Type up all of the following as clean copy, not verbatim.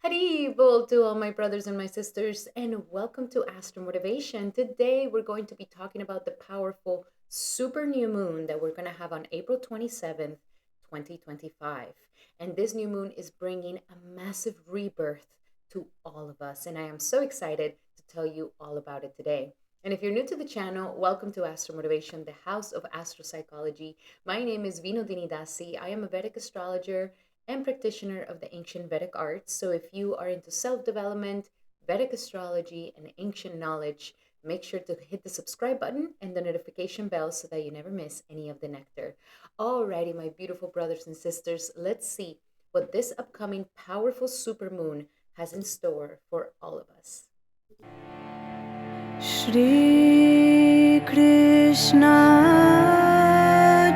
Haribol to all my brothers and my sisters, and welcome to Astral Motivation. Today, we're going to be talking about the powerful super new moon that we're going to have on April 27th, 2025. And this new moon is bringing a massive rebirth to all of us. And I am so excited to tell you all about it today. And if you're new to the channel, welcome to Astral Motivation, the house of astropsychology. My name is Vinodini Dasi. I am a Vedic astrologer and practitioner of the ancient Vedic arts. So if you are into self-development, Vedic astrology, and ancient knowledge, make sure to hit the subscribe button and the notification bell so that you never miss any of the nectar. Alrighty, my beautiful brothers and sisters, let's see what this upcoming powerful supermoon has in store for all of us. Shri Krishna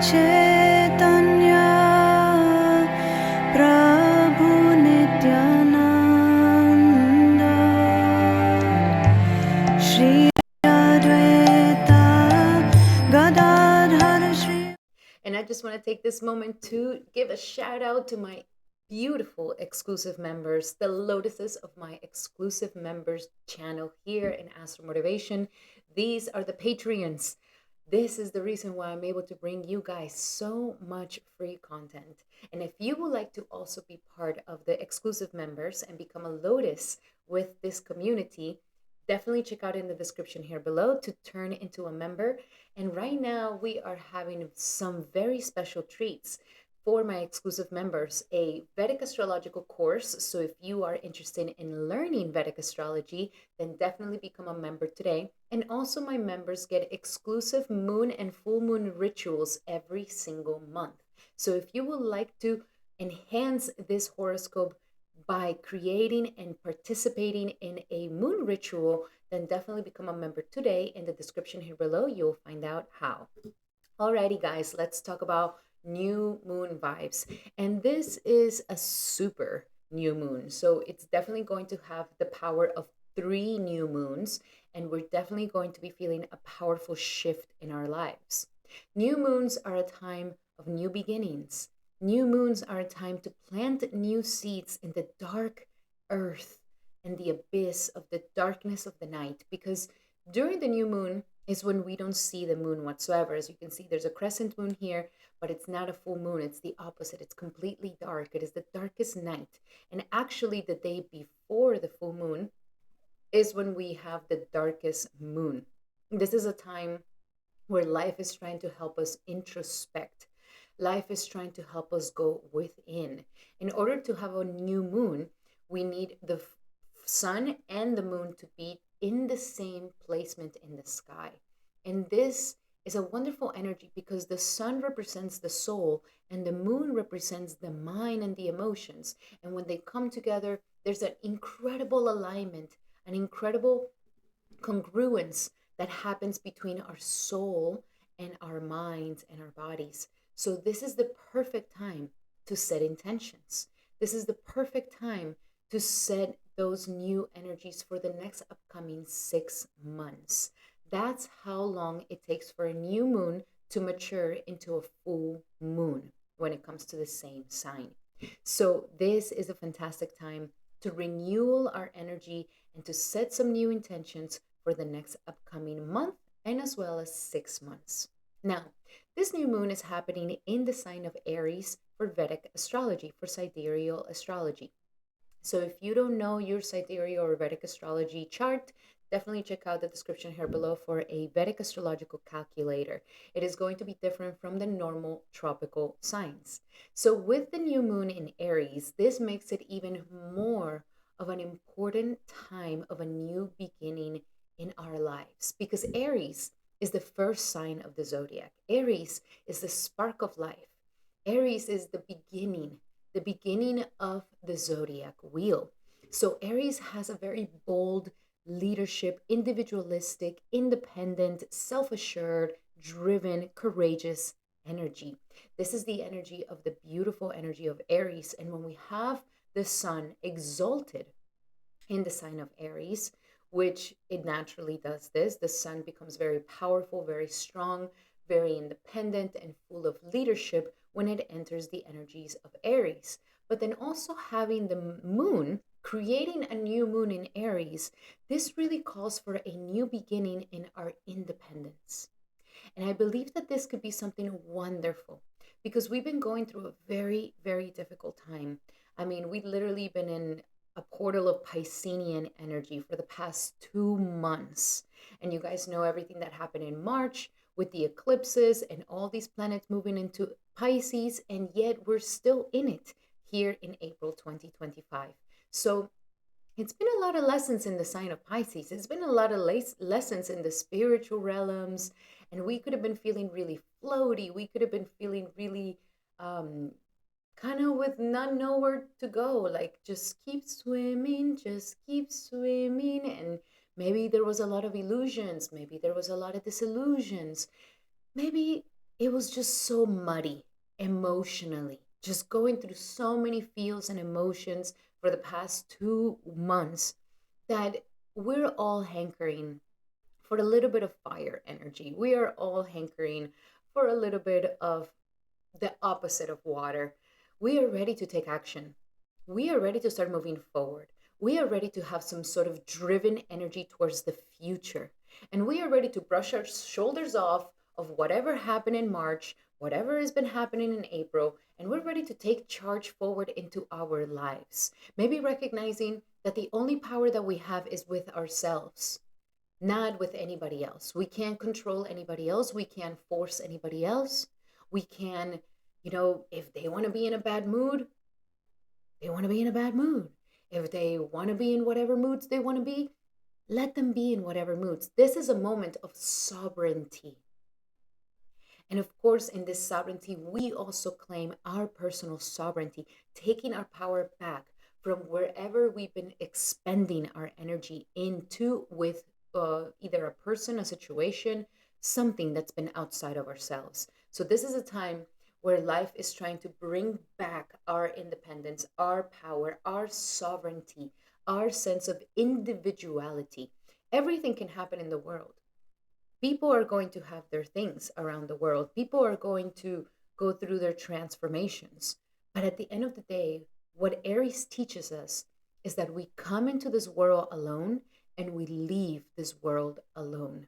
Chaitanya Prabhu Nityananda Shri Advaita Gadadhar Shri. And I just want to take this moment to give a shout out to my beautiful exclusive members, the lotuses of my exclusive members channel here in Astral Motivation. These are the Patreons. This is the reason why I'm able to bring you guys so much free content. And if you would like to also be part of the exclusive members and become a lotus with this community, definitely check out in the description here below to turn into a member. And right now we are having some very special treats for my exclusive members, a Vedic astrological course. So if you are interested in learning Vedic astrology, then definitely become a member today. And also my members get exclusive moon and full moon rituals every single month. So if you would like to enhance this horoscope by creating and participating in a moon ritual, then definitely become a member today. In the description here below, you'll find out how. Alrighty, guys, let's talk about new moon vibes. And this is a super new moon. So it's definitely going to have the power of three new moons. And we're definitely going to be feeling a powerful shift in our lives. New moons are a time of new beginnings. New moons are a time to plant new seeds in the dark earth and the abyss of the darkness of the night. Because during the new moon is when we don't see the moon whatsoever. As you can see, there's a crescent moon here, but it's not a full moon. It's the opposite. It's completely dark. It is the darkest night. And actually, the day before the full moon is when we have the darkest moon. This is a time where life is trying to help us introspect. Life is trying to help us go within. In order to have a new moon, we need the sun and the moon to be in the same placement in the sky. And this is a wonderful energy because the sun represents the soul and the moon represents the mind and the emotions. And when they come together, there's an incredible alignment, an incredible congruence that happens between our soul and our minds and our bodies. So this is the perfect time to set intentions. This is the perfect time to set those new energies for the next upcoming 6 months. That's how long it takes for a new moon to mature into a full moon when it comes to the same sign. So this is a fantastic time to renew our energy and to set some new intentions for the next upcoming month and as well as 6 months. Now, this new moon is happening in the sign of Aries for Vedic astrology, for sidereal astrology. So if you don't know your sidereal or Vedic astrology chart, definitely check out the description here below for a Vedic astrological calculator. It is going to be different from the normal tropical signs. So with the new moon in Aries, this makes it even more of an important time of a new beginning in our lives because Aries is the first sign of the zodiac. Aries is the spark of life. Aries is the beginning of the zodiac wheel. So Aries has a very bold leadership, individualistic, independent, self-assured, driven, courageous energy. This is the energy of the beautiful energy of Aries. And when we have the sun exalted in the sign of Aries, which it naturally does this, the sun becomes very powerful, very strong, very independent, and full of leadership when it enters the energies of Aries. But then also having the moon Creating a new moon in Aries, this really calls for a new beginning in our independence. And I believe that this could be something wonderful because we've been going through a very, very difficult time. I mean, we've literally been in a portal of Piscean energy for the past 2 months. And you guys know everything that happened in March with the eclipses and all these planets moving into Pisces, and yet we're still in it here in April 2025. So it's been a lot of lessons in the sign of Pisces. It's been a lot of lessons in the spiritual realms, and we could have been feeling really floaty. We could have been feeling really um, kind of with not nowhere to go. Like, just keep swimming, just keep swimming. And maybe there was a lot of illusions. Maybe there was a lot of disillusions. Maybe it was just so muddy emotionally, just going through so many feels and emotions for the past 2 months that we're all hankering for a little bit of fire energy. We are all hankering for a little bit of the opposite of water. We are ready to take action. We are ready to start moving forward. We are ready to have some sort of driven energy towards the future. And we are ready to brush our shoulders off of whatever happened in March, whatever has been happening in April, and we're ready to take charge forward into our lives. Maybe recognizing that the only power that we have is with ourselves, not with anybody else. We can't control anybody else. We can't force anybody else. We can, if they want to be in a bad mood, they want to be in a bad mood. If they want to be in whatever moods they want to be, let them be in whatever moods. This is a moment of sovereignty. And of course, in this sovereignty, we also claim our personal sovereignty, taking our power back from wherever we've been expending our energy into with either a person, a situation, something that's been outside of ourselves. So this is a time where life is trying to bring back our independence, our power, our sovereignty, our sense of individuality. Everything can happen in the world. People are going to have their things around the world. People are going to go through their transformations. But at the end of the day, what Aries teaches us is that we come into this world alone and we leave this world alone.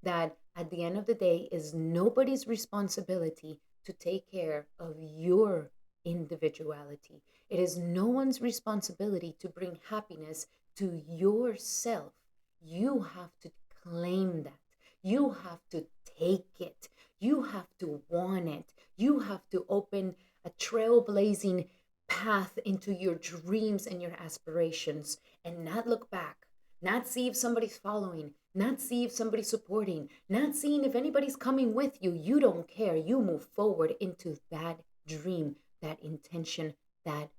That at the end of the day is nobody's responsibility to take care of your individuality. It is no one's responsibility to bring happiness to yourself. You have to claim that. You have to take it. You have to want it. You have to open a trailblazing path into your dreams and your aspirations and not look back, not see if somebody's following, not see if somebody's supporting, not seeing if anybody's coming with you. You don't care. You move forward into that dream, that intention, that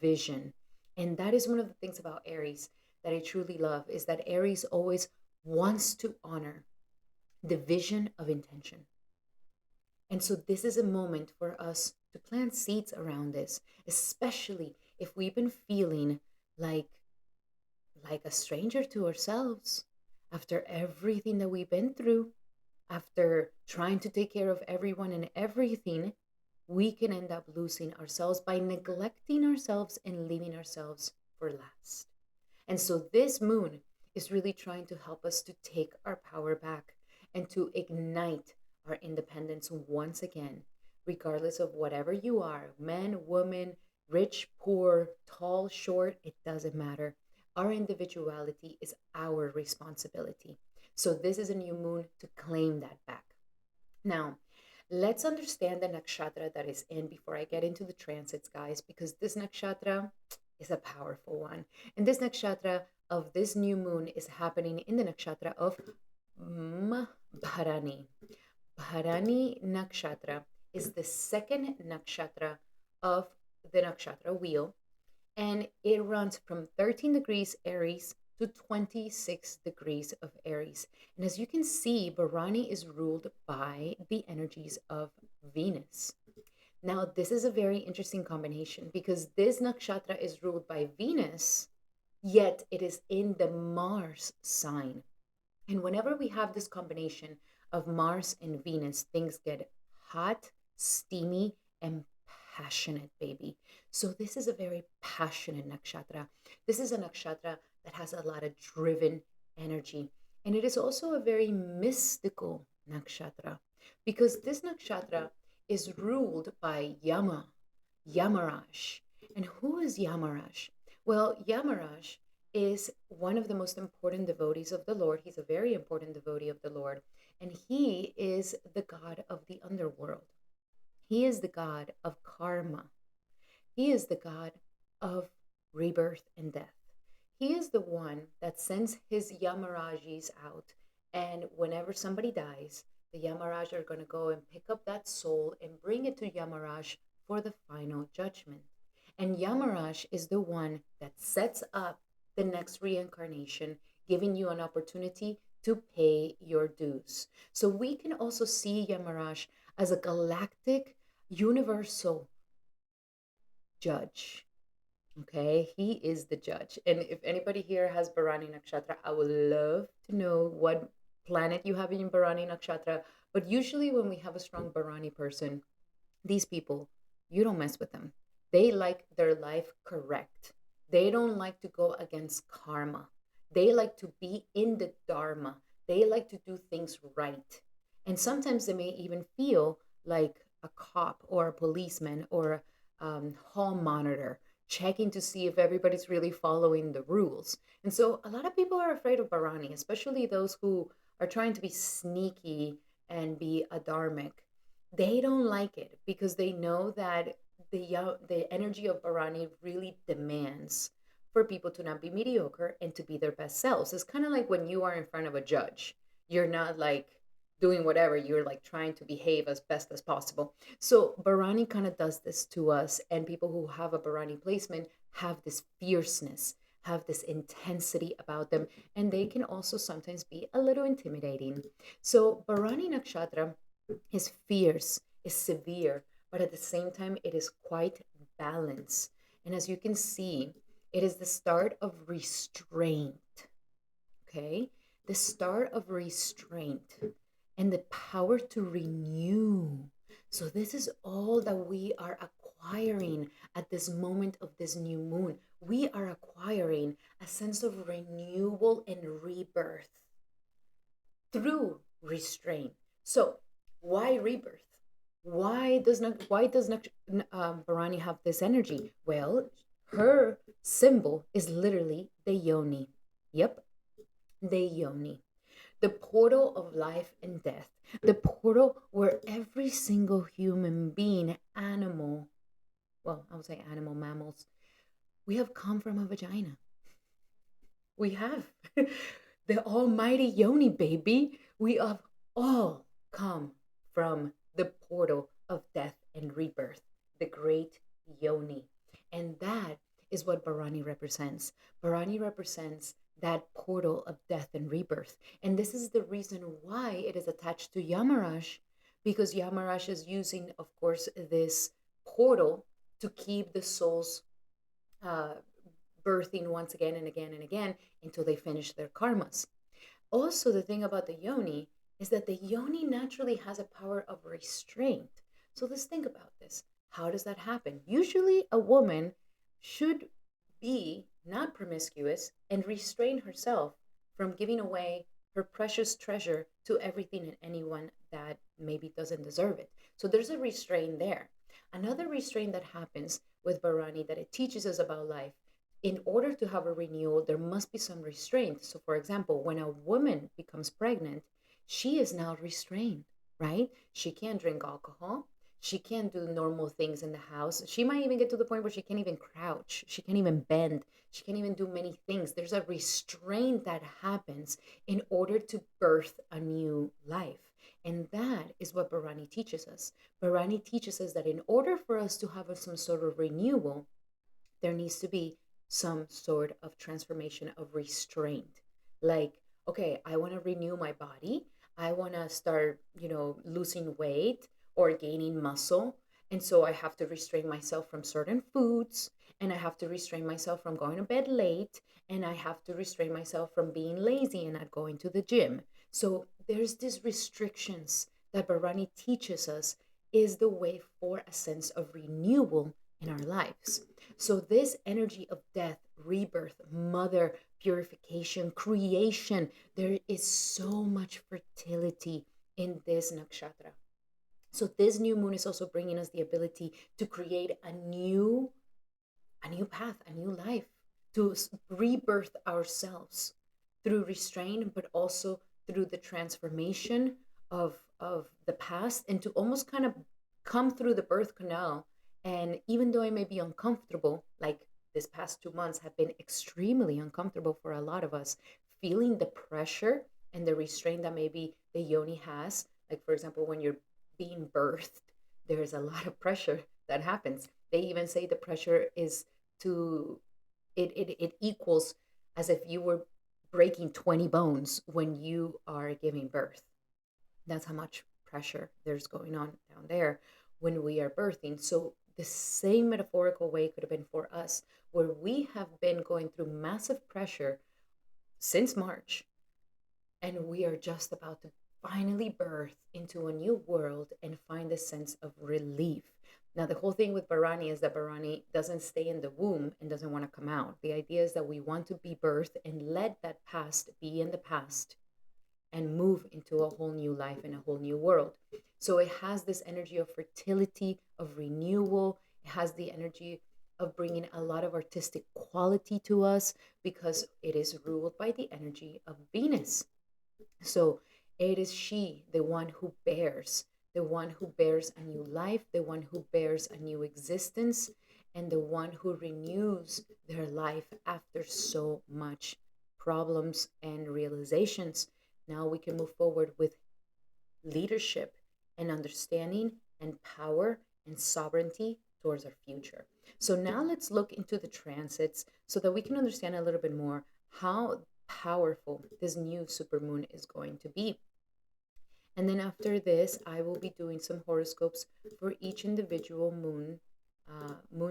vision. And that is one of the things about Aries that I truly love, is that Aries always wants to honor the vision of intention. And so this is a moment for us to plant seeds around this, especially if we've been feeling like a stranger to ourselves after everything that we've been through, after trying to take care of everyone and everything. We can end up losing ourselves by neglecting ourselves and leaving ourselves for last. And so this moon is really trying to help us to take our power back and to ignite our independence once again, regardless of whatever you are, man, woman, rich, poor, tall, short, it doesn't matter. Our individuality is our responsibility. So this is a new moon to claim that back. Now, let's understand the nakshatra that is in before I get into the transits, guys, because this nakshatra is a powerful one. And this nakshatra of this new moon is happening in the nakshatra of Bharani. Bharani Nakshatra is the second nakshatra of the nakshatra wheel, and it runs from 13 degrees Aries to 26 degrees of Aries. And as you can see, Bharani is ruled by the energies of Venus. Now, this is a very interesting combination because this nakshatra is ruled by Venus, yet it is in the Mars sign. And whenever we have this combination of Mars and Venus, things get hot, steamy, and passionate, baby. So this is a very passionate nakshatra. This is a nakshatra that has a lot of driven energy. And it is also a very mystical nakshatra because this nakshatra is ruled by Yamaraj. And who is Yamaraj? Well, Yamaraj is one of the most important devotees of the Lord. He's a very important devotee of the Lord. And he is the god of the underworld. He is the god of karma. He is the god of rebirth and death. He is the one that sends his Yamarajis out. And whenever somebody dies, the Yamaraj are going to go and pick up that soul and bring it to Yamaraj for the final judgment. And Yamaraj is the one that sets up the next reincarnation, giving you an opportunity to pay your dues. So we can also see Yamaraj as a galactic, universal judge. Okay, he is the judge. And if anybody here has Bharani Nakshatra, I would love to know what planet you have in Bharani Nakshatra. But usually, when we have a strong Bharani person, these people, you don't mess with them. They like their life correct. They don't like to go against karma. They like to be in the dharma. They like to do things right. And sometimes they may even feel like a cop or a policeman or a hall monitor checking to see if everybody's really following the rules. And so a lot of people are afraid of Bharani, especially those who are trying to be sneaky and be adharmic. They don't like it because they know that the energy of Bharani really demands for people to not be mediocre and to be their best selves. It's kind of like when you are in front of a judge. You're not like doing whatever, you're like trying to behave as best as possible. So Bharani kind of does this to us, and people who have a Bharani placement have this fierceness, have this intensity about them, and they can also sometimes be a little intimidating. So Bharani Nakshatra is fierce, is severe, but at the same time, it is quite balanced. And as you can see, it is the start of restraint. Okay? The start of restraint and the power to renew. So, this is all that we are acquiring at this moment of this new moon. We are acquiring a sense of renewal and rebirth through restraint. So, why rebirth? Why does Bharani have this energy? Well, her symbol is literally the yoni. Yep, the yoni, the portal of life and death, the portal where every single human being, animal, well, I would say animal, mammals, we have come from a vagina. We have the almighty yoni, baby. We have all come from the portal of death and rebirth, the great yoni. And that is what Bharani represents. Bharani represents that portal of death and rebirth. And this is the reason why it is attached to Yamaraj, because Yamaraj is using, of course, this portal to keep the souls uh, birthing once again and again and again until they finish their karmas. Also, the thing about the yoni is that the yoni naturally has a power of restraint. So let's think about this. How does that happen? Usually, a woman should be not promiscuous and restrain herself from giving away her precious treasure to everything and anyone that maybe doesn't deserve it. So there's a restraint there. Another restraint that happens with Bharani that it teaches us about life. In order to have a renewal, there must be some restraint. So, for example, when a woman becomes pregnant, she is now restrained, right? She can't drink alcohol. She can't do normal things in the house. She might even get to the point where she can't even crouch. She can't even bend. She can't even do many things. There's a restraint that happens in order to birth a new life. And that is what Bharani teaches us. Bharani teaches us that in order for us to have some sort of renewal, there needs to be some sort of transformation of restraint. Like, okay, I want to renew my body. I want to start, losing weight or gaining muscle. And so I have to restrain myself from certain foods. And I have to restrain myself from going to bed late. And I have to restrain myself from being lazy and not going to the gym. So there's these restrictions that Bharani teaches us is the way for a sense of renewal in our lives. So, this energy of death, rebirth, mother, purification, creation, there is so much fertility in this nakshatra. So, this new moon is also bringing us the ability to create a new path, a new life, to rebirth ourselves through restraint, but also through the transformation of the past, and to almost kind of come through the birth canal. And even though it may be uncomfortable, like this past 2 months have been extremely uncomfortable for a lot of us, feeling the pressure and the restraint that maybe the yoni has. Like, for example, when you're being birthed, there's a lot of pressure that happens. They even say the pressure is to it equals as if you were breaking 20 bones when you are giving birth. That's how much pressure there's going on down there when we are birthing. So the same metaphorical way could have been for us, where we have been going through massive pressure since March, and we are just about to finally birth into a new world and find a sense of relief. Now, the whole thing with Bharani is that Bharani doesn't stay in the womb and doesn't want to come out. The idea is that we want to be birthed and let that past be in the past and move into a whole new life and a whole new world. So it has this energy of fertility, of renewal. It has the energy of bringing a lot of artistic quality to us because it is ruled by the energy of Venus. So it is she, the one who bears, the one who bears a new life, the one who bears a new existence, and the one who renews their life after so much problems and realizations. Now we can move forward with leadership and understanding and power and sovereignty towards our future. So now let's look into the transits so that we can understand a little bit more how powerful this new supermoon is going to be. And then after this, I will be doing some horoscopes for each individual moon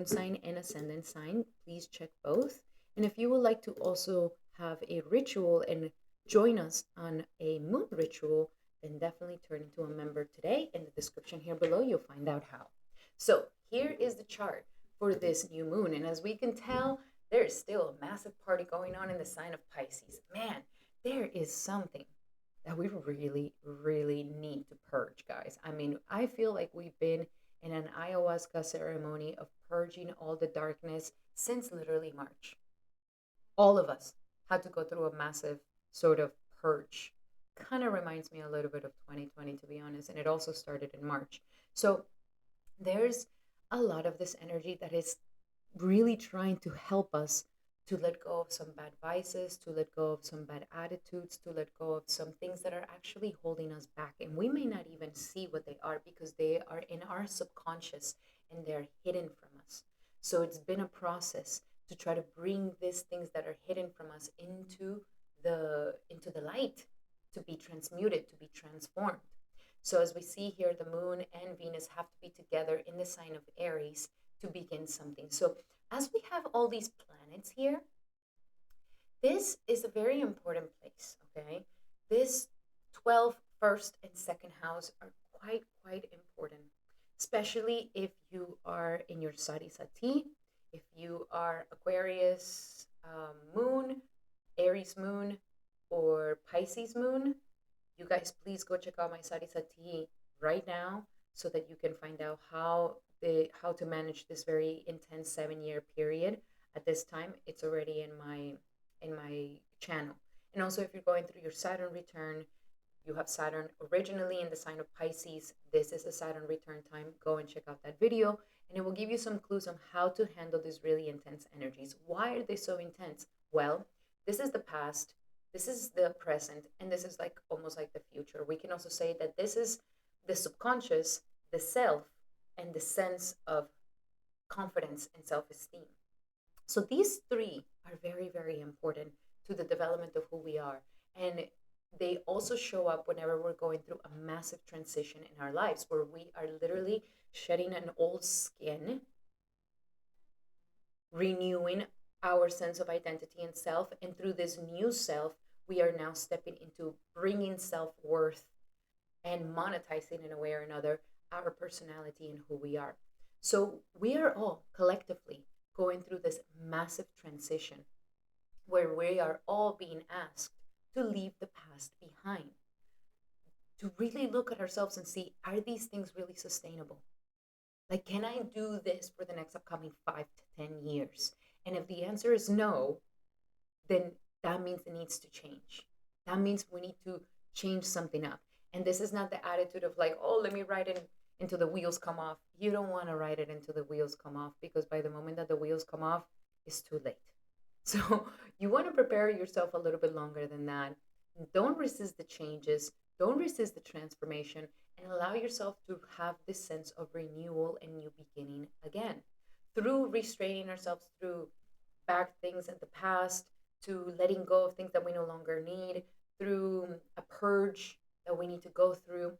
sign and ascendant sign. Please check both. And if you would like to also have a ritual and join us on a moon ritual, then definitely turn into a member today. In the description here below, you'll find out how. So here is the chart for this new moon. And as we can tell, there is still a massive party going on in the sign of Pisces. Man, there is something that we really, really need to purge, guys. I mean, I feel like we've been in an ayahuasca ceremony of purging all the darkness since literally March. All of us had to go through a massive sort of purge. Kind of reminds me a little bit of 2020, to be honest, and it also started in March. So there's a lot of this energy that is really trying to help us to let go of some bad vices, to let go of some bad attitudes, to let go of some things that are actually holding us back. And we may not even see what they are because they are in our subconscious and they're hidden from us. So it's been a process to try to bring these things that are hidden from us into the light, to be transmuted, to be transformed. So as we see here, the moon and Venus have to be together in the sign of Aries to begin something. So as we have all these planets here, this is a very important place, okay? This 12 first and second house are quite important, especially if you are in your Sati Sati, if you are Aquarius moon, Aries moon, or Pisces moon. You guys, please go check out my Sati Sati right now so that you can find out how to manage this very intense 7-year period. At this time, it's already in my channel. And also, if you're going through your Saturn return, you have Saturn originally in the sign of Pisces. This is a Saturn return time. Go and check out that video, and it will give you some clues on how to handle these really intense energies. Why are they so intense? Well, this is the past, this is the present, and this is like almost like the future. We can also say that this is the subconscious, the self, and the sense of confidence and self-esteem. So these three are very, very important to the development of who we are. And they also show up whenever we're going through a massive transition in our lives, where we are literally shedding an old skin, renewing our sense of identity and self. And through this new self, we are now stepping into bringing self-worth and monetizing in a way or another our personality and who we are. So we are all collectively going through this massive transition where we are all being asked to leave the past behind, to really look at ourselves and see, are these things really sustainable? Like, can I do this for the next upcoming 5 to 10 years? And if the answer is no, then that means it needs to change. That means we need to change something up. And this is not the attitude of like, oh, let me write it until the wheels come off. You don't want to write it until the wheels come off, because by the moment that the wheels come off, it's too late. So you want to prepare yourself a little bit longer than that. Don't resist the changes. Don't resist the transformation, and allow yourself to have this sense of renewal and new beginning again through restraining ourselves, through back things in the past, to letting go of things that we no longer need, through a purge that we need to go through,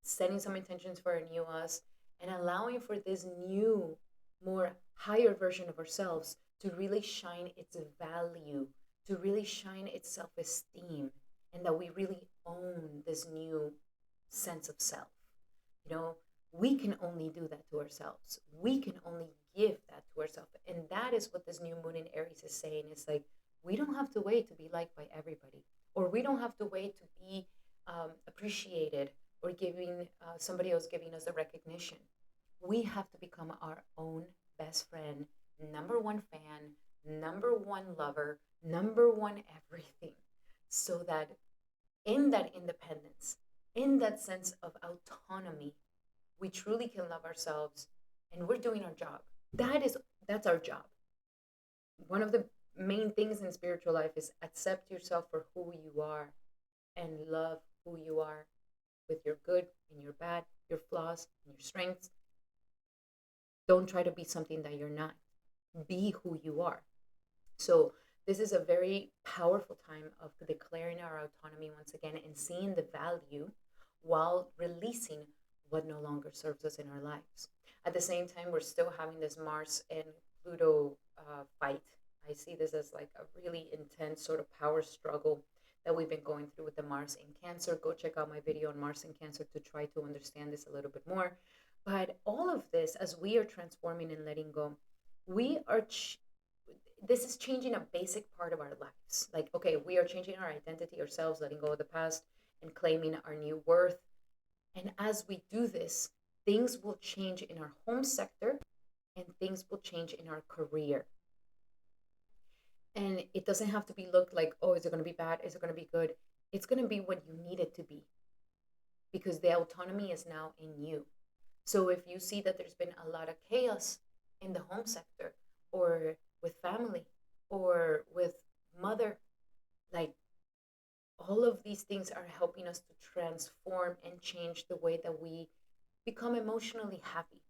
setting some intentions for a new us, and allowing for this new, more higher version of ourselves to really shine its value, to really shine its self esteem, and that we really own this new sense of self. You know, we can only do that to ourselves. We can only give that to ourselves. And that is what this new moon in Aries is saying. It's like, we don't have to wait to be liked by everybody, or we don't have to wait to be appreciated, or giving somebody else giving us the recognition. We have to become our own best friend, number one fan, number one lover, number one everything, so that in that independence, in that sense of autonomy, we truly can love ourselves, and we're doing our job. That's our job. One of the main things in spiritual life is accept yourself for who you are, and love who you are, with your good and your bad, your flaws and your strengths. Don't try to be something that you're not. Be who you are. So this is a very powerful time of declaring our autonomy once again, and seeing the value while releasing what no longer serves us in our lives. At the same time, we're still having this Mars and Pluto fight. I see this as like a really intense sort of power struggle that we've been going through with the Mars in Cancer. Go check out my video on Mars in Cancer to try to understand this a little bit more. But all of this, as we are transforming and letting go, we are this is changing a basic part of our lives. Like, okay, we are changing our identity, ourselves, letting go of the past and claiming our new worth. And as we do this, things will change in our home sector, and things will change in our career. And it doesn't have to be looked like, oh, is it going to be bad? Is it going to be good? It's going to be what you need it to be, because the autonomy is now in you. So if you see that there's been a lot of chaos in the home sector, or with family, or with mother, like, all of these things are helping us to transform and change the way that we become emotionally happy.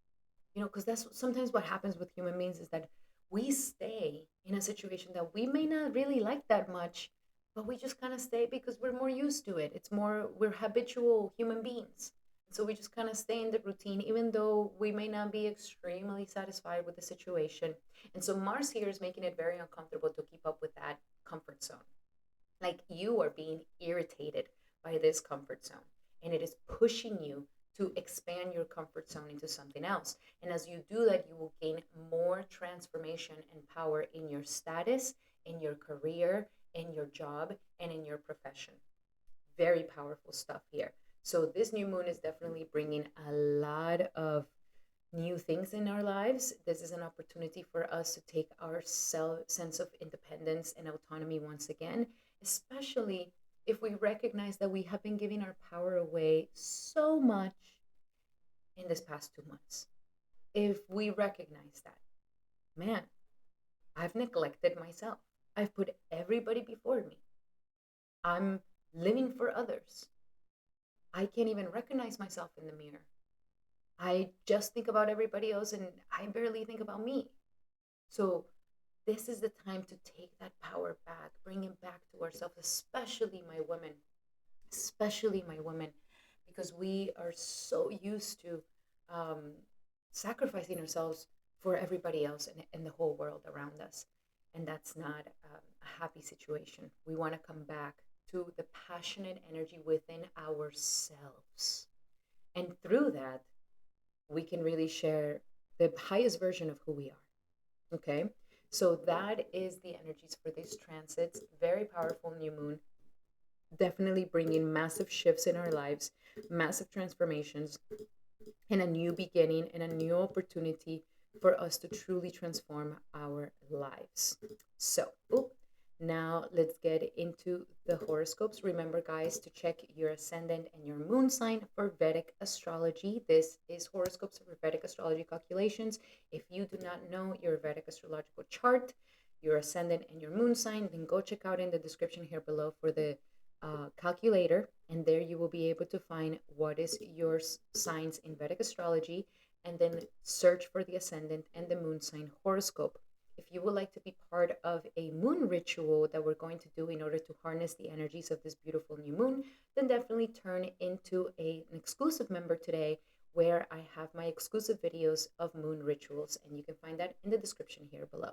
Because that's sometimes what happens with human beings, is that we stay in a situation that we may not really like that much, but we just kind of stay because we're more used to it. We're habitual human beings. So we just kind of stay in the routine, even though we may not be extremely satisfied with the situation. And so Mars here is making it very uncomfortable to keep up with that comfort zone. Like, you are being irritated by this comfort zone, and it is pushing you to expand your comfort zone into something else. And as you do that, you will gain more transformation and power in your status, in your career, in your job, and in your profession. Very powerful stuff here. So this new moon is definitely bringing a lot of new things in our lives. This is an opportunity for us to take our sense of independence and autonomy once again, especially if we recognize that we have been giving our power away so much in this past 2 months. If we recognize that, man, I've neglected myself. I've put everybody before me. I'm living for others. I can't even recognize myself in the mirror. I just think about everybody else, and I barely think about me. So this is the time to take that power back, bring it back to ourselves, especially my women, because we are so used to sacrificing ourselves for everybody else and the whole world around us. And that's not a happy situation. We want to come back to the passionate energy within ourselves. And through that, we can really share the highest version of who we are. Okay. So that is the energies for these transits. Very powerful new moon. Definitely bringing massive shifts in our lives, massive transformations, and a new beginning and a new opportunity for us to truly transform our lives. So, now let's get into the horoscopes. Remember, guys, to check your ascendant and your moon sign for Vedic astrology. This is horoscopes for Vedic astrology calculations. If you do not know your Vedic astrological chart, your ascendant and your moon sign, then go check out in the description here below for the calculator, and there you will be able to find what is your signs in Vedic astrology, and then search for the ascendant and the moon sign horoscope. If you would like to be part of a moon ritual that we're going to do in order to harness the energies of this beautiful new moon, then definitely turn into an exclusive member today, where I have my exclusive videos of moon rituals, and you can find that in the description here below.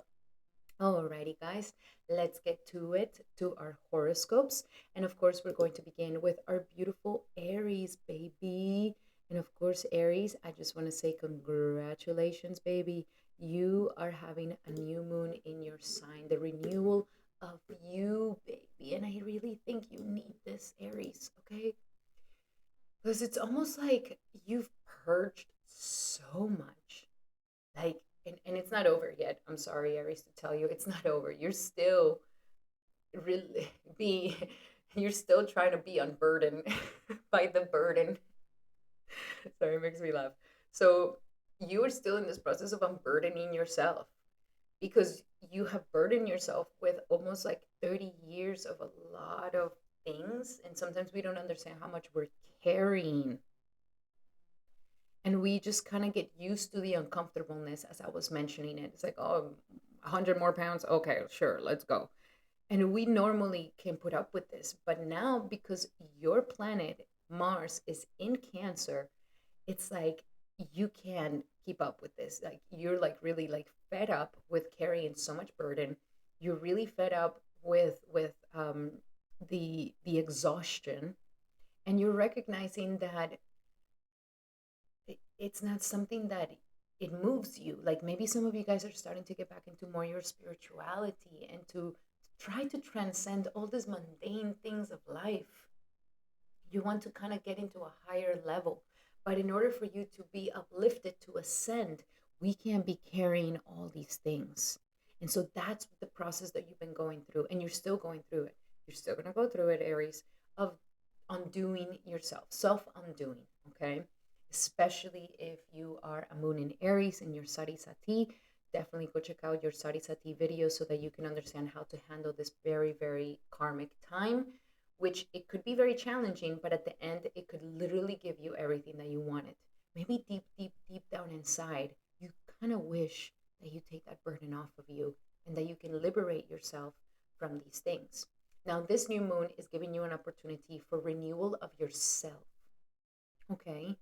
Alrighty, guys, let's get to it, to our horoscopes. And of course, we're going to begin with our beautiful Aries, baby. And of course, Aries, I just want to say congratulations, baby. You are having a new moon in your sign, the renewal of you, baby. And I really think you need this, Aries, okay? Because it's almost like you've purged so much. Like, and it's not over yet. I'm sorry, Aries, to tell you, it's not over. You're still really be you're still trying to be unburdened by the burden. Sorry, it makes me laugh. So you are still in this process of unburdening yourself, because you have burdened yourself with almost like 30 years of a lot of things, and sometimes we don't understand how much we're carrying, and we just kind of get used to the uncomfortableness. As I was mentioning it, it's like, oh, 100 more pounds, okay, sure, let's go. And we normally can put up with this, but now, because your planet Mars is in Cancer, it's like you can't keep up with this. Like, you're like really like fed up with carrying so much burden. You're really fed up with the exhaustion, and you're recognizing that it's not something that it moves you. Like, maybe some of you guys are starting to get back into more your spirituality and to try to transcend all these mundane things of life. You want to kind of get into a higher level, but in order for you to be uplifted, to ascend, we can't be carrying all these things. And so that's the process that you've been going through, and you're still going through it. You're still going to go through it, Aries, of undoing yourself, self undoing, okay? Especially if you are a moon in Aries and your Sati Sati. Definitely go check out your Sati Sati video so that you can understand how to handle this very, very karmic time, which it could be very challenging, but at the end, it could literally give you everything that you wanted. Maybe deep, deep, deep down inside, you kind of wish that you take that burden off of you and that you can liberate yourself from these things. Now, this new moon is giving you an opportunity for renewal of yourself, okay?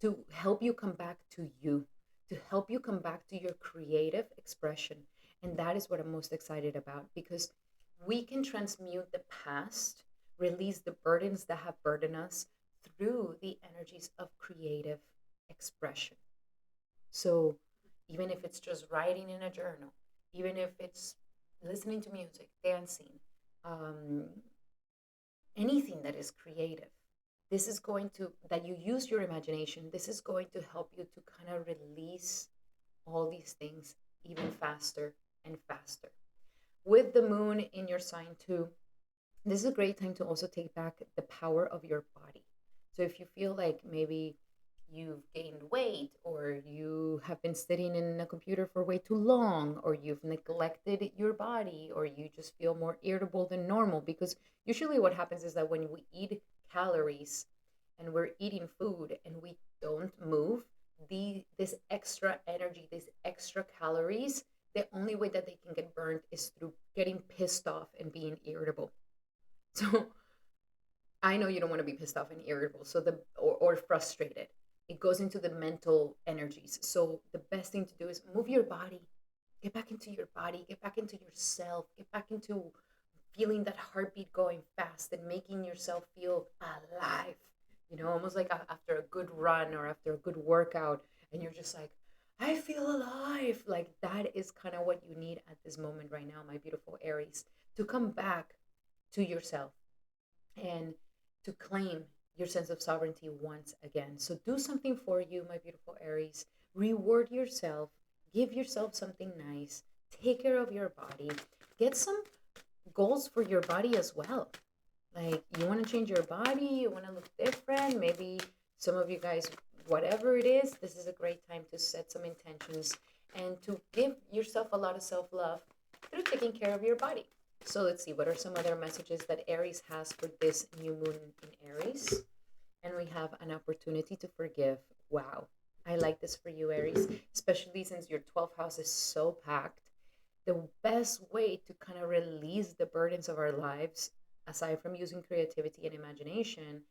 To help you come back to you, to help you come back to your creative expression. And that is what I'm most excited about, because we can transmute the past, release the burdens that have burdened us through the energies of creative expression. So, even if it's just writing in a journal, even if it's listening to music, dancing, um, anything that is creative, this is going to, that you use your imagination, this is going to help you to kind of release all these things even faster and faster. With the moon in your sign too, this is a great time to also take back the power of your body. So if you feel like maybe you've gained weight, or you have been sitting in a computer for way too long, or you've neglected your body, or you just feel more irritable than normal, because usually what happens is that when we eat calories and we're eating food and we don't move, this extra energy, these extra calories, the only way that they can get burned is through getting pissed off and being irritable. So I know you don't want to be pissed off and irritable, so or frustrated. It goes into the mental energies. So the best thing to do is move your body. Get back into your body, get back into yourself, get back into feeling that heartbeat going fast and making yourself feel alive. almost like after a good run or after a good workout, and you're just like, I feel alive. Like that is kind of what you need at this moment right now, my beautiful Aries, to come back to yourself and to claim your sense of sovereignty once again. So do something for you, my beautiful Aries. Reward yourself, give yourself something nice, take care of your body, get some goals for your body as well. Like you want to change your body, you want to look different. Maybe some of you guys, whatever it is, this is a great time to set some intentions and to give yourself a lot of self love through taking care of your body. So let's see, what are some other messages that Aries has for this new moon in Aries? And we have an opportunity to forgive. Wow. I like this for you, Aries, especially since your 12th house is so packed. The best way to kind of release the burdens of our lives, aside from using creativity and imagination,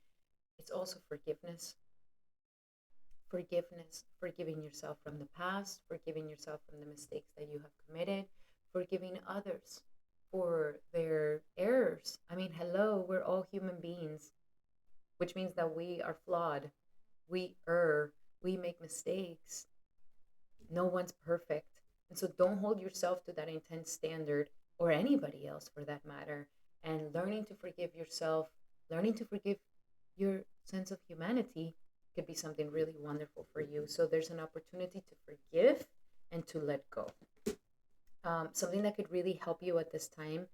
it's also forgiveness. Forgiveness, forgiving yourself from the past, forgiving yourself from the mistakes that you have committed, forgiving others for their errors. I mean, hello, we're all human beings, which means that we are flawed. We err, we make mistakes. No one's perfect. And so don't hold yourself to that intense standard, or anybody else for that matter. And learning to forgive yourself, learning to forgive your sense of humanity could be something really wonderful for you. So there's an opportunity to forgive and to let go. Something that could really help you at this time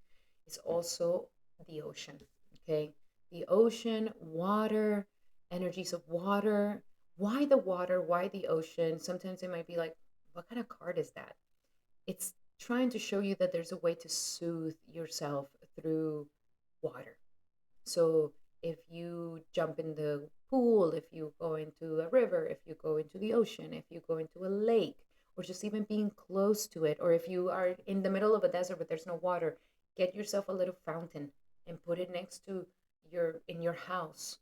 is also the ocean. Okay. The ocean, water, energies of water. Why the water? Why the ocean? Sometimes it might be like, what kind of card is that? It's trying to show you that there's a way to soothe yourself through water. So if you jump in the pool, if you go into a river, if you go into the ocean, if you go into a lake, or just even being close to it, or if you are in the middle of a desert but there's no water, get yourself a little fountain and put it next to your house.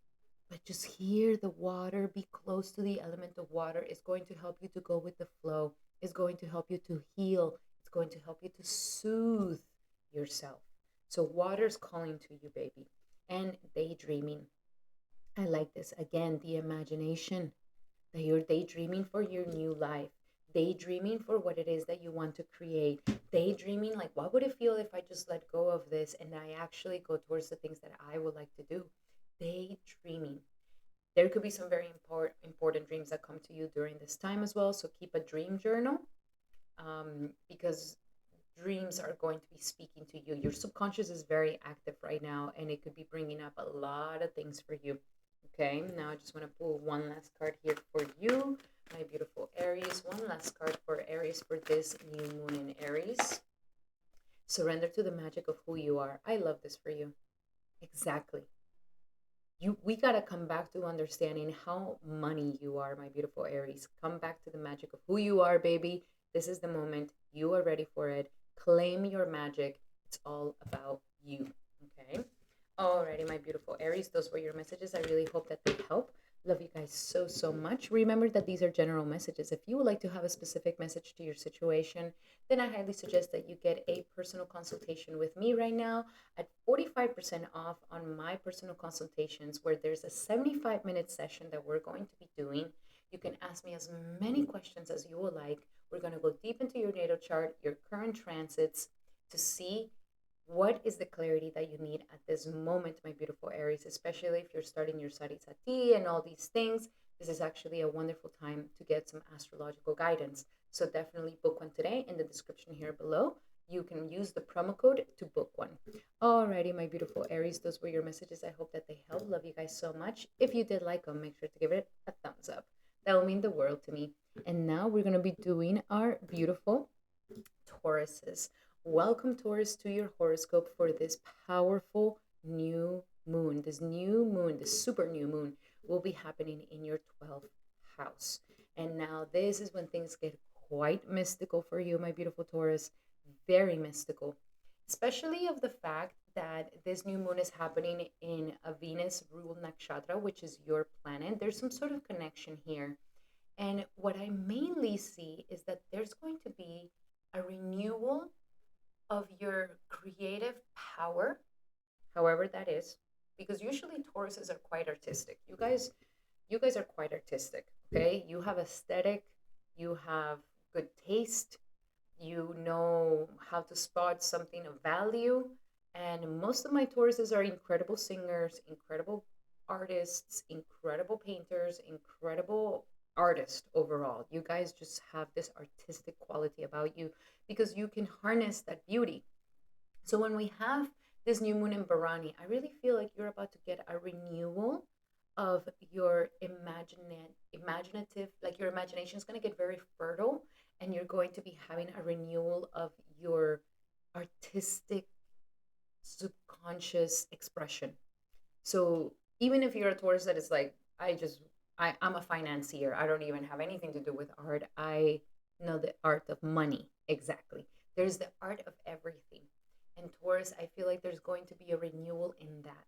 But just hear the water, be close to the element of water is going to help you to go with the flow, is going to help you to heal, it's going to help you to soothe yourself. So water's calling to you, baby. And daydreaming. I like this. Again, the imagination that you're daydreaming for your new life, daydreaming for what it is that you want to create, daydreaming like, what would it feel if I just let go of this and I actually go towards the things that I would like to do? Daydreaming. There could be some very important dreams that come to you during this time as well. So keep a dream journal, because dreams are going to be speaking to you. Your subconscious is very active right now, and it could be bringing up a lot of things for you. Okay, now I just want to pull one last card here for you, my beautiful Aries. One last card for Aries for this new moon in Aries. Surrender to the magic of who you are. I love this for you. Exactly. We got to come back to understanding how money you are, my beautiful Aries. Come back to the magic of who you are, baby. This is the moment. You are ready for it. Claim your magic. It's all about you. Okay. Alrighty, my beautiful Aries. Those were your messages. I really hope that they help. Love you guys so, so much. Remember that these are general messages. If you would like to have a specific message to your situation, then I highly suggest that you get a personal consultation with me right now at 45% off on my personal consultations, where there's a 75-minute session that we're going to be doing. You can ask me as many questions as you would like. We're going to go deep into your natal chart, your current transits, to see what is the clarity that you need at this moment, my beautiful Aries, especially if you're starting your Sagittarius and all these things. This is actually a wonderful time to get some astrological guidance. So definitely book one today in the description here below. You can use the promo code to book one. Alrighty, my beautiful Aries, those were your messages. I hope that they help. Love you guys so much. If you did like them, make sure to give it a thumbs up. That will mean the world to me. And now we're going to be doing our beautiful Tauruses. Welcome, Taurus, to your horoscope for this powerful new moon. This new moon, this super new moon, will be happening in your 12th house. And now this is when things get quite mystical for you, my beautiful Taurus. Very mystical, especially of the fact that this new moon is happening in a Venus ruled nakshatra, which is your planet. There's some sort of connection here. And what I mainly see is that there's going to be a renewal of your creative power, however that is. because usually Tauruses are quite artistic. You guys are quite artistic, okay? You have aesthetic, you have good taste, you know how to spot something of value. And most of my Tauruses are incredible singers, incredible artists, incredible painters, incredible artists overall. You guys just have this artistic quality about you because you can harness that beauty. So when we have this new moon in Bharani, I really feel like you're about to get a renewal of your imaginative, like your imagination is going to get very fertile, and you're going to be having a renewal of your artistic subconscious expression. So even if you're a Taurus that is like, I'm a financier, I don't even have anything to do with art. I know the art of money. Exactly. There's the art of everything. And Taurus, I feel like there's going to be a renewal in that,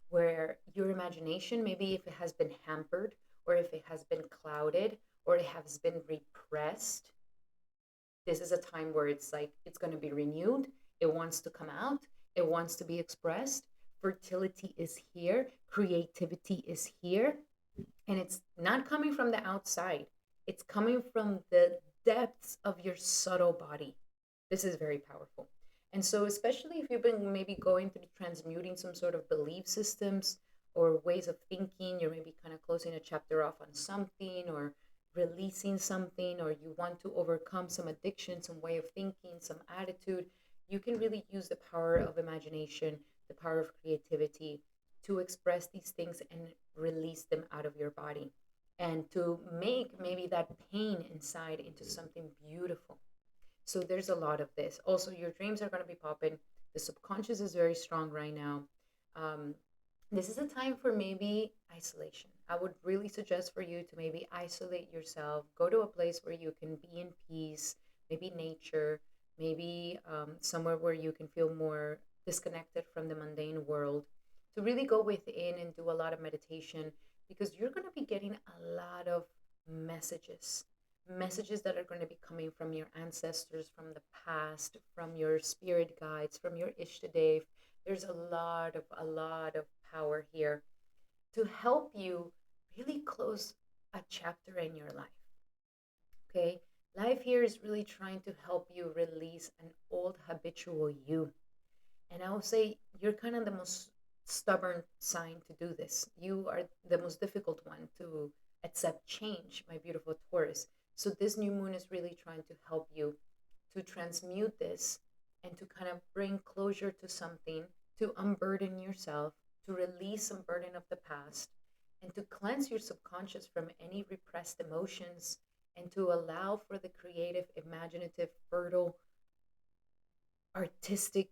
where your imagination, maybe if it has been hampered, or if it has been clouded, or it has been repressed, this is a time where it's like it's going to be renewed. It wants to come out, it wants to be expressed. Fertility is here, creativity is here, and it's not coming from the outside, it's coming from the depths of your subtle body. This is very powerful. And so, especially if you've been maybe going through transmuting some sort of belief systems or ways of thinking, you're maybe kind of closing a chapter off on something, or releasing something, or you want to overcome some addiction, some way of thinking, some attitude, you can really use the power of imagination, the power of creativity to express these things and release them out of your body, and to make maybe that pain inside into something beautiful. So there's a lot of this. Also, your dreams are going to be popping. The subconscious is very strong right now. Um, this is a time for maybe isolation. I would really suggest for you to maybe isolate yourself, go to a place where you can be in peace, maybe nature, maybe somewhere where you can feel more disconnected from the mundane world, to really go within and do a lot of meditation, because you're going to be getting a lot of messages. Messages that are going to be coming from your ancestors, from the past, from your spirit guides, from your Ishtadev. There's a lot of power here to help you really close a chapter in your life. Okay? Life here is really trying to help you release an old habitual you. And I will say you're kind of the most stubborn sign to do this. You are the most difficult one to accept change, my beautiful Taurus. So this new moon is really trying to help you to transmute this and to kind of bring closure to something, to unburden yourself, to release some burden of the past, and to cleanse your subconscious from any repressed emotions, and to allow for the creative, imaginative, fertile, artistic,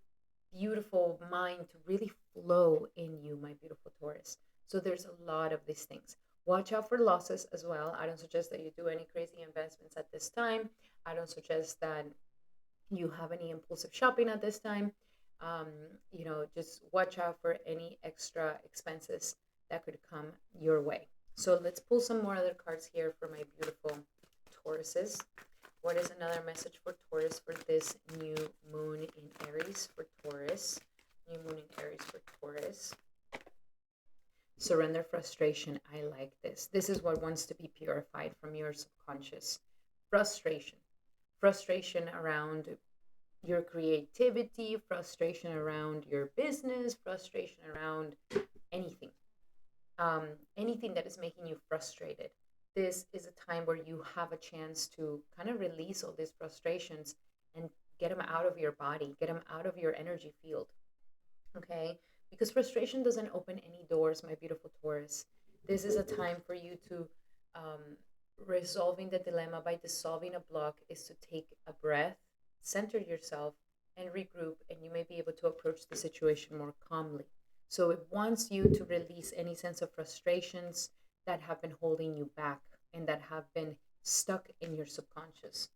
beautiful mind to really flow in you, my beautiful Taurus. So there's a lot of these things. Watch out for losses as well. I don't suggest that you do any crazy investments at this time. I don't suggest that you have any impulsive shopping at this time. Um, just watch out for any extra expenses that could come your way. So let's pull some more other cards here for my beautiful Tauruses. What is another message for Taurus for this new moon in Aries for Taurus? New moon in Aries for Taurus. Surrender frustration. I like this. This is what wants to be purified from your subconscious. Frustration. Frustration around your creativity, frustration around your business, frustration around anything. Anything that is making you frustrated. This is a time where you have a chance to kind of release all these frustrations and get them out of your body, get them out of your energy field. Okay? Because frustration doesn't open any doors, my beautiful Taurus. This is a time for you to resolving the dilemma by dissolving a block is to take a breath, center yourself, and regroup, and you may be able to approach the situation more calmly. So it wants you to release any sense of frustrations that have been holding you back and that have been stuck in your subconscious.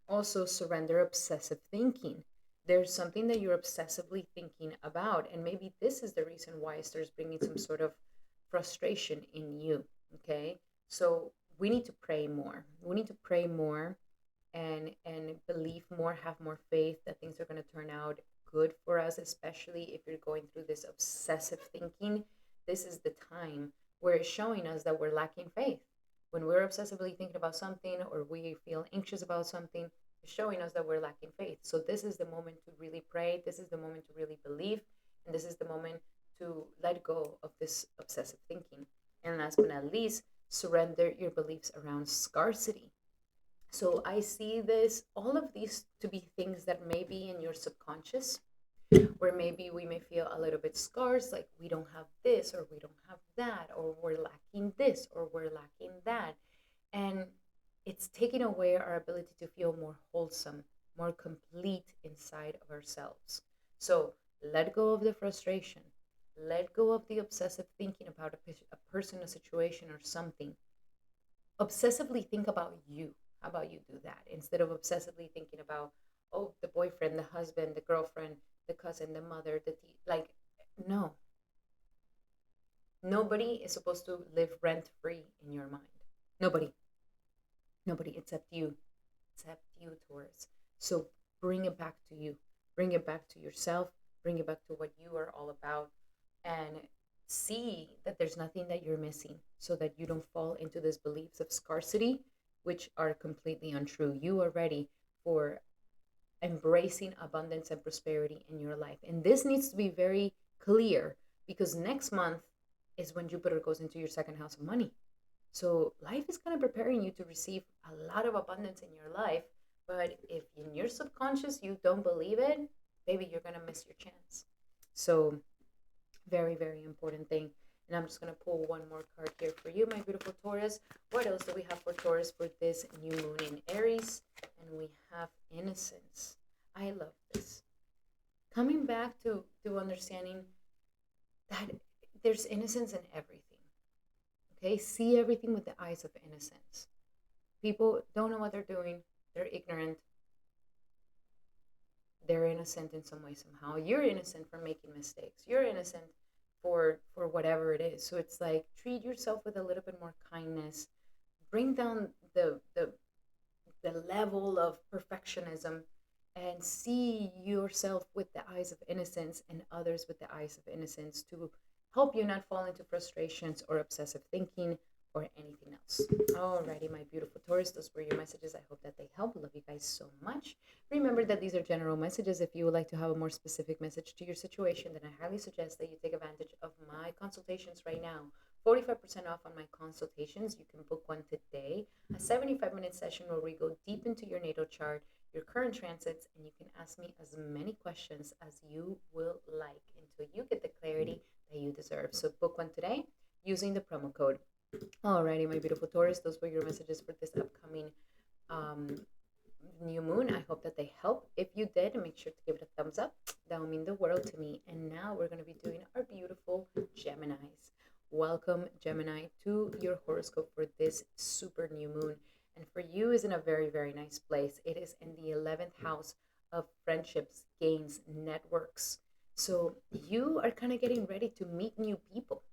Also, surrender obsessive thinking. There's something that you're obsessively thinking about, and maybe this is the reason why it starts bringing some sort of frustration in you. Okay, so we need to pray more. We need to pray more and believe more, have more faith that things are going to turn out good for us, especially if you're going through this obsessive thinking. this is the time where it's showing us that we're lacking faith. When we're obsessively thinking about something or we feel anxious about something, it's showing us that we're lacking faith. So this is the moment to really pray. This is the moment to really believe. And this is the moment to let go of this obsessive thinking. And last but not least, surrender your beliefs around scarcity. So I see this, all of these to be things that may be in your subconscious, where maybe we may feel a little bit scarce, like we don't have this or we don't have that, or we're lacking this or we're lacking that. And it's taking away our ability to feel more wholesome, more complete inside of ourselves. So let go of the frustration, let go of the obsessive thinking about a person, a situation, or something. Obsessively think about you. How about you do that instead of obsessively thinking about, oh, the boyfriend, the husband, the girlfriend, the cousin, the mother, like, no. Nobody is supposed to live rent free in your mind. Nobody. Nobody except you. Except you, Taurus. So bring it back to you. Bring it back to yourself. Bring it back to what you are all about. And see that there's nothing that you're missing so that you don't fall into these beliefs of scarcity, which are completely untrue. You are ready for embracing abundance and prosperity in your life. And this needs to be very clear because next month is when Jupiter goes into your second house of money. So life is kind of preparing you to receive a lot of abundance in your life. But if in your subconscious you don't believe it, baby, you're going to miss your chance. So very, very important thing. And I'm just going to pull one more card here for you, my beautiful Taurus. What else do we have for Taurus for this new moon in Aries? And we have innocence. I love this. Coming back to understanding that there's innocence in everything. Okay? See everything with the eyes of innocence. People don't know what they're doing. They're ignorant. They're innocent in some way, somehow. You're innocent for making mistakes. You're innocent for whatever it is. So it's like treat yourself with a little bit more kindness. Bring down the level of perfectionism and see yourself with the eyes of innocence and others with the eyes of innocence to help you not fall into frustrations or obsessive thinking or anything else. Alrighty, my beautiful Taurus, those were your messages. I hope that they help. Love you guys so much. Remember that these are general messages. If you would like to have a more specific message to your situation, then I highly suggest that you take advantage of my consultations right now. 45% off on my consultations. You can book one today. A 75-minute session where we go deep into your natal chart, your current transits, and you can ask me as many questions as you will like until you get the clarity that you deserve. So book one today using the promo code. Alrighty, my beautiful Taurus, those were your messages for this upcoming new moon. I hope that they help. If you did, make sure to give it a thumbs up. That will mean the world to me. And now we're going to be doing our beautiful Geminis. Welcome, Gemini, to your horoscope for this super new moon. And for you is in a very, very nice place. It is in the 11th house of friendships, gains, networks. So you are kind of getting ready to meet new people.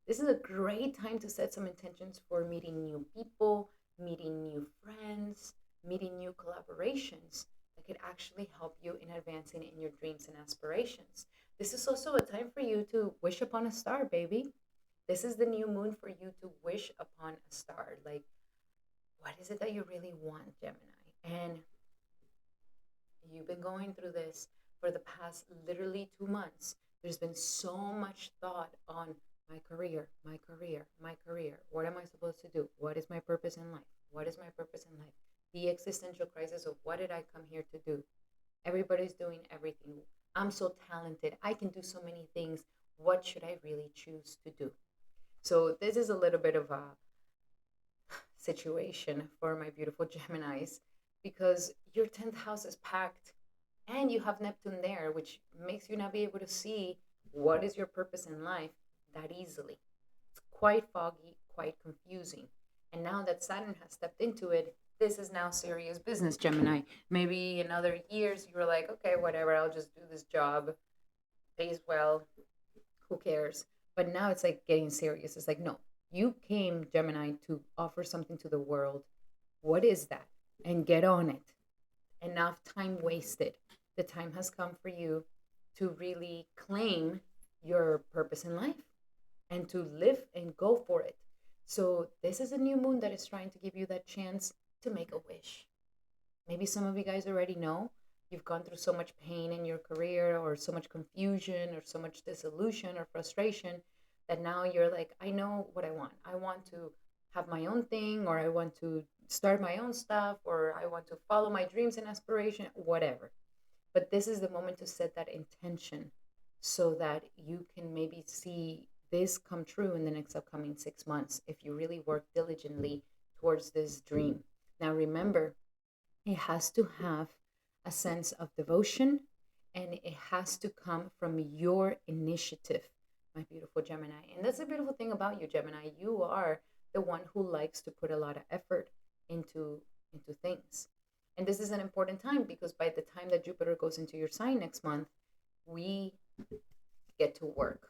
This is a great time to set some intentions for meeting new people, meeting new friends, meeting new collaborations that could actually help you in advancing in your dreams and aspirations. This is also a time for you to wish upon a star, baby. This is the new moon for you to wish upon a star. Like, what is it that you really want, Gemini? And you've been going through this for the past literally 2 months. There's been so much thought on my career, my career, my career. What am I supposed to do? What is my purpose in life? What is my purpose in life? The existential crisis of what did I come here to do? Everybody's doing everything. I'm so talented. I can do so many things. What should I really choose to do? So this is a little bit of a situation for my beautiful Geminis because your 10th house is packed and you have Neptune there, which makes you not be able to see what is your purpose in life that easily. It's quite foggy, quite confusing. And now that Saturn has stepped into it, this is now serious business, Gemini. Maybe in other years you were like, okay, whatever, I'll just do this job, pays well, who cares? But now it's like getting serious. It's like, no, you came, Gemini, to offer something to the world. What is that? And get on it. Enough time wasted. The time has come for you to really claim your purpose in life. and to live and go for it. So this is a new moon that is trying to give you that chance to make a wish. Maybe some of you guys already know you've gone through so much pain in your career, or so much confusion, or so much disillusion or frustration, that now you're like, I know what I want. I want to have my own thing, or I want to start my own stuff, or I want to follow my dreams and aspiration, whatever. But this is the moment to set that intention so that you can maybe see this come true in the next upcoming 6 months if you really work diligently towards this dream. Now, remember, it has to have a sense of devotion, and it has to come from your initiative, my beautiful Gemini. And that's the beautiful thing about you, Gemini. You are the one who likes to put a lot of effort into things. And this is an important time because by the time that Jupiter goes into your sign next month, we get to work.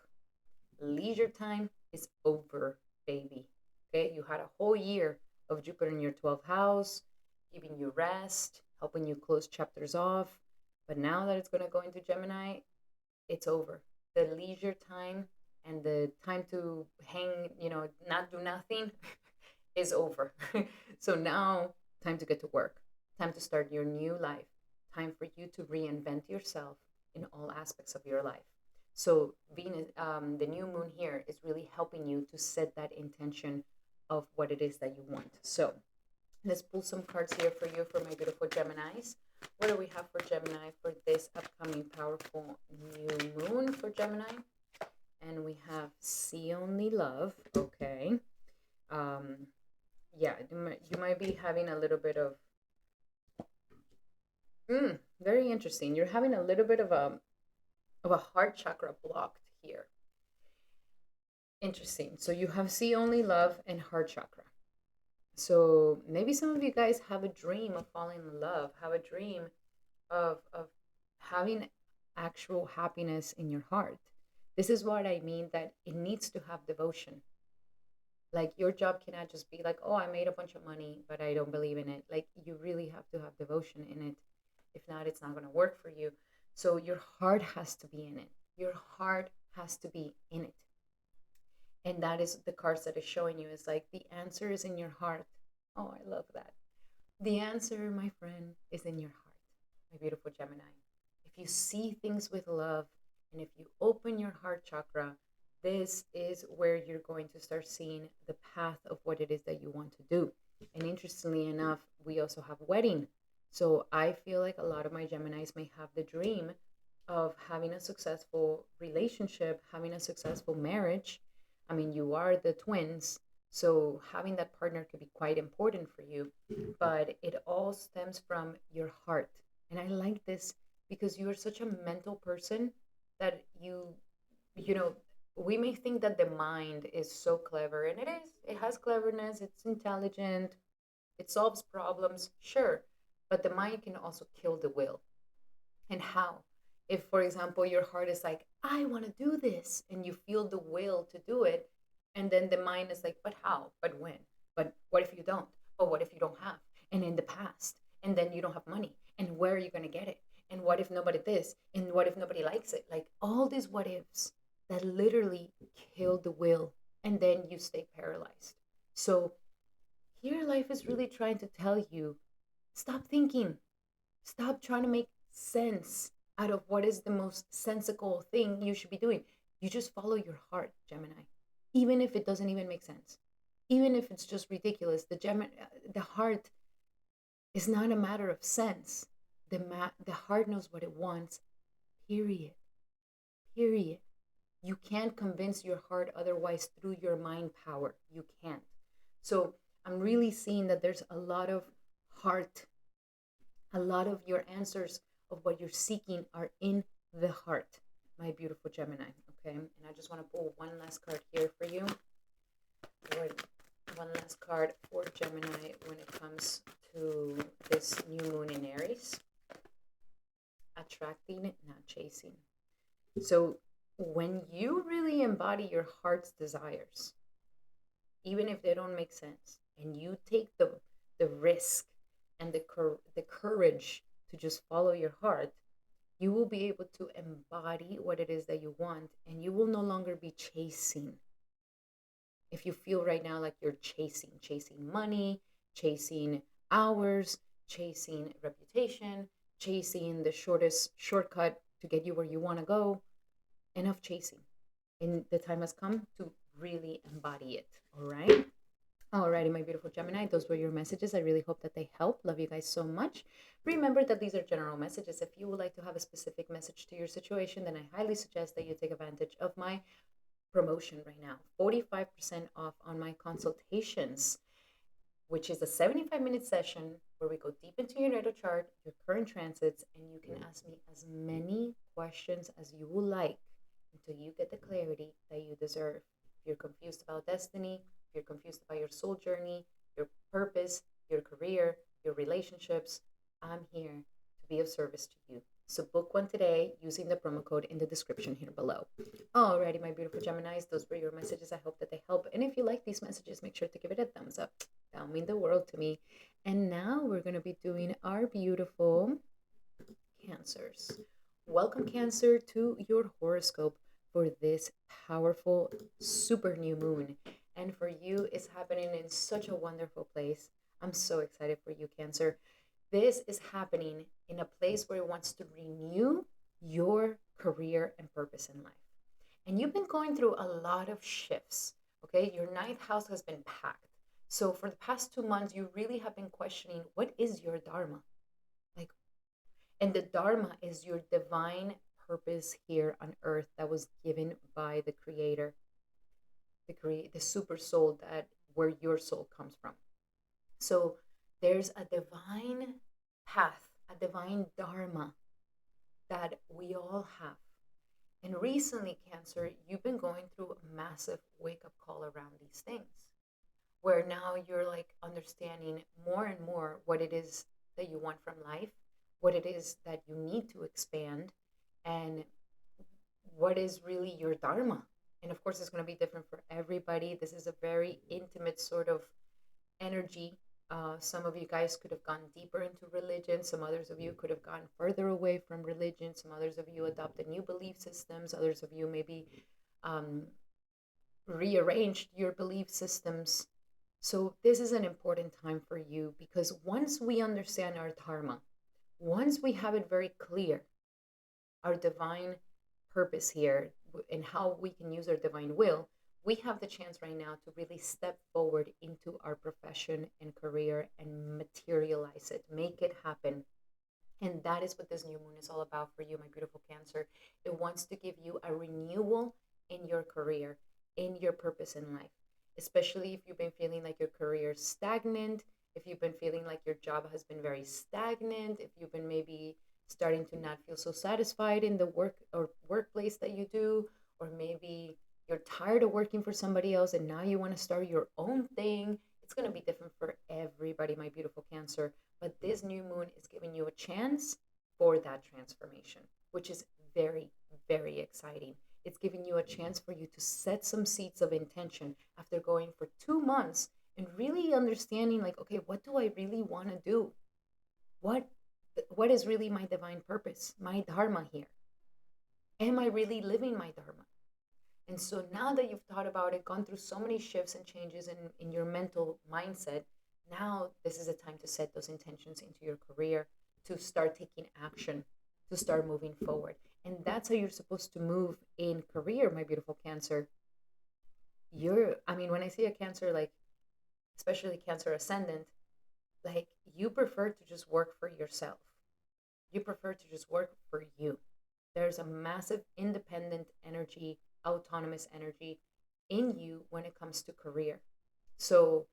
Leisure time is over, baby. Okay, you had a whole year of Jupiter in your 12th house, giving you rest, helping you close chapters off. But now that it's going to go into Gemini, it's over. The leisure time and the time to hang, not do nothing is over. So now, time to get to work, time to start your new life, time for you to reinvent yourself in all aspects of your life. So Venus, the new moon here is really helping you to set that intention of what it is that you want. So let's pull some cards here for you, for my beautiful Geminis. What do we have for Gemini for this upcoming powerful new moon for Gemini? And we have See Only Love. Okay. Yeah, you might be having a little bit of very interesting. You're having a little bit of a heart chakra blocked here. Interesting. So you have See Only Love and heart chakra. So maybe some of you guys have a dream of falling in love, have a dream of having actual happiness in your heart. This is what I mean, that it needs to have devotion. Like, your job cannot just be like, oh, I made a bunch of money, but I don't believe in it. Like, you really have to have devotion in it. If not, it's not going to work for you. So your heart has to be in it. Your heart has to be in it. And that is the cards that is showing you, is like, the answer is in your heart. Oh, I love that. The answer, my friend, is in your heart, my beautiful Gemini. If you see things with love, and if you open your heart chakra, this is where you're going to start seeing the path of what it is that you want to do. And interestingly enough, we also have wedding. So I feel like a lot of my Geminis may have the dream of having a successful relationship, having a successful marriage. I mean, you are the twins, so having that partner could be quite important for you, but it all stems from your heart. And I like this because you are such a mental person that you know, we may think that the mind is so clever, and it is. It has cleverness, it's intelligent, it solves problems, sure, but the mind can also kill the will. And how? If, for example, your heart is like, I want to do this, and you feel the will to do it, and then the mind is like, but how? But when? But what if you don't? But what if you don't have? And in the past, and then you don't have money, and where are you going to get it? And what if nobody this? And what if nobody likes it? Like, all these what ifs that literally kill the will, and then you stay paralyzed. So here, life is really trying to tell you, stop thinking. Stop trying to make sense out of what is the most sensical thing you should be doing. You just follow your heart, Gemini, even if it doesn't even make sense, even if it's just ridiculous. The heart is not a matter of sense. The heart knows what it wants. Period. Period. You can't convince your heart otherwise through your mind power. You can't. So I'm really seeing that there's a lot of heart. A lot of your answers of what you're seeking are in the heart, my beautiful Gemini. Okay, and I just want to pull one last card here for you. One last card for Gemini when it comes to this new moon in Aries. Attracting, not chasing. So when you really embody your heart's desires, even if they don't make sense, and you take the risk and the courage to just follow your heart, you will be able to embody what it is that you want, and you will no longer be chasing. If you feel right now like you're chasing money, chasing hours, chasing reputation, chasing the shortest shortcut to get you where you want to go, enough chasing. And the time has come to really embody it. All right. Alrighty, my beautiful Gemini, those were your messages. I really hope that they help. Love you guys so much. Remember that these are general messages. If you would like to have a specific message to your situation, then I highly suggest that you take advantage of my promotion right now. 45% off on my consultations, which is a 75-minute session where we go deep into your natal chart, your current transits, and you can ask me as many questions as you will like until you get the clarity that you deserve. If you're confused about destiny, if you're confused about your soul journey, your purpose, your career, your relationships, I'm here to be of service to you. So book one today using the promo code in the description here below. Alrighty, my beautiful Geminis, those were your messages. I hope that they help. And if you like these messages, make sure to give it a thumbs up. That will mean the world to me. And now we're going to be doing our beautiful Cancers. Welcome, Cancer, to your horoscope for this powerful super new moon. And for you, it's happening in such a wonderful place. I'm so excited for you, Cancer. This is happening in a place where it wants to renew your career and purpose in life. And you've been going through a lot of shifts, okay? Your ninth house has been packed. So for the past 2 months, you really have been questioning, what is your dharma? Like, and the dharma is your divine purpose here on earth that was given by the creator, the super soul, that where your soul comes from. So there's a divine path, a divine dharma that we all have. And recently, Cancer, you've been going through a massive wake up call around these things, where now you're like understanding more and more what it is that you want from life, what it is that you need to expand, and what is really your dharma. And of course, it's going to be different for everybody. This is a very intimate sort of energy. Some of you guys could have gone deeper into religion. Some others of you could have gone further away from religion. Some others of you adopted new belief systems. Others of you maybe rearranged your belief systems. So this is an important time for you, because once we understand our dharma, once we have it very clear, our divine purpose here and how we can use our divine will, we have the chance right now to really step forward into our profession and career and materialize it, make it happen. And that is what this new moon is all about for you, my beautiful Cancer. It wants to give you a renewal in your career, in your purpose in life, especially if you've been feeling like your career is stagnant, if you've been feeling like your job has been very stagnant, if you've been maybe starting to not feel so satisfied in the work or workplace that you do, or maybe you're tired of working for somebody else and now you want to start your own thing. It's going to be different for everybody, my beautiful Cancer. But this new moon is giving you a chance for that transformation, which is very, very exciting. It's giving you a chance for you to set some seeds of intention after going for 2 months and really understanding, like, okay, what do I really want to do? What is really my divine purpose, my dharma here? Am I really living my dharma? And so now that you've thought about it, gone through so many shifts and changes in your mental mindset, now this is a time to set those intentions into your career, to start taking action, to start moving forward. And that's how you're supposed to move in career, my beautiful Cancer. When I see a Cancer, like, especially Cancer ascendant, like, you prefer to just work for yourself. You prefer to just work for you. There's a massive independent energy, autonomous energy in you when it comes to career. So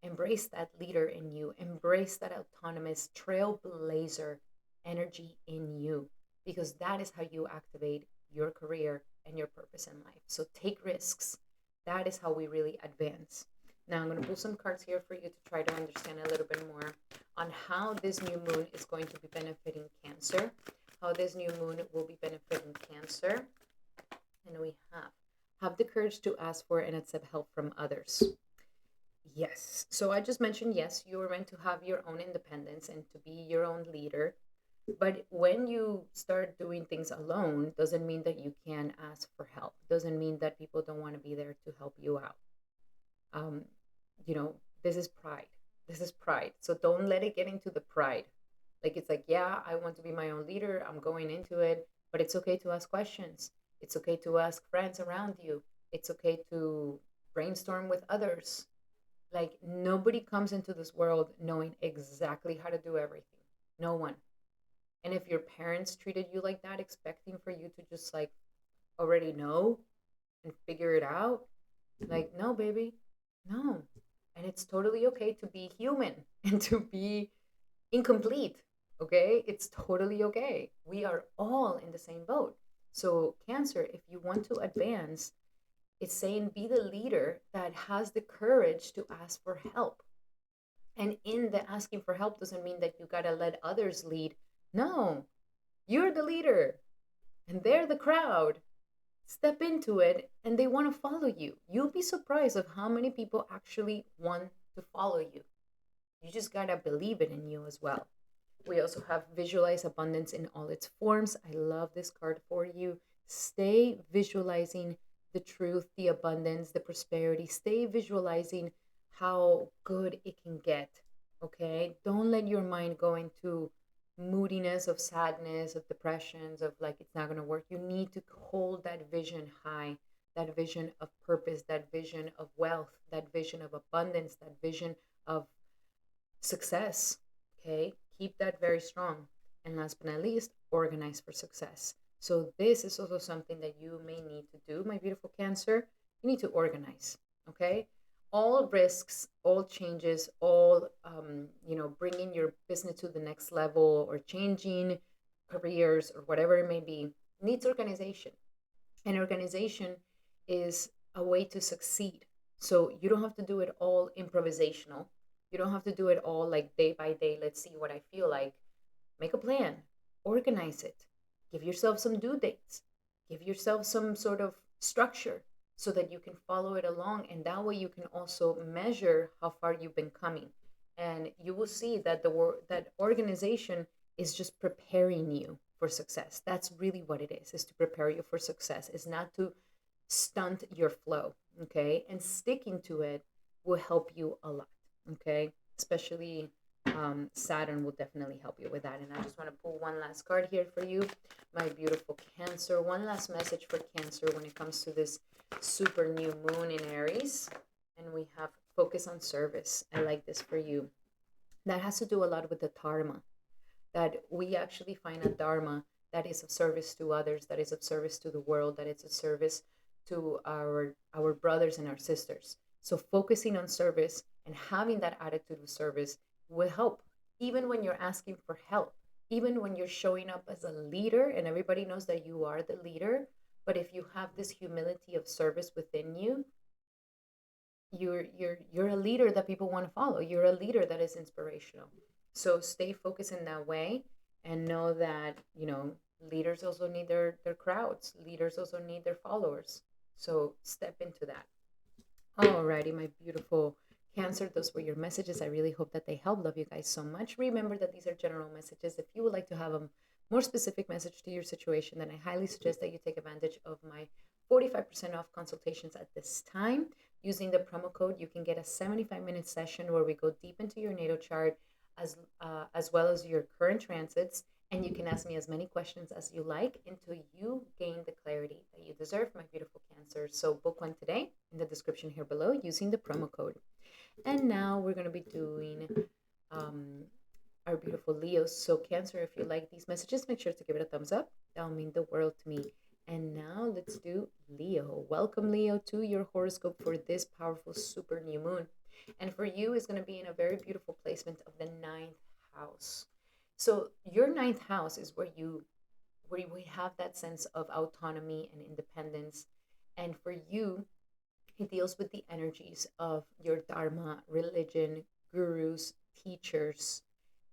embrace that leader in you, embrace that autonomous trailblazer energy in you, because that is how you activate your career and your purpose in life. So take risks. That is how we really advance. Now I'm going to pull some cards here for you to try to understand a little bit more on how this new moon is going to be benefiting Cancer, how this new moon will be benefiting Cancer. And we have the courage to ask for and accept help from others. Yes. So I just mentioned, yes, you were meant to have your own independence and to be your own leader. But when you start doing things alone, doesn't mean that you can ask for help. Doesn't mean that people don't want to be there to help you out. um, this is pride. This is pride. So don't let it get into the pride. Like, it's like, yeah, I want to be my own leader. I'm going into it, but it's okay to ask questions. It's okay to ask friends around you. It's okay to brainstorm with others. Like, nobody comes into this world knowing exactly how to do everything. No one. And if your parents treated you like that, expecting for you to just like already know and figure it out, like, no, baby, no. And it's totally okay to be human and to be incomplete. Okay? It's totally okay. We are all in the same boat. So, Cancer, if you want to advance, it's saying be the leader that has the courage to ask for help. And in the asking for help doesn't mean that you got to let others lead. No, you're the leader and they're the crowd. Step into it and they want to follow you. You'll be surprised of how many people actually want to follow you. You just got to believe it in you as well. We also have visualize abundance in all its forms. I love this card for you. Stay visualizing the truth, the abundance, the prosperity. Stay visualizing how good it can get. Okay? Don't let your mind go into moodiness of sadness, of depressions, of like it's not going to work. You need to hold that vision high, that vision of purpose, that vision of wealth, that vision of abundance, that vision of success. Okay, keep that very strong. And last but not least, organize for success. So, this is also something that you may need to do, my beautiful Cancer. You need to organize. Okay, all risks, all changes, all bringing your business to the next level or changing careers or whatever it may be needs organization. And organization is a way to succeed. So you don't have to do it all improvisational. You don't have to do it all like day by day. Let's see what I feel like. Make a plan, organize it, give yourself some due dates, give yourself some sort of structure so that you can follow it along. And that way you can also measure how far you've been coming. And you will see that that organization is just preparing you for success. That's really what it is to prepare you for success. It's not to stunt your flow. Okay, and sticking to it will help you a lot. Okay, especially Saturn will definitely help you with that. And I just want to pull one last card here for you, my beautiful Cancer. One last message for Cancer when it comes to this super new moon in Aries. And we have focus on service. I like this for you. That has to do a lot with the Dharma, that we actually find a Dharma that is of service to others, that is of service to the world, that is of service to our brothers and our sisters. So focusing on service and having that attitude of service will help. Even when you're asking for help, even when you're showing up as a leader and everybody knows that you are the leader, but if you have this humility of service within you, you're a leader that people want to follow. You're a leader that is inspirational. So stay focused in that way and know that, leaders also need their crowds. Leaders also need their followers. So step into that. Alrighty, my beautiful Cancer, those were your messages. I really hope that they help. Love you guys so much. Remember that these are general messages. If you would like to have a more specific message to your situation, then I highly suggest that you take advantage of my 45% off consultations at this time. Using the promo code, you can get a 75-minute session where we go deep into your natal chart as well as your current transits. And you can ask me as many questions as you like until you gain the clarity that you deserve, my beautiful Cancer. So book one today in the description here below using the promo code. And now we're going to be doing um, our beautiful Leos. So Cancer, if you like these messages, make sure to give it a thumbs up. That'll mean the world to me. And now let's do Leo. Welcome, Leo, to your horoscope for this powerful super new moon. And for you, it's going to be in a very beautiful placement of the ninth house. So your ninth house is where we have that sense of autonomy and independence. And for you, it deals with the energies of your dharma, religion, gurus, teachers,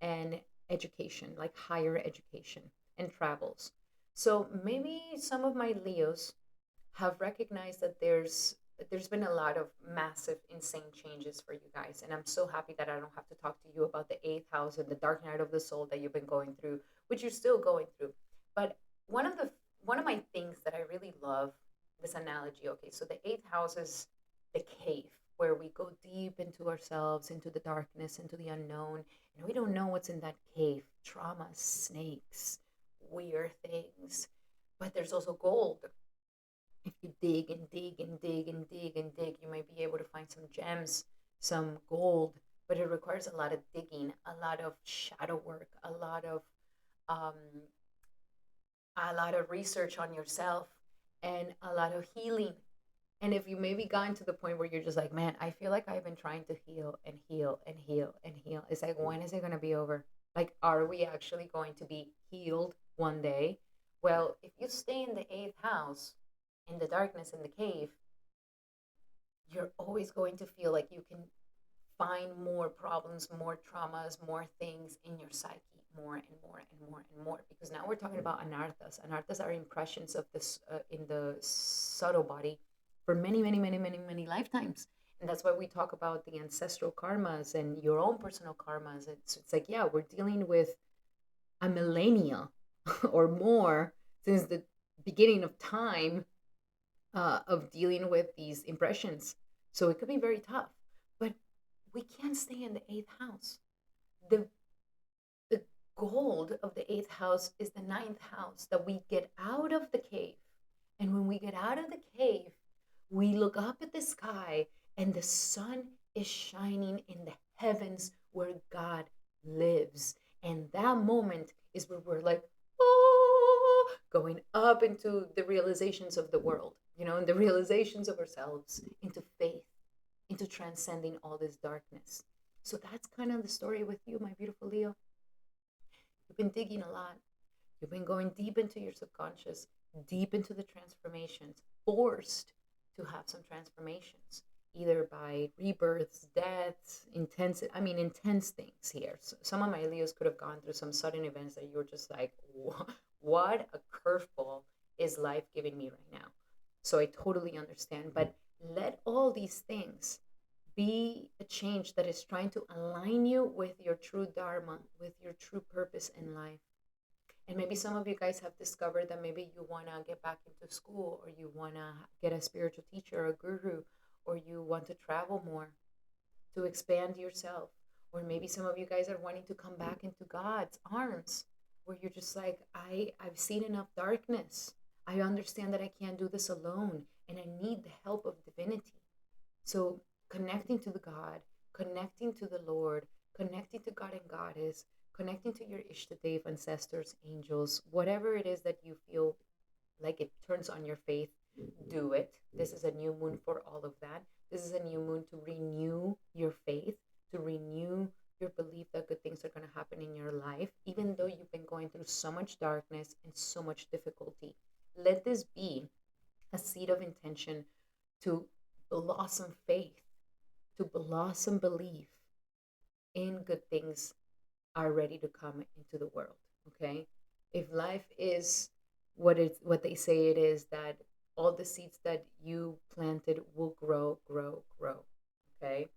and education, like higher education and travels. So maybe some of my Leos have recognized that there's been a lot of massive, insane changes for you guys. And I'm so happy that I don't have to talk to you about the eighth house and the dark night of the soul that you've been going through, which you're still going through. But one of my things that I really love this analogy. Okay, so the eighth house is the cave. where we go deep into ourselves, into the darkness, into the unknown, and we don't know what's in that cave. Traumas, snakes, weird things. But there's also gold. If you dig and dig and dig and dig and dig, you might be able to find some gems, some gold, but it requires a lot of digging, a lot of shadow work, um, a lot of research on yourself, and a lot of healing. And if you maybe gotten to the point where you're just like, man, I feel like I've been trying to heal and heal and heal and heal. It's like, when is it going to be over? Like, are we actually going to be healed one day? Well, if you stay in the eighth house, in the darkness, in the cave, you're always going to feel like you can find more problems, more traumas, more things in your psyche, more and more and more and more. Because now we're talking about anarthas. Anarthas are impressions of this in the subtle body for many, many, many, many, many lifetimes. And that's why we talk about the ancestral karmas and your own personal karmas. It's like, yeah, we're dealing with a millennia or more since the beginning of time of dealing with these impressions. So it could be very tough. But we can't stay in the eighth house. The the gold of the eighth house is the ninth house, that we get out of the cave. And when we get out of the cave, we look up at the sky and the sun is shining in the heavens where God lives. And that moment is where we're like, oh, going up into the realizations of the world, and the realizations of ourselves, into faith, into transcending all this darkness. So that's kind of the story with you, my beautiful Leo. You've been digging a lot. You've been going deep into your subconscious, deep into the transformations, forced to have some transformations, either by rebirths, deaths, intense things here. So some of my Leos could have gone through some sudden events that you're just like, what a curveball is life giving me right now? So I totally understand. But let all these things be a change that is trying to align you with your true dharma, with your true purpose in life. And maybe some of you guys have discovered that maybe you want to get back into school, or you want to get a spiritual teacher, a guru, or you want to travel more to expand yourself. Or maybe some of you guys are wanting to come back into God's arms, where you're just like, I've seen enough darkness. I understand that I can't do this alone, and I need the help of divinity. So connecting to the God, connecting to the Lord, connecting to God and Goddess, connecting to your Ishtadev, ancestors, angels, whatever it is that you feel like it turns on your faith, do it. This is a new moon for all of that. This is a new moon to renew your faith, to renew your belief that good things are going to happen in your life, even though you've been going through so much darkness and so much difficulty. Let this be a seed of intention to blossom faith, to blossom belief in good things are ready to come into the world. Okay, if life is what they say it is, that all the seeds that you planted will grow, grow, grow. Okay,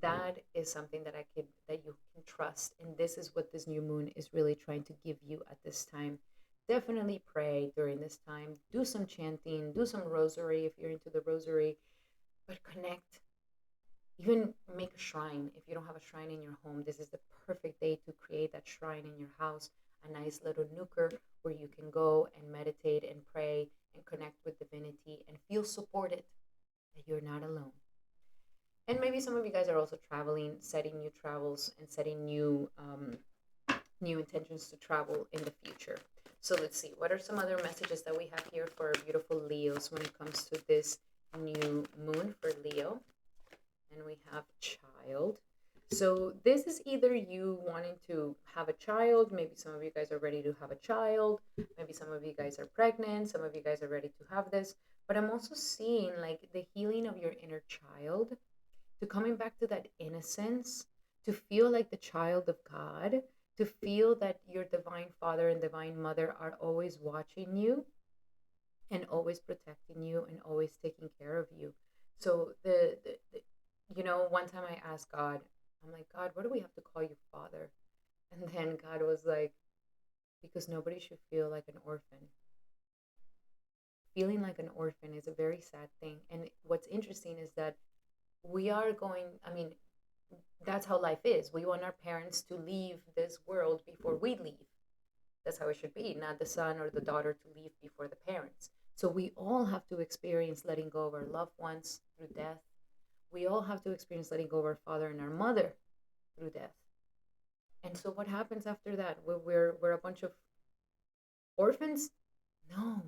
that is something that you can trust, and this is what this new moon is really trying to give you at this time. Definitely pray during this time. Do some chanting, do some rosary if you're into the rosary, but connect. Even make a shrine. If you don't have a shrine in your home, this is the perfect day to create that shrine in your house, a nice little nooker where you can go and meditate and pray and connect with divinity and feel supported, that you're not alone. And maybe some of you guys are also traveling, setting new travels and setting new intentions to travel in the future. So let's see, what are some other messages that we have here for our beautiful Leos when it comes to this new moon for Leo? And we have child. So this is either you wanting to have a child, maybe some of you guys are ready to have a child, maybe some of you guys are pregnant, some of you guys are ready to have this, but I'm also seeing like the healing of your inner child, to coming back to that innocence, to feel like the child of God, to feel that your divine father and divine mother are always watching you and always protecting you and always taking care of you. So one time I asked God, I'm like, God, what do we have to call you Father? And then God was like, because nobody should feel like an orphan. Feeling like an orphan is a very sad thing. And what's interesting is that we are going, I mean, that's how life is. We want our parents to leave this world before we leave. That's how it should be, not the son or the daughter to leave before the parents. So we all have to experience letting go of our loved ones through death. We all have to experience letting go of our father and our mother through death. And so what happens after that? We're a bunch of orphans? No.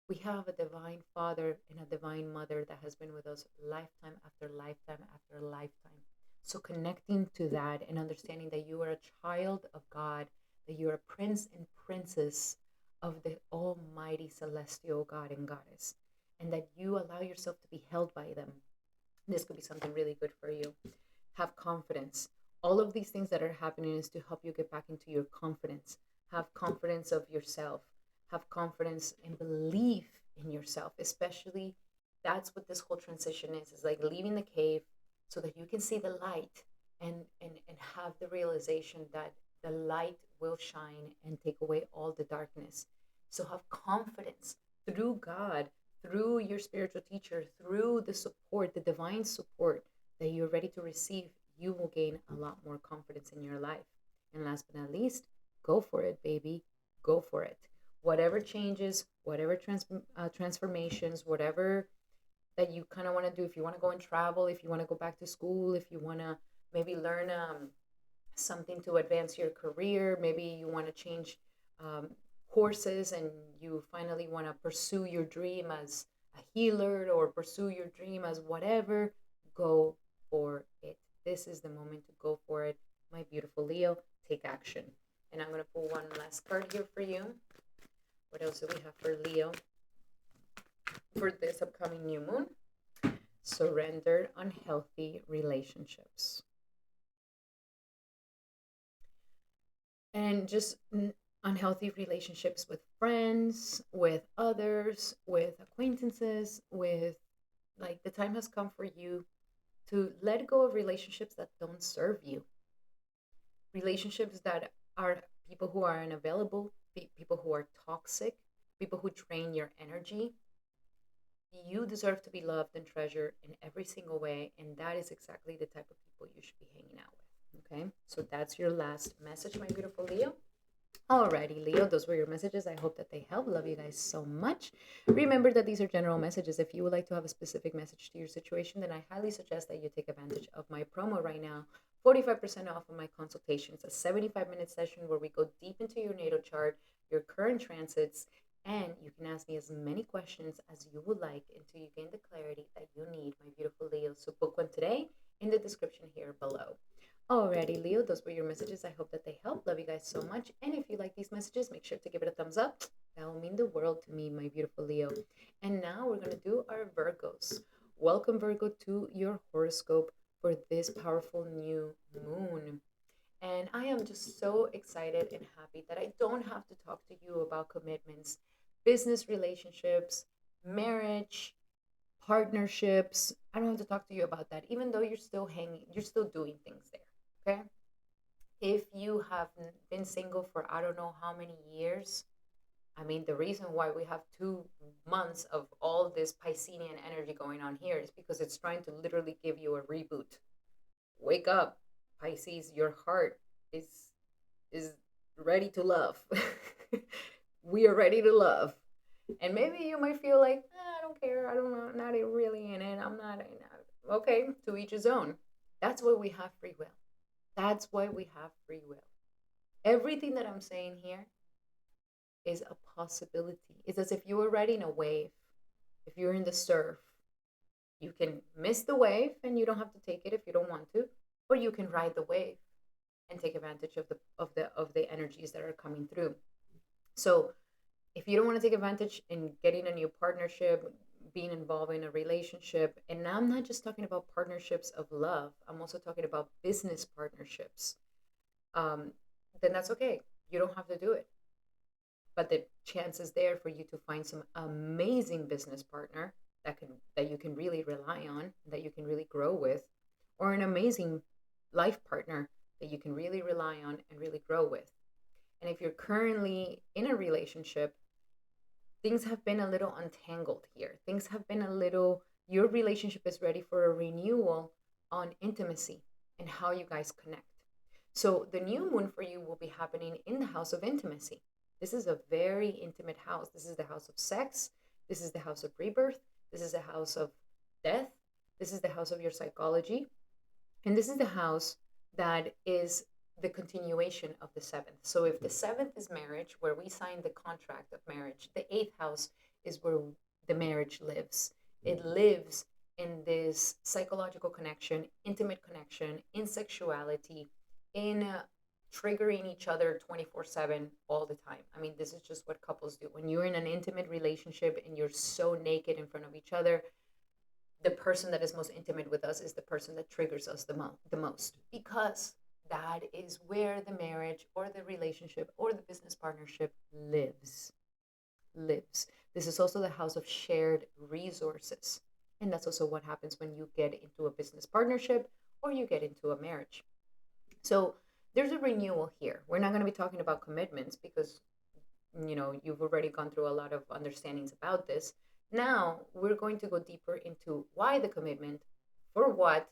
We have a divine father and a divine mother that has been with us lifetime after lifetime after lifetime. So connecting to that and understanding that you are a child of God, that you're a prince and princess of the almighty celestial God and goddess, and that you allow yourself to be held by them. This could be something really good for you. Have confidence. All of these things that are happening is to help you get back into your confidence. Have confidence of yourself. Have confidence and belief in yourself. Especially, that's what this whole transition is like leaving the cave so that you can see the light and have the realization that the light will shine and take away all the darkness. So have confidence through God, through your spiritual teacher, through the support, the divine support that you're ready to receive. You will gain a lot more confidence in your life. And last but not least, go for it, baby. Go for it. Whatever changes, whatever transformations, whatever that you kind of want to do, if you want to go and travel, if you want to go back to school, if you want to maybe learn something to advance your career, maybe you want to change courses and you finally want to pursue your dream as a healer or pursue your dream as whatever, go for it. This is the moment to go for it. My beautiful Leo, take action. And I'm going to pull one last card here for you. What else do we have for Leo for this upcoming new moon? Surrender unhealthy relationships. And just unhealthy relationships with friends, with others, with acquaintances, with like the time has come for you to let go of relationships that don't serve you. Relationships that are people who are unavailable, people who are toxic, people who drain your energy. You deserve to be loved and treasured in every single way, and that is exactly the type of people you should be hanging out with. Okay, so that's your last message, my beautiful Leo. Alrighty, Leo, those were your messages. I hope that they help. Love you guys so much. Remember that these are general messages. If you would like to have a specific message to your situation, then I highly suggest that you take advantage of my promo right now. 45% off of my consultation. It's a 75-minute session where we go deep into your natal chart, your current transits, and you can ask me as many questions as you would like until you gain the clarity that you need, my beautiful Leo. So book one today in the description here below. Alrighty, Leo, those were your messages. I hope that they help. Love you guys so much. And if you like these messages, make sure to give it a thumbs up. That will mean the world to me, my beautiful Leo. And now we're going to do our Virgos. Welcome, Virgo, to your horoscope for this powerful new moon. And I am just so excited and happy that I don't have to talk to you about commitments, business relationships, marriage, partnerships. I don't have to talk to you about that, even though you're still hanging, you're still doing things there. Okay. If you have been single for I don't know how many years, I mean, the reason why we have 2 months of all this Piscean energy going on here is because it's trying to literally give you a reboot. Wake up, Pisces, your heart is ready to love. We are ready to love. And maybe you might feel like, I don't care, I don't know, I'm not really in it, I'm not. Okay, to each his own. That's why we have free will. That's why we have free will. Everything that I'm saying here is a possibility. It's as if you were riding a wave. If you're in the surf, you can miss the wave and you don't have to take it if you don't want to, or you can ride the wave and take advantage of the energies that are coming through. So if you don't want to take advantage in getting a new partnership, being involved in a relationship, and I'm not just talking about partnerships of love, I'm also talking about business partnerships, then that's okay. You don't have to do it. But the chance is there for you to find some amazing business partner that you can really rely on, that you can really grow with, or an amazing life partner that you can really rely on and really grow with. And if you're currently in a relationship, things have been a little untangled here. Things have been a little, your relationship is ready for a renewal on intimacy and how you guys connect. So the new moon for you will be happening in the house of intimacy. This is a very intimate house. This is the house of sex. This is the house of rebirth. This is the house of death. This is the house of your psychology. And this is the house that is the continuation of the seventh. So if the seventh is marriage, where we sign the contract of marriage, the eighth house is where the marriage lives. It lives in this psychological connection, intimate connection, in sexuality, in triggering each other 24/7 all the time. I mean, this is just what couples do. When you're in an intimate relationship and you're so naked in front of each other, the person that is most intimate with us is the person that triggers us the most, because that is where the marriage or the relationship or the business partnership lives. This is also the house of shared resources. And that's also what happens when you get into a business partnership or you get into a marriage. So there's a renewal here. We're not going to be talking about commitments because, you've already gone through a lot of understandings about this. Now we're going to go deeper into why the commitment, for what,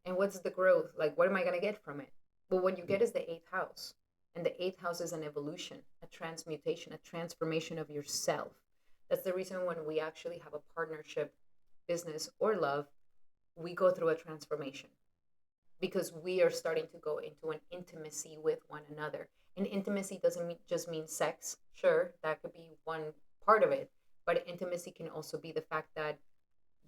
and what's the growth. Like, what am I going to get from it? But what you get is the eighth house. And the eighth house is an evolution, a transmutation, a transformation of yourself. That's the reason when we actually have a partnership, business, or love, we go through a transformation because we are starting to go into an intimacy with one another. And intimacy doesn't just mean sex. Sure, that could be one part of it. But intimacy can also be the fact that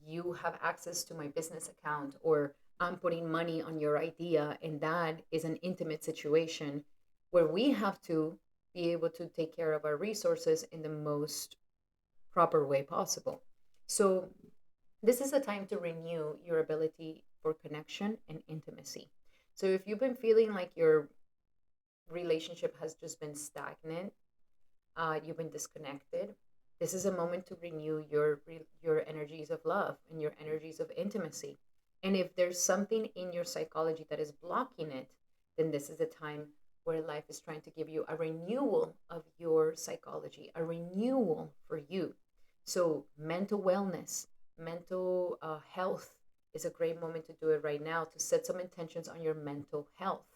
you have access to my business account, or I'm putting money on your idea. And that is an intimate situation where we have to be able to take care of our resources in the most proper way possible. So this is a time to renew your ability for connection and intimacy. So if you've been feeling like your relationship has just been stagnant, you've been disconnected, this is a moment to renew your energies of love and your energies of intimacy. And if there's something in your psychology that is blocking it, then this is a time where life is trying to give you a renewal of your psychology, a renewal for you. So mental wellness, mental health is a great moment to do it right now, to set some intentions on your mental health,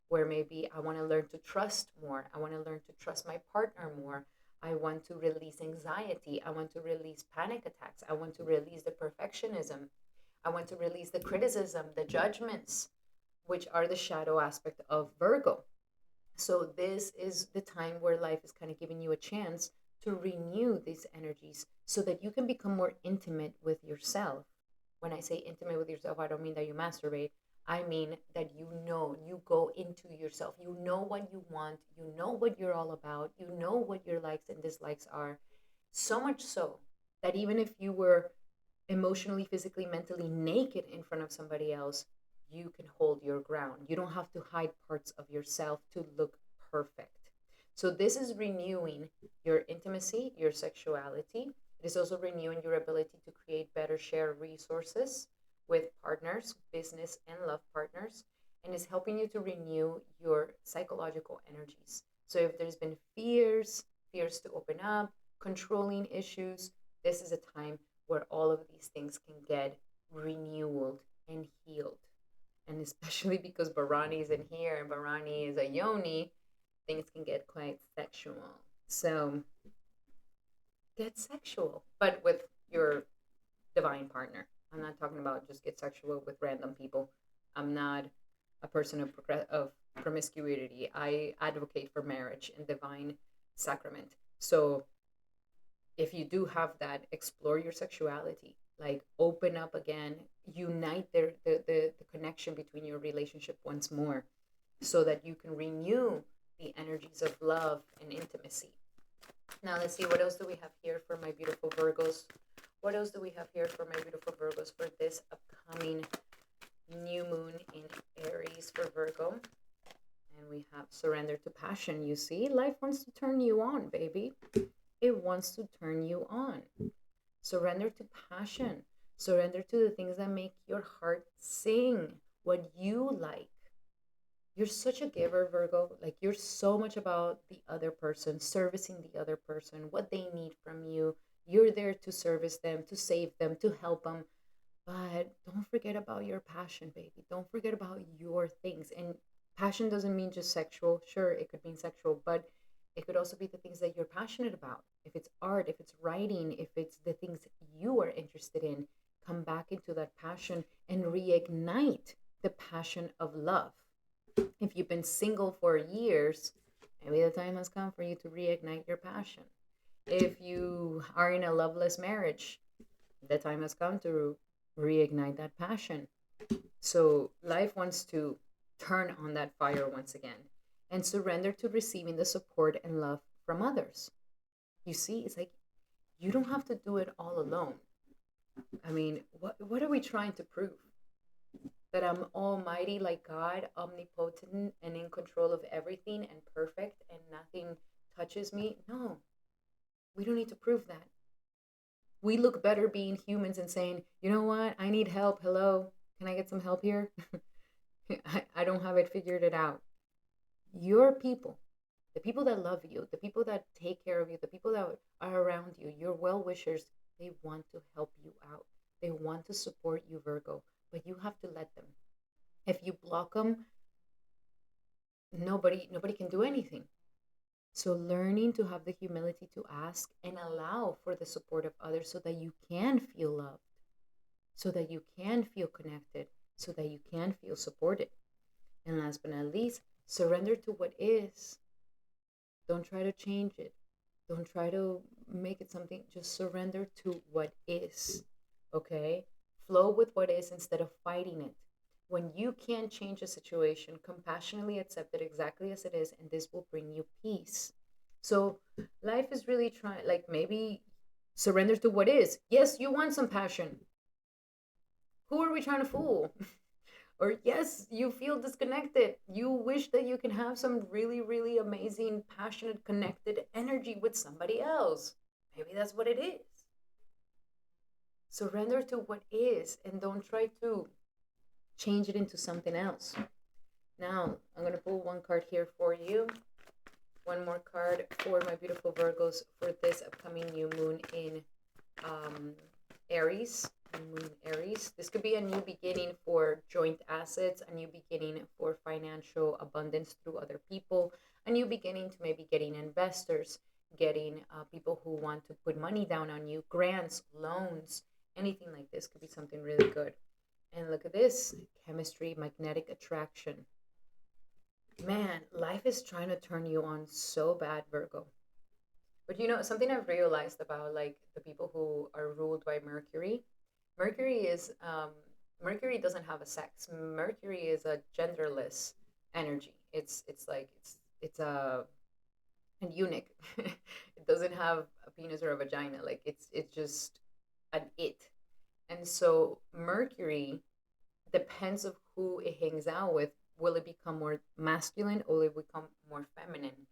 where maybe I want to learn to trust more. I want to learn to trust my partner more. I want to release anxiety. I want to release panic attacks. I want to release the perfectionism. I want to release the criticism, the judgments, which are the shadow aspect of Virgo. So this is the time where life is kind of giving you a chance to renew these energies so that you can become more intimate with yourself. When I say intimate with yourself, I don't mean that you masturbate. I mean that you go into yourself. You know what you want. You know what you're all about. You know what your likes and dislikes are. So much so that even if you were emotionally, physically, mentally naked in front of somebody else, you can hold your ground. You don't have to hide parts of yourself to look perfect. So this is renewing your intimacy, your sexuality. It is also renewing your ability to create better shared resources with partners, business and love partners, and is helping you to renew your psychological energies. So if there's been fears to open up, controlling issues, this is a time where all of these things can get renewed and healed. And especially because Bharani is in here and Bharani is a yoni, things can get quite sexual. So get sexual, but with your divine partner. I'm not talking about just get sexual with random people. I'm not a person of promiscuity. I advocate for marriage and divine sacrament. So if you do have that, explore your sexuality, like open up again, unite the connection between your relationship once more so that you can renew the energies of love and intimacy. Now let's see, what else do we have here for my beautiful Virgos? What else do we have here for my beautiful Virgos for this upcoming new moon in Aries for Virgo? And we have surrender to passion. You see, life wants to turn you on, baby. It wants to turn you on. Surrender to passion. Surrender to the things that make your heart sing, what you like. You're such a giver, Virgo. Like, you're so much about the other person, servicing the other person, what they need from you. You're there to service them, to save them, to help them. But don't forget about your passion, baby. Don't forget about your things. And passion doesn't mean just sexual. Sure, it could mean sexual, but it could also be the things that you're passionate about. If it's art, if it's writing, if it's the things you are interested in, come back into that passion and reignite the passion of love. If you've been single for years, maybe the time has come for you to reignite your passion. If you are in a loveless marriage, the time has come to reignite that passion. So life wants to turn on that fire once again and surrender to receiving the support and love from others. You see, it's like you don't have to do it all alone. I mean, what are we trying to prove? That I'm almighty like God, omnipotent and in control of everything and perfect and nothing touches me? No, we don't need to prove that. We look better being humans and saying, you know what, I need help. Hello, can I get some help here? I don't have it figured it out. Your people, the people that love you, the people that take care of you, the people that are around you, your well wishers, they want to help you out. They want to support you, Virgo, but you have to let them. If you block them, nobody can do anything. So learning to have the humility to ask and allow for the support of others so that you can feel loved, so that you can feel connected, so that you can feel supported. And last but not least, surrender to what is. Don't try to change it. Don't try to make it something. Just surrender to what is. Okay? Flow with what is instead of fighting it. When you can change a situation, compassionately accept it exactly as it is, and this will bring you peace. So life is really trying, like maybe surrender to what is. Yes, you want some passion. Who are we trying to fool? Or yes, you feel disconnected. You wish that you can have some really, really amazing, passionate, connected energy with somebody else. Maybe that's what it is. Surrender to what is and don't try to change it into something else. Now, I'm going to pull one card here for you. One more card for my beautiful Virgos for this upcoming new moon in Aries. Moon Aries. This could be a new beginning for joint assets, a new beginning for financial abundance through other people, a new beginning to maybe getting investors, getting people who want to put money down on you, grants, loans, anything like this could be something really good. And look at this chemistry, magnetic attraction. Man, life is trying to turn you on so bad, Virgo. But you know, something I've realized about like the people who are ruled by Mercury. Mercury is Mercury doesn't have a sex. Mercury is a genderless energy. It's like it's a an eunuch. It doesn't have a penis or a vagina. Like it's just an it. And so Mercury depends of who it hangs out with. Will it become more masculine or will it become more feminine?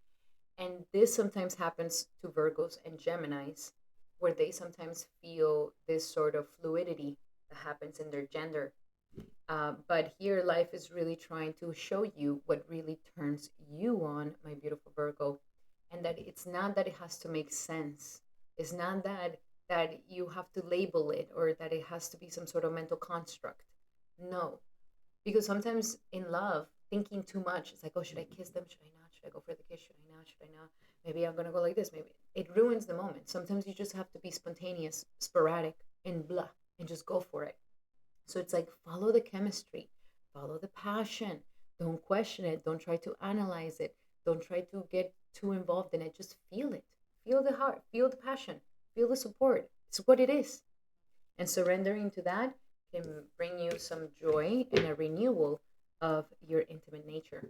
And this sometimes happens to Virgos and Geminis, where they sometimes feel this sort of fluidity that happens in their gender. But here, life is really trying to show you what really turns you on, my beautiful Virgo, and that it's not that it has to make sense. It's not that you have to label it or that it has to be some sort of mental construct. No, because sometimes in love, thinking too much, it's like, oh, should I kiss them? Should I not? Should I go for the kiss? Should I not? Should I not? Maybe I'm gonna go like this. Maybe it ruins the moment. Sometimes you just have to be spontaneous, sporadic, and blah, and just go for it. So it's like follow the chemistry, follow the passion. Don't question it. Don't try to analyze it. Don't try to get too involved in it. Just feel it. Feel the heart. Feel the passion. Feel the support. It's what it is. And surrendering to that can bring you some joy and a renewal of your intimate nature.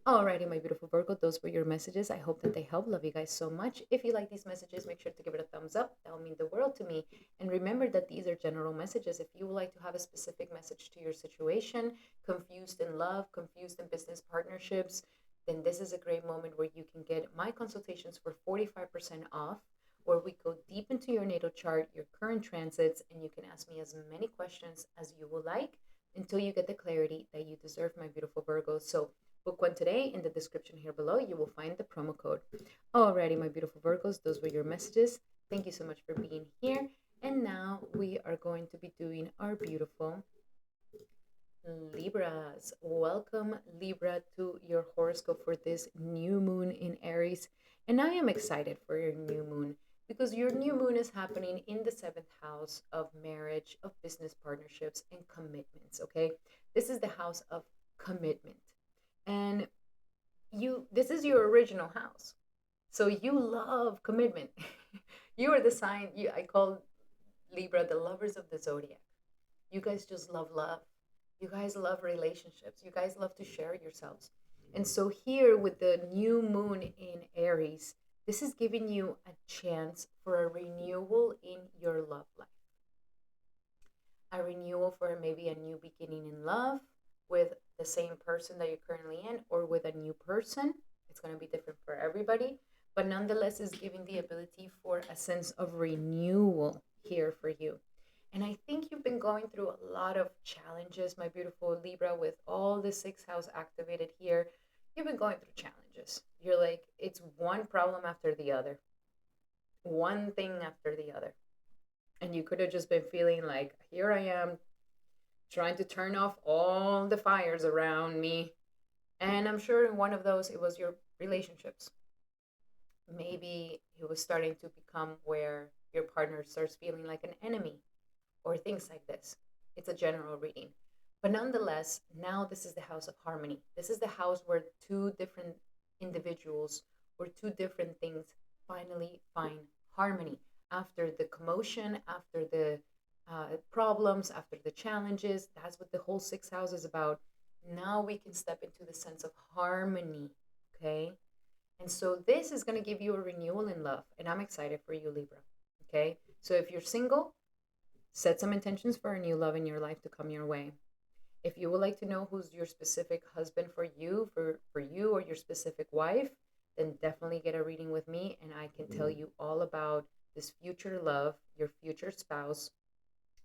Alrighty, my beautiful Virgo, those were your messages. I hope that they help. Love you guys so much. If you like these messages, make sure to give it a thumbs up. That will mean the world to me. And remember that these are general messages. If you would like to have a specific message to your situation, confused in love, confused in business partnerships, then this is a great moment where you can get my consultations for 45% off, where we go deep into your natal chart, your current transits, and you can ask me as many questions as you would like until you get the clarity that you deserve, my beautiful Virgo. So book one today. In the description here below, you will find the promo code. Alrighty, my beautiful Virgos, those were your messages. Thank you so much for being here. And now we are going going to be doing our beautiful Libras. Welcome, Libra, to your horoscope for this new moon in Aries. And I am excited for your new moon because your new moon is happening in the seventh house of marriage, of business partnerships, and commitments. Okay. This is the house of commitment. And this is your original house. So you love commitment. You are the sign, I call Libra the lovers of the zodiac. You guys just love love. You guys love relationships. You guys love to share yourselves. And so, here with the new moon in Aries, this is giving you a chance for a renewal in your love life. A renewal for maybe a new beginning in love with the same person that you're currently in, or with a new person. It's going to be different for everybody, but nonetheless, is giving the ability for a sense of renewal here for you. And I think you've been going through a lot of challenges, my beautiful Libra, with all the sixth house activated here. You've been going through challenges. You're like, it's one problem after the other, one thing after the other. And you could have just been feeling like, here I am trying to turn off all the fires around me. And I'm sure in one of those, it was your relationships. Maybe it was starting to become where your partner starts feeling like an enemy, or things like this. It's a general reading. But nonetheless, now this is the house of harmony. This is the house where two different individuals or two different things finally find harmony after the commotion, after the problems, after the challenges. That's what the whole sixth house is about. Now we can step into the sense of harmony, okay? And so this is going to give you a renewal in love. And I'm excited for you, Libra, okay? So if you're single, set some intentions for a new love in your life to come your way. If you would like to know who's your specific husband for you, for you, or your specific wife, then definitely get a reading with me, and I can tell you all about this future love, your future spouse,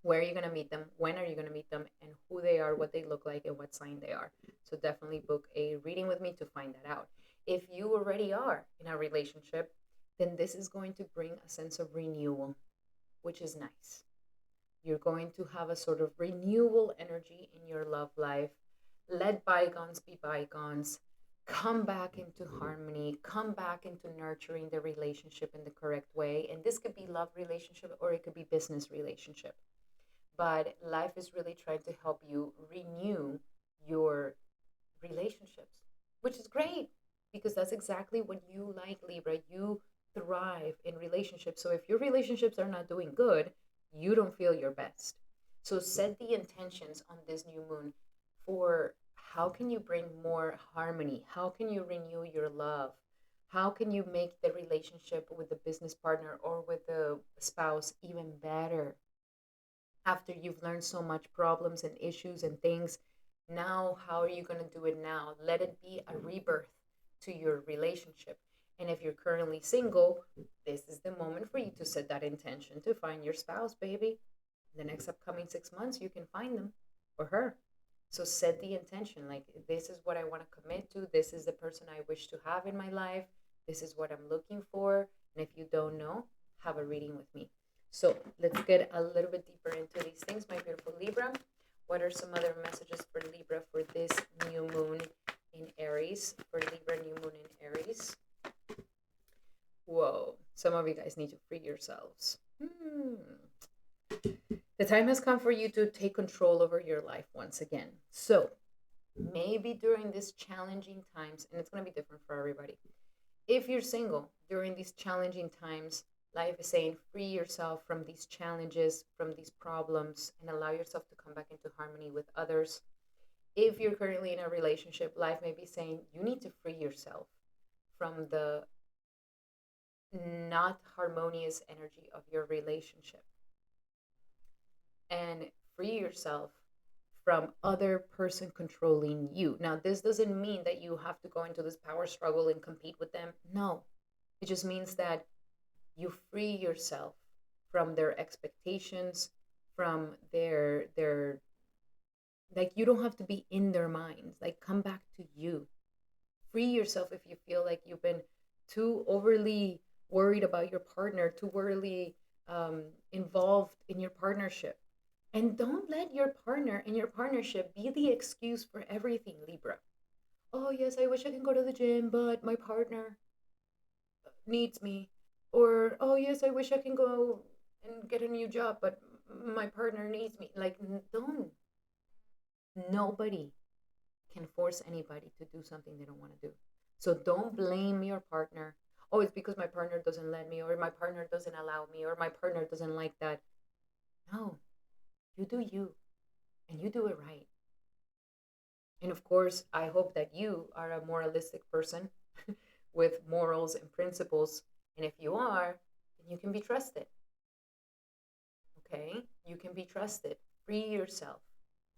where are you going to meet them, when are you going to meet them, and who they are, what they look like, and what sign they are. So definitely book a reading with me to find that out. If you already are in a relationship, then this is going to bring a sense of renewal, which is nice. You're going to have a sort of renewal energy in your love life. Let bygones be bygones. Come back into harmony. Come back into nurturing the relationship in the correct way. And this could be love relationship, or it could be business relationship. But life is really trying to help you renew your relationships, which is great because that's exactly what you like, Libra. You thrive in relationships. So if your relationships are not doing good, you don't feel your best. So set the intentions on this new moon for how can you bring more harmony? How can you renew your love? How can you make the relationship with the business partner or with the spouse even better? After you've learned so much problems and issues and things, now how are you going to do it now? Let it be a rebirth to your relationship. And if you're currently single, this is the moment for you to set that intention to find your spouse, baby. The next upcoming 6 months, you can find them or her. So set the intention, like, this is what I want to commit to. This is the person I wish to have in my life. This is what I'm looking for. And if you don't know, have a reading with me. So let's get a little bit deeper into these things, my beautiful Libra. What are some other messages for Libra for this new moon in Aries? For Libra, new moon in Aries. Whoa, some of you guys need to free yourselves. The time has come for you to take control over your life once again. So maybe during these challenging times, and it's going to be different for everybody. If you're single during these challenging times, life is saying free yourself from these challenges, from these problems, and allow yourself to come back into harmony with others. If you're currently in a relationship, life may be saying you need to free yourself from the not harmonious energy of your relationship and free yourself from other person controlling you. Now, this doesn't mean that you have to go into this power struggle and compete with them. No, it just means that you free yourself from their expectations, from their like, you don't have to be in their minds. Like, come back to you. Free yourself if you feel like you've been too overly worried about your partner, too overly involved in your partnership. And don't let your partner and your partnership be the excuse for everything, Libra. Oh, yes, I wish I can go to the gym, but my partner needs me. Or, oh, yes, I wish I can go and get a new job, but my partner needs me. Like, don't. Nobody can force anybody to do something they don't want to do. So don't blame your partner. Oh, it's because my partner doesn't let me, or my partner doesn't allow me, or my partner doesn't like that. No, you do you, and you do it right. And of course, I hope that you are a moralistic person with morals and principles. And if you are, then you can be trusted. Okay? You can be trusted. Free yourself.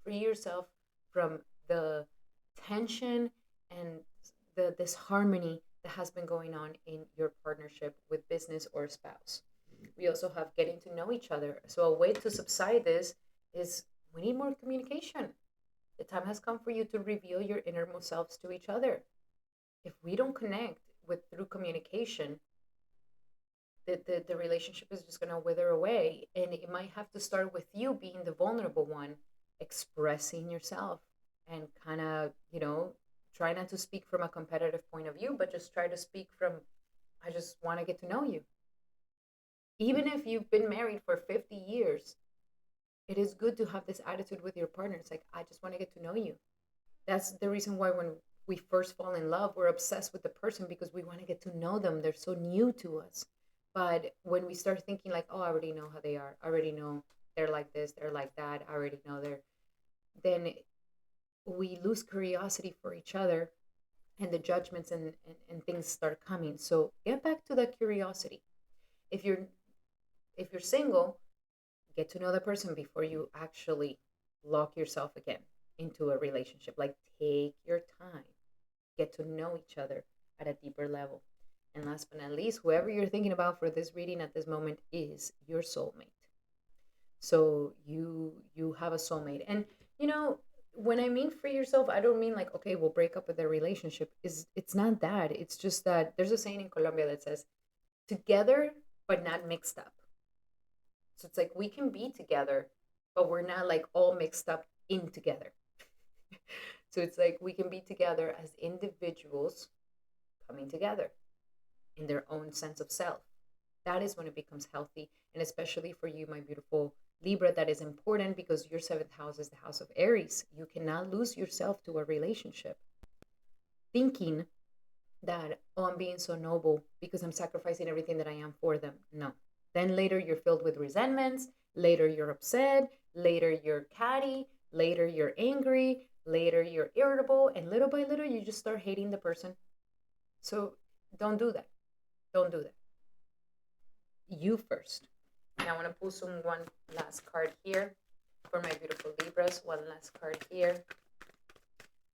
Free yourself from the tension and the disharmony that has been going on in your partnership with business or spouse. We also have getting to know each other. So a way to subside this is we need more communication. The time has come for you to reveal your innermost selves to each other. If we don't connect with through communication, the relationship is just going to wither away, and it might have to start with you being the vulnerable one, expressing yourself, and kind of, try not to speak from a competitive point of view, but just try to speak from, I just want to get to know you. Even if you've been married for 50 years, it is good to have this attitude with your partner. It's like, I just want to get to know you. That's the reason why when we first fall in love, we're obsessed with the person because we want to get to know them. They're so new to us. But when we start thinking like, oh, I already know how they are, I already know they're like this, they're like that, I already know they're, then we lose curiosity for each other, and the judgments and things start coming. So get back to that curiosity. If you're if you're single, get to know the person before you actually lock yourself again into a relationship. Like, take your time, get to know each other at a deeper level. And last but not least, whoever you're thinking about for this reading at this moment is your soulmate. So you have a soulmate. And when I mean free yourself, I don't mean like, okay, we'll break up with their relationship. Is It's not that. It's just that there's a saying in Colombia that says together but not mixed up. So it's like we can be together, but we're not like all mixed up in together. So it's like we can be together as individuals coming together in their own sense of self. That is when it becomes healthy. And especially for you, my beautiful Libra, that is important because your seventh house is the house of Aries. You cannot lose yourself to a relationship thinking that, oh, I'm being so noble because I'm sacrificing everything that I am for them. No. Then later you're filled with resentments. Later you're upset. Later you're catty. Later you're angry. Later you're irritable. And little by little, you just start hating the person. So don't do that. Don't do that. You first. And I want to pull one last card here for my beautiful Libras. One last card here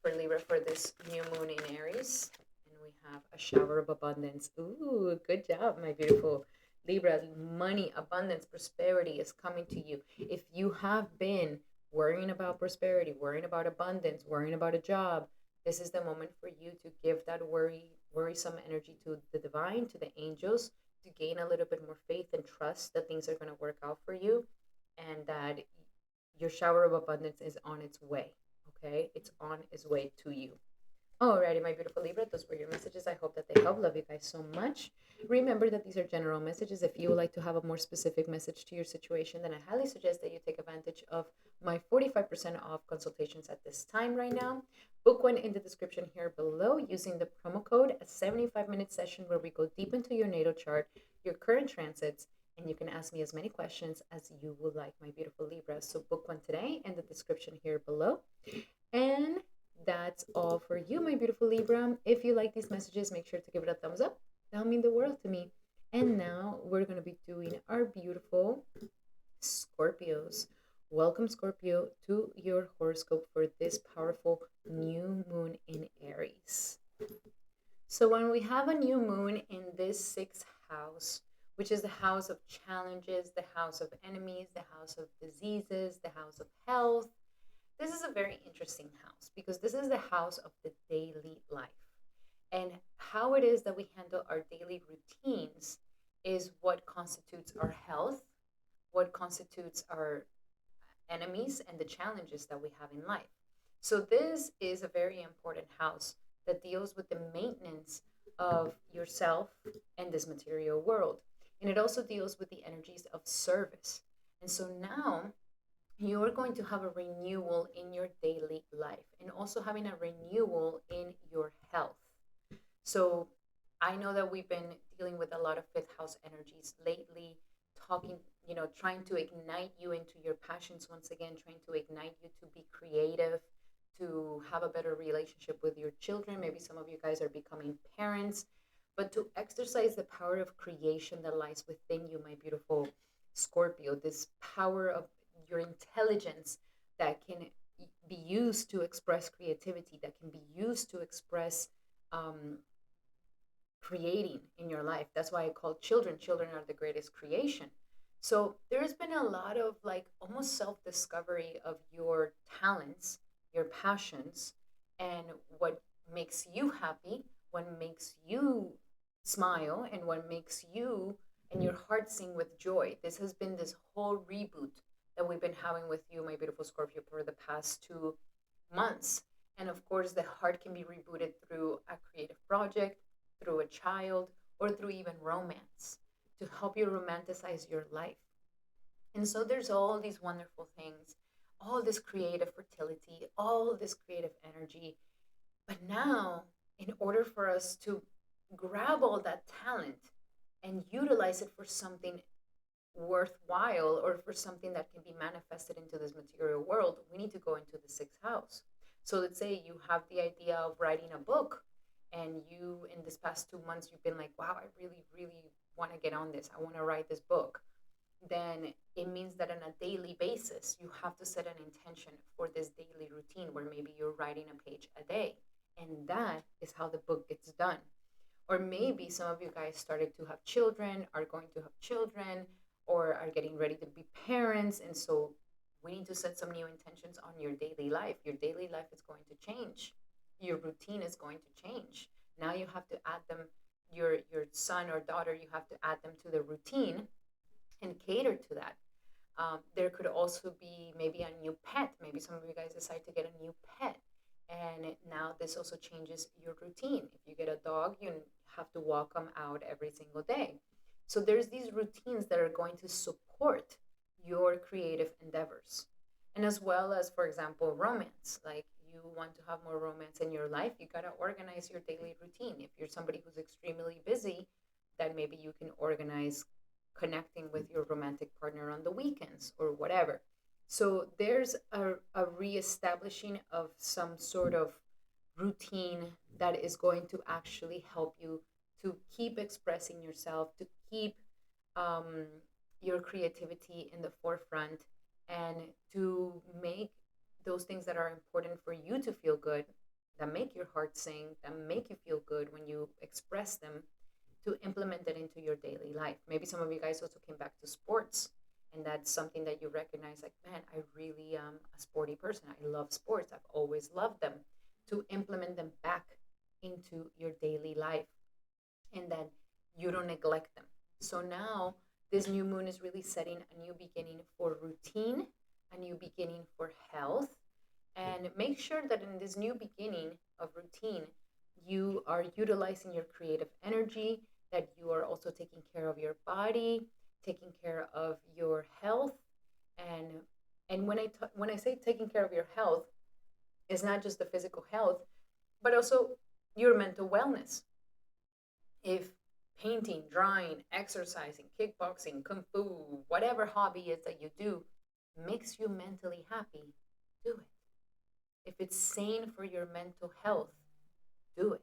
for Libra for this new moon in Aries. And we have a shower of abundance. Ooh, good job, my beautiful Libra. Money, abundance, prosperity is coming to you. If you have been worrying about prosperity, worrying about abundance, worrying about a job, this is the moment for you to give that worrisome energy to the divine, to the angels, to gain a little bit more faith and trust that things are going to work out for you, and that your shower of abundance is on its way. Okay, it's on its way to you. Alrighty, my beautiful Libra, those were your messages. I hope that they help. Love you guys so much. Remember that these are general messages. If you would like to have a more specific message to your situation, then I highly suggest that you take advantage of my 45% off consultations at this time right now. Book one in the description here below using the promo code, a 75-minute session where we go deep into your natal chart, your current transits, and you can ask me as many questions as you would like, my beautiful Libra. So book one today in the description here below. And that's all for you, my beautiful Libra. If you like these messages, make sure to give it a thumbs up. That'll mean the world to me. And now we're going to be doing our beautiful Scorpios. Welcome, Scorpio, to your horoscope for this powerful new moon in Aries. So when we have a new moon in this sixth house, which is the house of challenges, the house of enemies, the house of diseases, the house of health, this is a very interesting house because this is the house of the daily life. And how it is that we handle our daily routines is what constitutes our health, what constitutes our enemies and the challenges that we have in life. So this is a very important house that deals with the maintenance of yourself and this material world. And it also deals with the energies of service. And so now you're going to have a renewal in your daily life and also having a renewal in your health. So I know that we've been dealing with a lot of fifth house energies lately, talking, trying to ignite you into your passions once again, trying to ignite you to be creative, to have a better relationship with your children. Maybe some of you guys are becoming parents, but to exercise the power of creation that lies within you, my beautiful Scorpio, this power of your intelligence that can be used to express creativity, that can be used to express um, creating in your life. That's why I call children are the greatest creation. So there's been a lot of like almost self discovery of your talents, your passions, and what makes you happy, what makes you smile, and what makes you and your heart sing with joy. This has been this whole reboot that we've been having with you, my beautiful Scorpio, for the past 2 months. And of course, the heart can be rebooted through a creative project, through a child, or through even romance to help you romanticize your life. And so there's all these wonderful things, all this creative fertility, all this creative energy. But now, in order for us to grab all that talent and utilize it for something worthwhile or for something that can be manifested into this material world, we need to go into the sixth house. So let's say you have the idea of writing a book, and you, in this past 2 months, you've been like, wow, I really, really want to get on this. I want to write this book. Then it means that on a daily basis, you have to set an intention for this daily routine where maybe you're writing a page a day. And that is how the book gets done. Or maybe some of you guys started to have children, are going to have children, or are getting ready to be parents. And so we need to set some new intentions on your daily life. Your daily life is going to change. Your routine is going to change. Now you have to add them, your son or daughter, you have to add them to the routine and cater to that. There could also be maybe a new pet. Maybe some of you guys decide to get a new pet. And now this also changes your routine. If you get a dog, you have to walk them out every single day. So there's these routines that are going to support your creative endeavors. And as well as, for example, romance. Like you want to have more romance in your life, you got to organize your daily routine. If you're somebody who's extremely busy, then maybe you can organize connecting with your romantic partner on the weekends or whatever. So there's a reestablishing of some sort of routine that is going to actually help you to keep expressing yourself, to keep um, your creativity in the forefront, and to make those things that are important for you to feel good, that make your heart sing, that make you feel good when you express them, to implement it into your daily life. Maybe some of you guys also came back to sports, and that's something that you recognize like, man, I really am a sporty person. I love sports. I've always loved them. To implement them back into your daily life, and then you don't neglect them. So now this new moon is really setting a new beginning for routine, a new beginning for health. And make sure that in this new beginning of routine, you are utilizing your creative energy, that you are also taking care of your body, taking care of your health. And when I say taking care of your health, it's not just the physical health, but also your mental wellness. If painting, drawing, exercising, kickboxing, kung fu, whatever hobby is that you do makes you mentally happy, do it. If it's sane for your mental health, do it.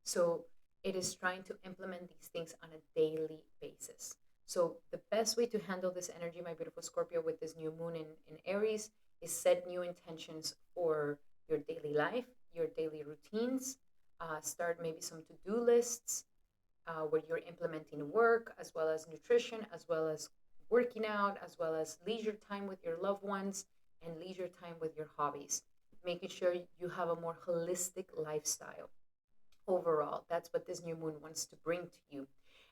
So it is trying to implement these things on a daily basis. So the best way to handle this energy, my beautiful Scorpio, with this new moon in Aries, is set new intentions for your daily life, your daily routines. Start maybe some to-do lists where you're implementing work as well as nutrition, as well as working out, as well as leisure time with your loved ones and leisure time with your hobbies. Making sure you have a more holistic lifestyle overall. That's what this new moon wants to bring to you.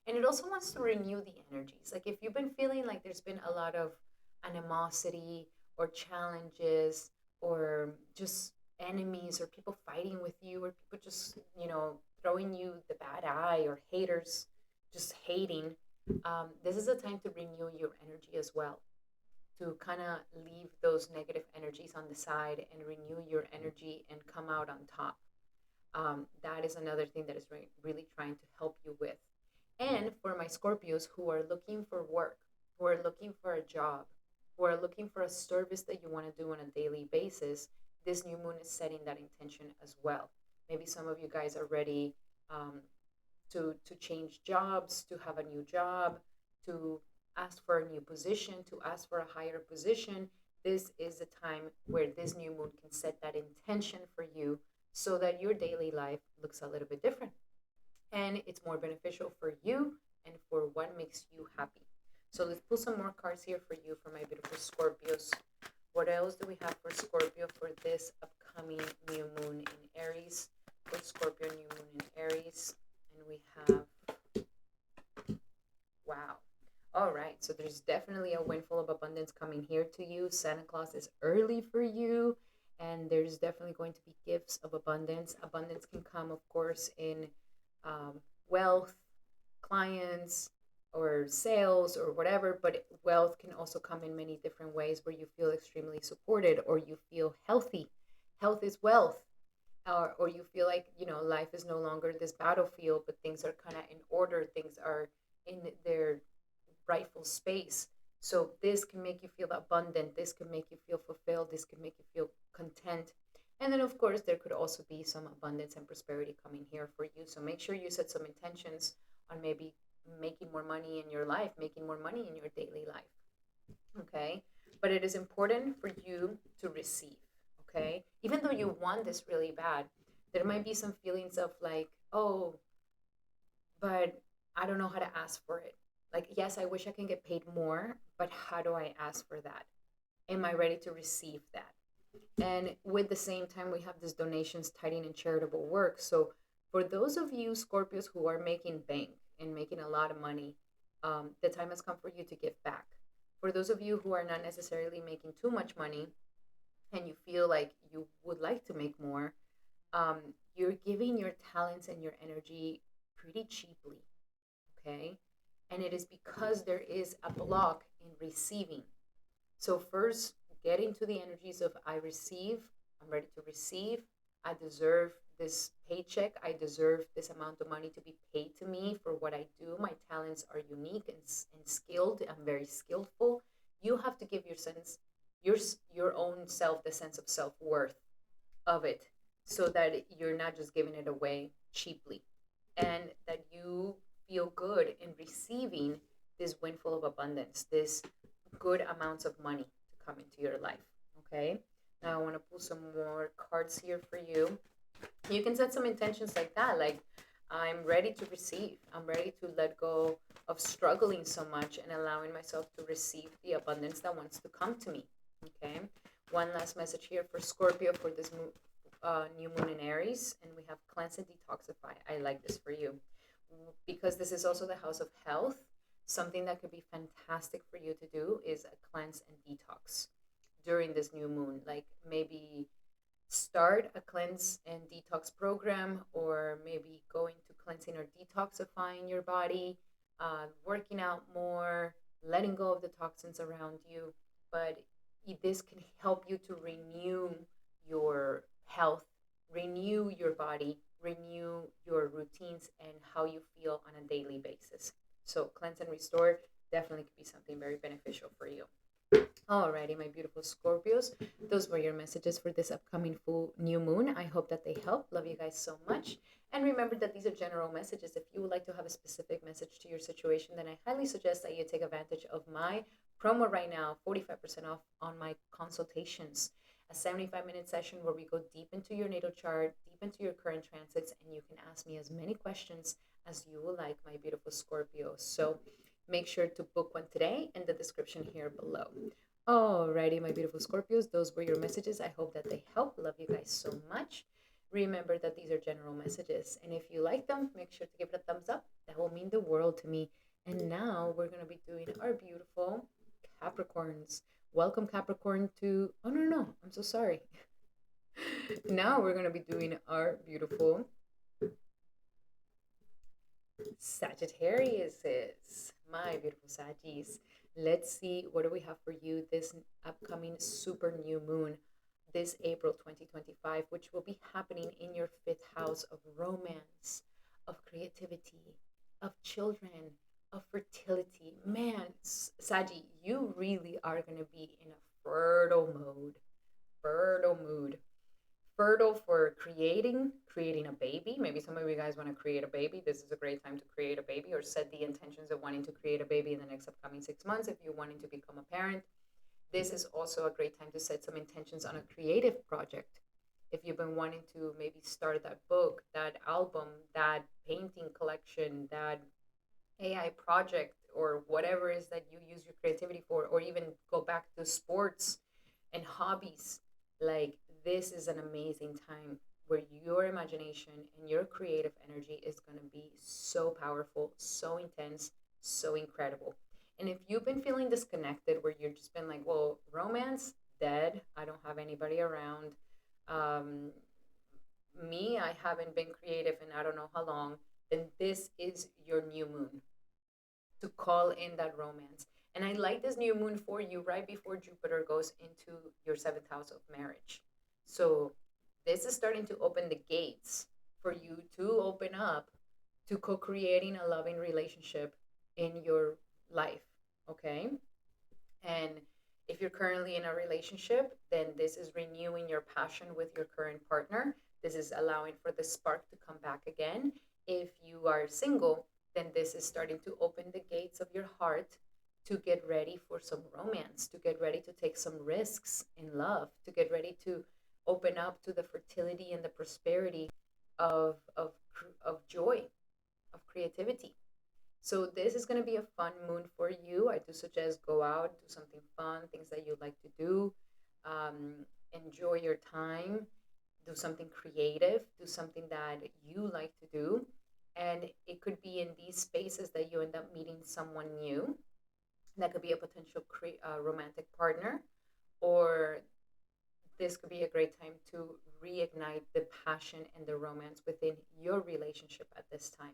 And it also wants to renew the energies. Like if you've been feeling like there's been a lot of animosity or challenges or just enemies or people fighting with you or people just, throwing you the bad eye or haters just hating, this is a time to renew your energy as well, to kind of leave those negative energies on the side and renew your energy and come out on top. That is another thing that is really trying to help you with. And for my Scorpios who are looking for work, who are looking for a job, who are looking for a service that you want to do on a daily basis, this new moon is setting that intention as well. Maybe some of you guys are ready, um, to change jobs, to have a new job, to ask for a new position, to ask for a higher position. This is a time where this new moon can set that intention for you so that your daily life looks a little bit different and it's more beneficial for you and for what makes you happy. So let's pull some more cards here for you, for my beautiful Scorpios. What else do we have for Scorpio for this upcoming new moon in Aries? For Scorpio, new moon in Aries. And we have, wow. All right, so there's definitely a windfall of abundance coming here to you. Santa Claus is early for you, and there's definitely going to be gifts of abundance. Abundance can come, of course, in wealth, clients, or sales, or whatever, but wealth can also come in many different ways where you feel extremely supported or you feel healthy. Health is wealth. Or you feel like, life is no longer this battlefield, but things are kind of in order, things are in their rightful space. So this can make you feel abundant, this can make you feel fulfilled, this can make you feel content. And then of course there could also be some abundance and prosperity coming here for you. So make sure you set some intentions on maybe making more money in your life, making more money in your daily life. Okay, but it is important for you to receive. Okay, even though you want this really bad, there might be some feelings of like, oh, but I don't know how to ask for it. Like, yes, I wish I can get paid more, but how do I ask for that? Am I ready to receive that? And with the same time, we have this donations, tithing, and charitable work. So for those of you Scorpios who are making bank and making a lot of money, the time has come for you to give back. For those of you who are not necessarily making too much money and you feel like you would like to make more, you're giving your talents and your energy pretty cheaply, okay? And it is because there is a block in receiving. So first, get into the energies of I receive, I'm ready to receive, I deserve this paycheck, I deserve this amount of money to be paid to me for what I do. My talents are unique and skilled. I'm very skillful. You have to give your sense, your own self, the sense of self-worth of it, so that you're not just giving it away cheaply, and that you feel good in receiving this windfall of abundance, this good amounts of money to come into your life. Okay, now I want to pull some more cards here for you. You can set some intentions like that, like I'm ready to receive, I'm ready to let go of struggling so much and allowing myself to receive the abundance that wants to come to me. Okay, one last message here for Scorpio for this new moon in Aries, and we have cleanse and detoxify. I like this for you because this is also the house of health. Something that could be fantastic for you to do is a cleanse and detox during this new moon. Like maybe start a cleanse and detox program, or maybe going to cleansing or detoxifying your body, working out more, letting go of the toxins around you. But this can help you to renew your health, renew your body, renew your routines and how you feel on a daily basis. So cleanse and restore definitely could be something very beneficial for you. Alrighty, my beautiful Scorpios, those were your messages for this upcoming full new moon. I hope that they help. Love you guys so much. And remember that these are general messages. If you would like to have a specific message to your situation, then I highly suggest that you take advantage of my promo right now, 45% off on my consultations. A 75-minute session where we go deep into your natal chart, deep into your current transits, and you can ask me as many questions as you would like, my beautiful Scorpio. So make sure to book one today in the description here below. Alrighty, my beautiful Scorpios, those were your messages. I hope that they help. Love you guys so much. Remember that these are general messages, and if you like them, make sure to give it a thumbs up. That will mean the world to me. And now we're going to be doing our beautiful Capricorns. Welcome, Capricorn, to. Oh, no, no, I'm so sorry. Now we're going to be doing our beautiful Sagittarius, my beautiful Saggies. Let's see, what do we have for you this upcoming super new moon, this April 2025, which will be happening in your fifth house of romance, of creativity, of children, of fertility. Man, Saggy, you really are going to be in a fertile mode. Fertile mood. Fertile for creating a baby. Maybe some of you guys want to create a baby. This is a great time to create a baby, or set the intentions of wanting to create a baby in the next upcoming 6 months. If you're wanting to become a parent, this is also a great time to set some intentions on a creative project. If you've been wanting to maybe start that book, that album, that painting collection, that AI project, or whatever it is that you use your creativity for, or even go back to sports and hobbies, like, this is an amazing time where your imagination and your creative energy is going to be so powerful, so intense, so incredible. And if you've been feeling disconnected, where you've just been like, well, romance, dead, I don't have anybody around, um, me, I haven't been creative in I don't know how long, then this is your new moon to call in that romance. And I like this new moon for you right before Jupiter goes into your seventh house of marriage. So this is starting to open the gates for you to open up to co creating a loving relationship in your life. Okay. And if you're currently in a relationship, then this is renewing your passion with your current partner. This is allowing for the spark to come back again. If you are single, then this is starting to open the gates of your heart to get ready for some romance, to get ready to take some risks in love, to get ready to open up to the fertility and the prosperity of joy, of creativity. So this is going to be a fun moon for you. I do suggest go out, do something fun, things that you like to do. Enjoy your time. Do something creative. Do something that you like to do. And it could be in these spaces that you end up meeting someone new. That could be a potential romantic partner, or this could be a great time to reignite the passion and the romance within your relationship at this time.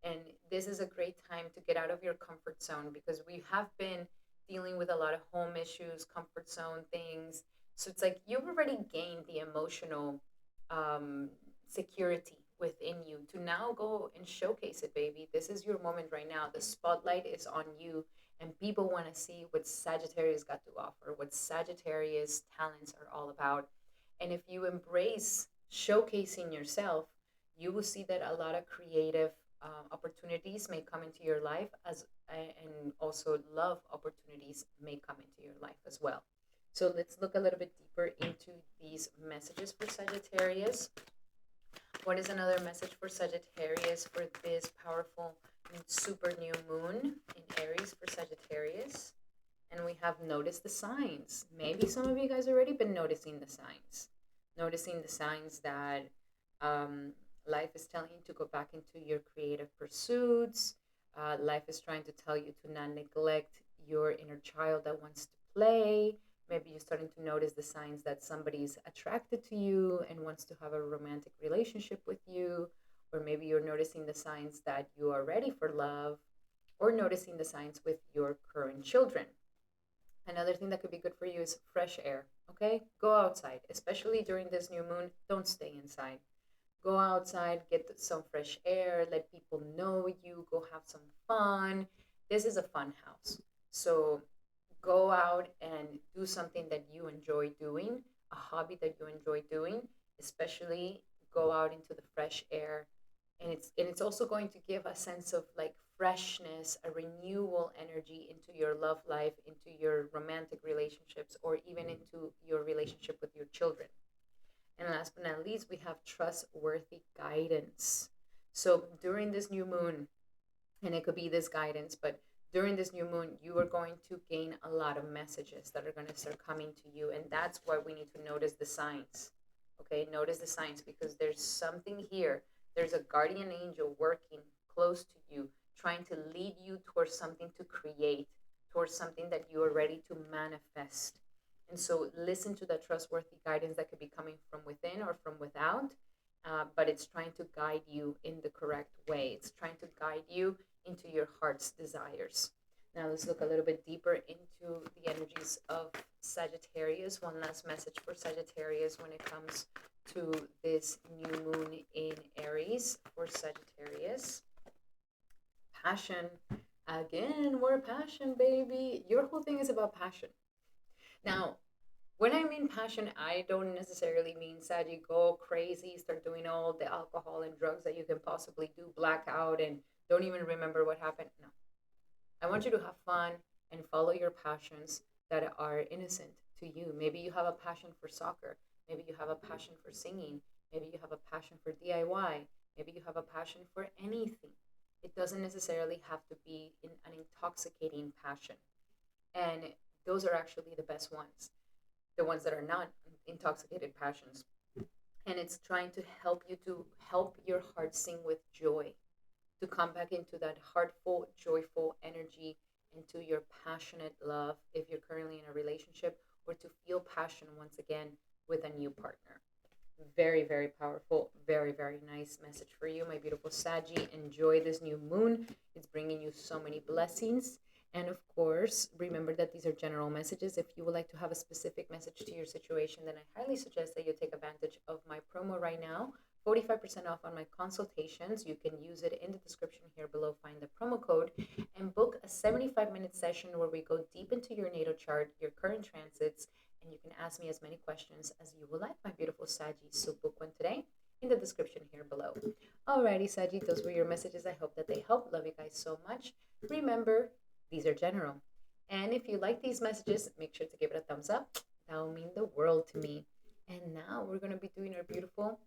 And this is a great time to get out of your comfort zone, because we have been dealing with a lot of home issues, comfort zone things. So it's like you've already gained the emotional um, security within you to now go and showcase it, baby. This is your moment right now. The spotlight is on you, and people want to see what Sagittarius got to offer, what Sagittarius talents are all about. And if you embrace showcasing yourself, you will see that a lot of creative opportunities may come into your life, and also love opportunities may come into your life as well. So let's look a little bit deeper into these messages for Sagittarius. What is another message for Sagittarius for this powerful super new moon in Aries for Sagittarius? And we have noticed the signs. Maybe some of you guys already been noticing the signs. Noticing the signs that um, life is telling you to go back into your creative pursuits. Life is trying to tell you to not neglect your inner child that wants to play. Maybe you're starting to notice the signs that somebody's attracted to you and wants to have a romantic relationship with you. Or maybe you're noticing the signs that you are ready for love, or noticing the signs with your current children. Another thing that could be good for you is fresh air. Okay? Go outside, especially during this new moon. Don't stay inside. Go outside, get some fresh air, let people know you, go have some fun. This is a fun house. So go out and do something that you enjoy doing, a hobby that you enjoy doing, especially go out into the fresh air. And it's also going to give a sense of like freshness, a renewal energy into your love life, into your romantic relationships, or even into your relationship with your children. And last but not least, we have trustworthy guidance. So during this new moon, and it could be this guidance, but during this new moon, you are going to gain a lot of messages that are going to start coming to you. And that's why we need to notice the signs. Okay, notice the signs, because there's something here. There's a guardian angel working close to you, trying to lead you towards something to create, towards something that you are ready to manifest. And so listen to the trustworthy guidance that could be coming from within or from without, but it's trying to guide you in the correct way. It's trying to guide you into your heart's desires. Now let's look a little bit deeper into the energies of Sagittarius. One last message for Sagittarius when it comes to this new moon in Aries for Sagittarius. Passion. Again, more passion, baby. Your whole thing is about passion. Now, when I mean passion, I don't necessarily mean Saggy go crazy, start doing all the alcohol and drugs that you can possibly do, blackout, and don't even remember what happened. No. I want you to have fun and follow your passions that are innocent to you. Maybe you have a passion for soccer. Maybe you have a passion for singing. Maybe you have a passion for DIY. Maybe you have a passion for anything. It doesn't necessarily have to be an intoxicating passion. And those are actually the best ones, the ones that are not intoxicated passions. And it's trying to help your heart sing with joy, to come back into that heartful, joyful energy, into your passionate love if you're currently in a relationship, or to feel passion once again with a new partner. Very, very powerful, very, very nice message for you, my beautiful Saggy. Enjoy this new moon. It's bringing you so many blessings. And of course, remember that these are general messages. If you would like to have a specific message to your situation, then I highly suggest that you take advantage of my promo right now. 45% off on my consultations. You can use it in the description here below. Find the promo code and book a 75-minute session where we go deep into your natal chart, your current transits, and you can ask me as many questions as you would like, my beautiful Saggy. So book one today in the description here below. Alrighty, Saggy, those were your messages. I hope that they help. Love you guys so much. Remember, these are general. And if you like these messages, make sure to give it a thumbs up. That will mean the world to me. And now we're going to be doing our beautiful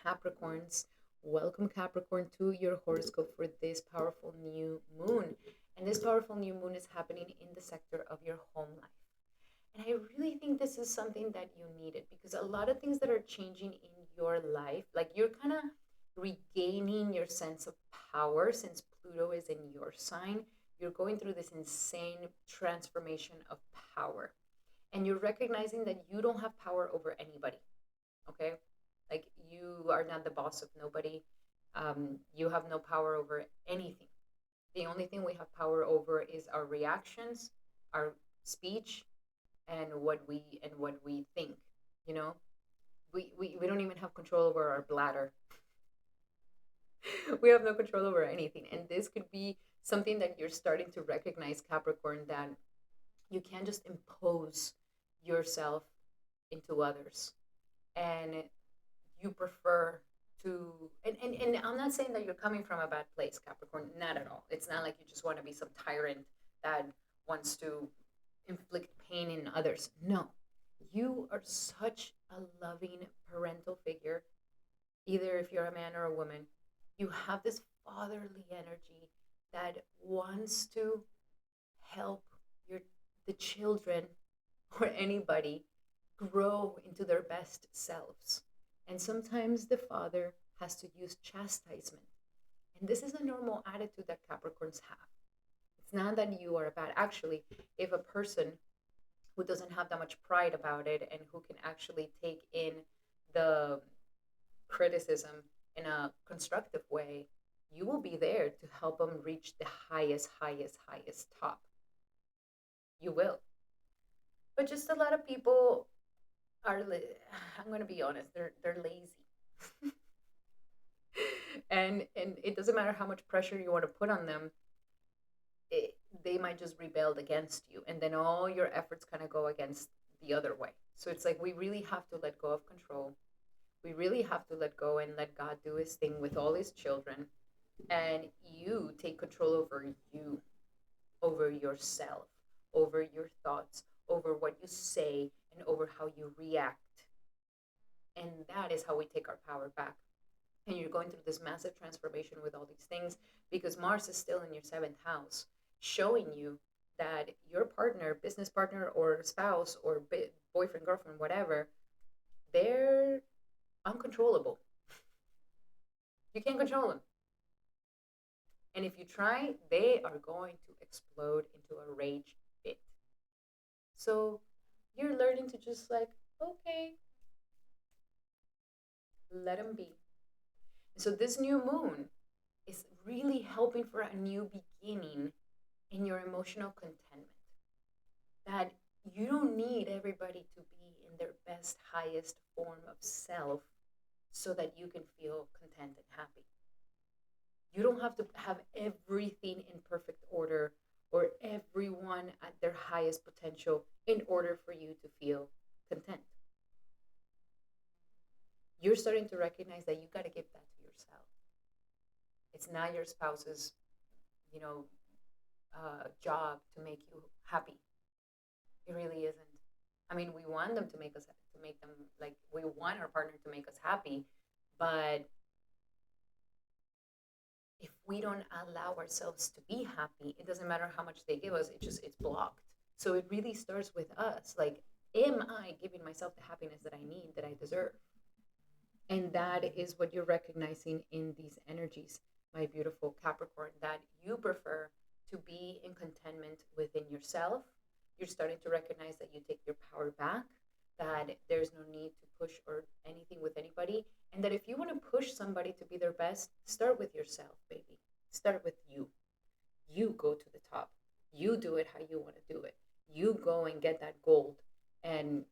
Capricorns. Welcome, Capricorn, to your horoscope for this powerful new moon. And this powerful new moon is happening in the sector of your home life. And I really think this is something that you needed, because a lot of things that are changing in your life, like you're kind of regaining your sense of power since Pluto is in your sign. You're going through this insane transformation of power. And you're recognizing that you don't have power over anybody. Okay? Like, you are not the boss of nobody. You have no power over anything. The only thing we have power over is our reactions, our speech, and what we think. You know, we don't even have control over our bladder. We have no control over anything. And this could be something that you're starting to recognize, Capricorn, that you can't just impose yourself into others. And you prefer to, and I'm not saying that you're coming from a bad place, Capricorn, not at all. It's not like you just want to be some tyrant that wants to inflict pain in others. No, you are such a loving parental figure, either if you're a man or a woman. You have this fatherly energy that wants to help the children or anybody grow into their best selves. And sometimes the father has to use chastisement. And this is a normal attitude that Capricorns have. It's not that you are bad. Actually, if a person who doesn't have that much pride about it and who can actually take in the criticism in a constructive way, you will be there to help them reach the highest, highest, highest top. You will. But just a lot of people are, I'm going to be honest, they're lazy. And it doesn't matter how much pressure you want to put on them, they might just rebel against you, and then all your efforts kind of go against the other way. So it's like we really have to let go of control. We really have to let go and let God do his thing with all his children, and you take control over you, over yourself, over your thoughts, over what you say, and over how you react. And that is how we take our power back. And you're going through this massive transformation with all these things because Mars is still in your seventh house, showing you that your partner, business partner, or spouse, or boyfriend, girlfriend, whatever, they're uncontrollable. You can't control them. And if you try, they are going to explode into a rage fit. So you're learning to just like, okay, let them be. So this new moon is really helping for a new beginning in your emotional contentment. That you don't need everybody to be in their best, highest form of self so that you can feel content and happy. You don't have to have everything in perfect order or everyone at their highest potential in order for you to feel content. You're starting to recognize that you got to give that to yourself. It's not your spouse's, you know, job to make you happy. It really isn't. I mean, we want them to make us, to make them, like, we want our partner to make us happy, but if we don't allow ourselves to be happy, it doesn't matter how much they give us, it's blocked. So it really starts with us. Like, am I giving myself the happiness that I need, that I deserve? And that is what you're recognizing in these energies, my beautiful Capricorn, that you prefer to be in contentment within yourself. You're starting to recognize that you take your power back, that there's no need to push or anything with anybody, and that if you want to push somebody to be their best, start with yourself, baby. Start with you. You go to the top. You do it how you want to do it. You go and get that gold, and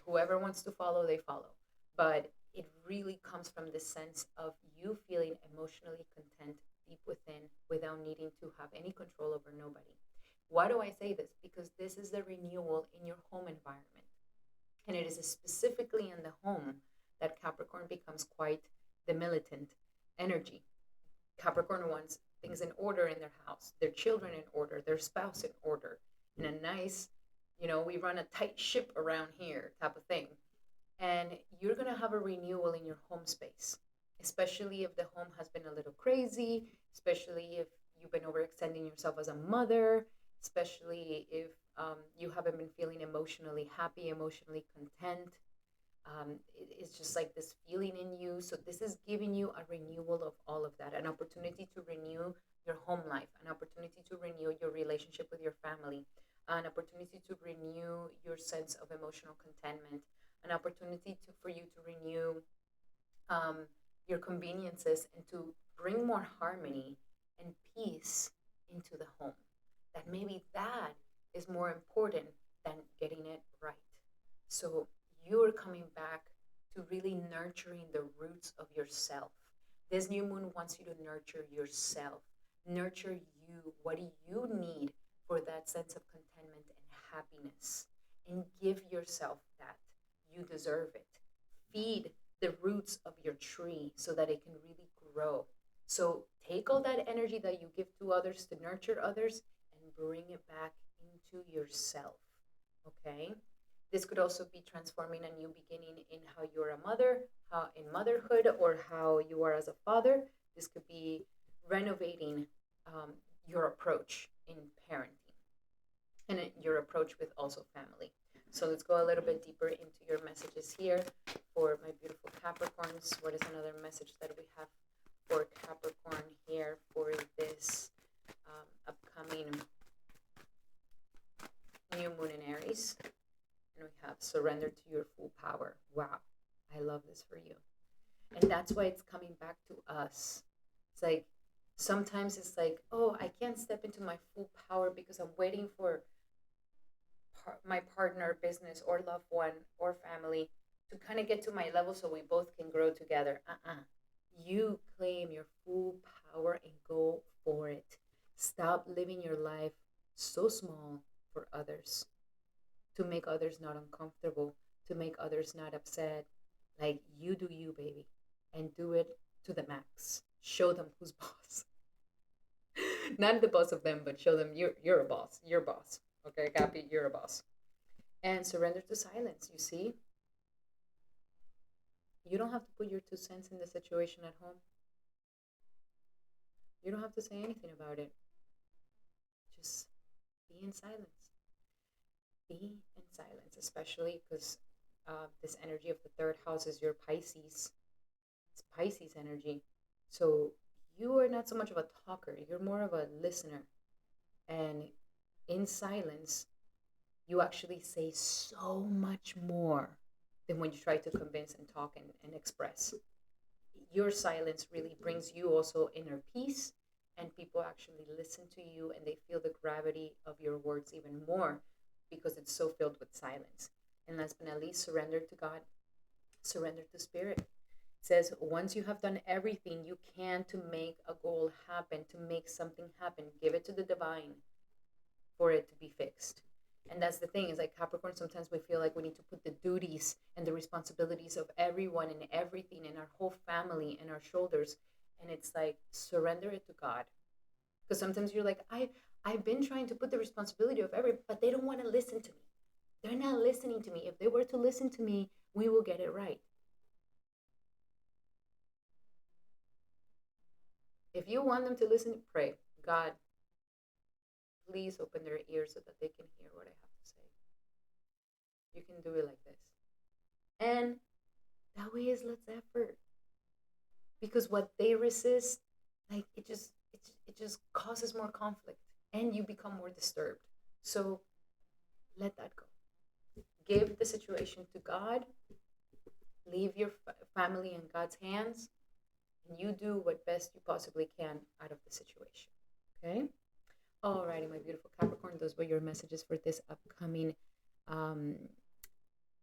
whoever wants to follow, they follow. But it really comes from the sense of you feeling emotionally content deep within without needing to have any control over nobody. Why do I say this? Because this is the renewal in your home environment. And it is specifically in the home that Capricorn becomes quite the militant energy. Capricorn wants things in order in their house, their children in order, their spouse in order, in a nice, we run a tight ship around here type of thing. And you're going to have a renewal in your home space, especially if the home has been a little crazy, especially if you've been overextending yourself as a mother, especially if you haven't been feeling emotionally happy, emotionally content. It's just like this feeling in you. So this is giving you a renewal of all of that, an opportunity to renew your home life, an opportunity to renew your relationship with your family, an opportunity to renew your sense of emotional contentment, an opportunity for you to renew your conveniences and to bring more harmony and peace into the home. That maybe that is more important than getting it right. So you're coming back to really nurturing the roots of yourself. This new moon wants you to nurture yourself, nurture you. What do you need for that sense of contentment and happiness? And give yourself that. You deserve it. Feed the roots of your tree so that it can really grow. So take all that energy that you give to others to nurture others and bring it back into yourself. Okay? This could also be transforming a new beginning in how you're a mother, how in motherhood, or how you are as a father. This could be renovating your approach in parenting and your approach with also family. So let's go a little bit deeper into your messages here for my beautiful Capricorns. What is another message that we have for Capricorn here for this upcoming new moon in Aries? And we have surrender to your full power. Wow, I love this for you. And that's why it's coming back to us. It's like, sometimes it's like, oh, I can't step into my full power because I'm waiting for my partner, business, or loved one, or family to kind of get to my level so we both can grow together. You claim your full power and go for it. Stop living your life so small for others, to make others not uncomfortable, to make others not upset. Like, you do you, baby, and do it to the max. Show them who's boss. Not the boss of them, but show them you're a boss. You're boss. Okay, Cappy, you're a boss. And surrender to silence, you see? You don't have to put your 2 cents in the situation at home. You don't have to say anything about it. Just be in silence. Be in silence, especially because this energy of the third house is your Pisces. It's Pisces energy. So you are not so much of a talker, you're more of a listener. And in silence, you actually say so much more than when you try to convince and talk and express. Your silence really brings you also inner peace, and people actually listen to you and they feel the gravity of your words even more because it's so filled with silence. And last but not least, surrender to God, surrender to spirit. It says once you have done everything you can to make a goal happen, to make something happen, give it to the divine for it to be fixed. And that's the thing, is like Capricorn, sometimes we feel like we need to put the duties and the responsibilities of everyone and everything and our whole family in our shoulders. And it's like, surrender it to God. Because sometimes you're like, I've been trying to put the responsibility of every, but they don't want to listen to me. They're not listening to me. If they were to listen to me, we will get it right. If you want them to listen, pray, God, please open their ears so that they can hear what I have to say. You can do it like this. And that way is less effort. Because what they resist, like it just causes more conflict and you become more disturbed. So let that go. Give the situation to God. Leave your family in God's hands, and you do what best you possibly can out of the situation. Okay? Alrighty, my beautiful Capricorn, those were your messages for this upcoming um,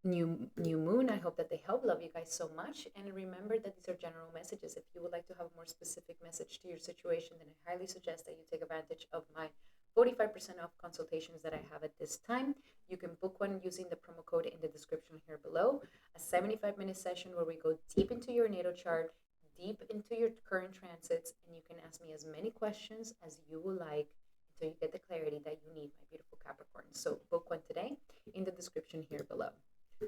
new moon. I hope that they help. Love you guys so much, and remember that these are general messages. If you would like to have a more specific message to your situation, then I highly suggest that you take advantage of my 45% off consultations that I have at this time. You can book one using the promo code in the description here below. A 75-minute session where we go deep into your natal chart, deep into your current transits, and you can ask me as many questions as you will like until you get the clarity that you need, my beautiful Capricorn. So book one today in the description here below.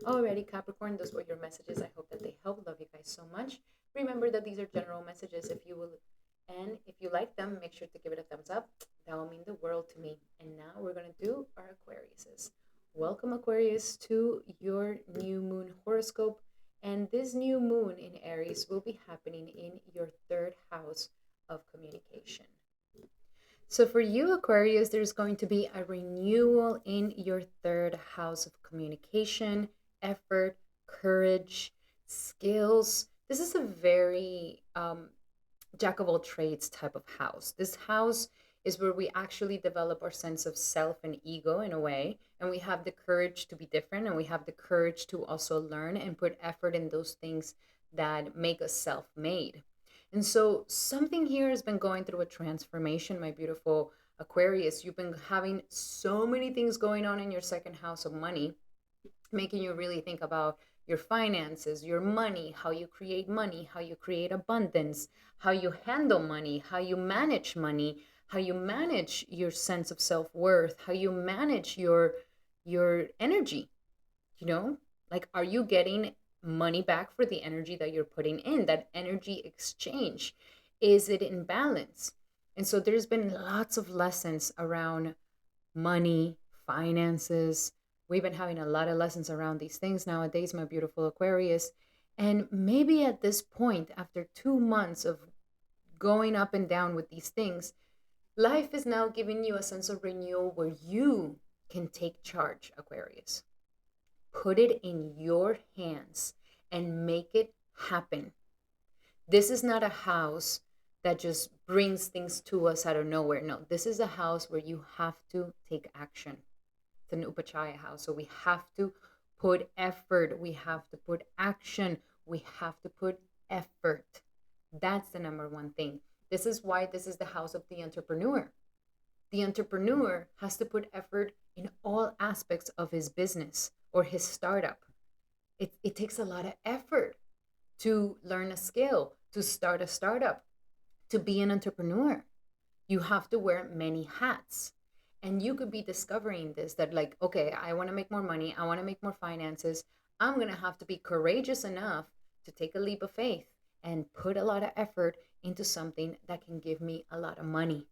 Alrighty, Capricorn, those were your messages. I hope that they help. Love you guys so much. Remember that these are general messages. If you will, and if you like them, make sure to give it a thumbs up. That will mean the world to me. And now we're going to do our Aquariuses. Welcome, Aquarius, to your new moon horoscope. And this new moon in Aries will be happening in your third house of communication. So for you, Aquarius, there's going to be a renewal in your third house of communication, effort, courage, skills. This is a very jack of all trades type of house. This house is where we actually develop our sense of self and ego in a way, and we have the courage to be different, and we have the courage to also learn and put effort in those things that make us self-made. And so something here has been going through a transformation, my beautiful Aquarius. You've been having so many things going on in your second house of money, making you really think about your finances, your money, how you create abundance, how you handle money, how you manage money, how you manage your sense of self-worth, how you manage your energy, you know? Like, are you getting money back for the energy that you're putting in? That energy exchange, is it in balance? And so there's been lots of lessons around money, finances. We've been having a lot of lessons around these things nowadays, my beautiful Aquarius. And maybe at this point, after 2 months of going up and down with these things, life is now giving you a sense of renewal where you can take charge, Aquarius. Put it in your hands and make it happen. This is not a house that just brings things to us out of nowhere. No, this is a house where you have to take action. It's an Upachaya house. So we have to put effort. We have to put action. We have to put effort. That's the number one thing. This is why this is the house of the entrepreneur. The entrepreneur has to put effort in all aspects of his business or his startup. It takes a lot of effort to learn a skill, to start a startup, to be an entrepreneur. You have to wear many hats. And you could be discovering this, that like, okay, I want to make more money. I want to make more finances. I'm going to have to be courageous enough to take a leap of faith and put a lot of effort into something that can give me a lot of money.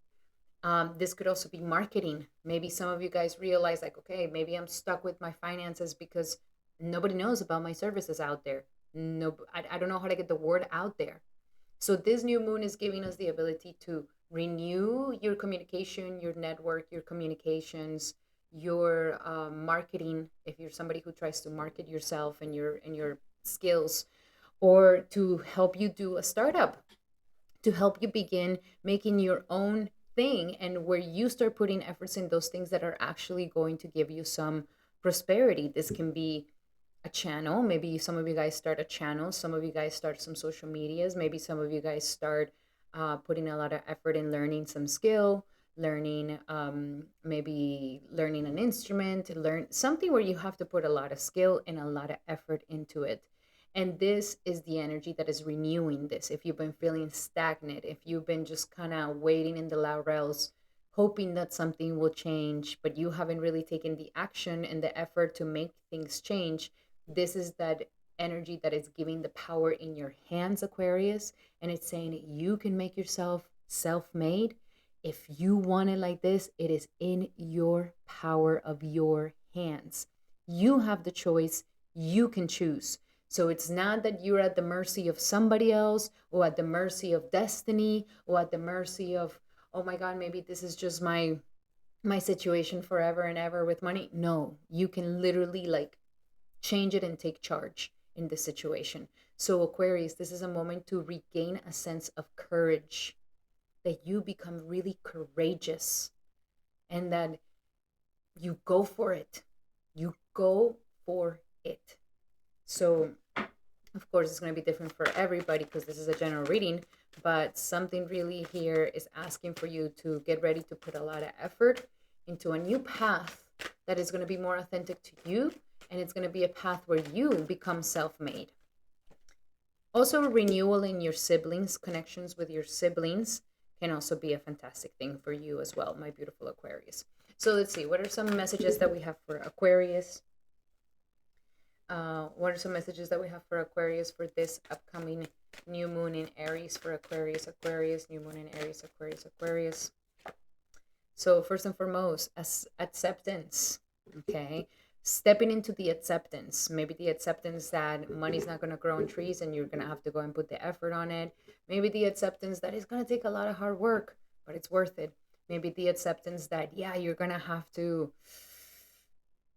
This could also be marketing. Maybe some of you guys realize like, okay, maybe I'm stuck with my finances because nobody knows about my services out there. No, I don't know how to get the word out there. So this new moon is giving us the ability to renew your communication, your network, your communications, your marketing. If you're somebody who tries to market yourself and your skills, or to help you do a startup, to help you begin making your own thing, and where you start putting efforts in those things that are actually going to give you some prosperity. This can be a channel. Maybe some of you guys start a channel. Some of you guys start some social medias. Maybe some of you guys start putting a lot of effort in learning some skill, learning, maybe learning an instrument, learn something where you have to put a lot of skill and a lot of effort into it. And this is the energy that is renewing this. If you've been feeling stagnant, if you've been just kind of waiting in the laurels, hoping that something will change, but you haven't really taken the action and the effort to make things change, this is that energy that is giving the power in your hands, Aquarius. And it's saying you can make yourself self made. If you want it like this, it is in your power of your hands. You have the choice, you can choose. So it's not that you're at the mercy of somebody else, or at the mercy of destiny, or at the mercy of, oh my God, maybe this is just my situation forever and ever with money. No, you can literally like change it and take charge in this situation. So, Aquarius, this is a moment to regain a sense of courage, that you become really courageous, and that you go for it. You go for it. So, of course, it's going to be different for everybody because this is a general reading, but something really here is asking for you to get ready to put a lot of effort into a new path that is going to be more authentic to you, and it's going to be a path where you become self-made. Also, renewal in your siblings, connections with your siblings can also be a fantastic thing for you as well, my beautiful Aquarius. So let's see, what are some messages that we have for Aquarius? What are some messages that we have for Aquarius for this upcoming new moon in Aries for Aquarius, new moon in Aries, Aquarius. So first and foremost, acceptance, okay? Stepping into the acceptance, maybe the acceptance that money's not going to grow on trees and you're going to have to go and put the effort on it. Maybe the acceptance that it's going to take a lot of hard work, but it's worth it. Maybe the acceptance that, yeah, you're going to have to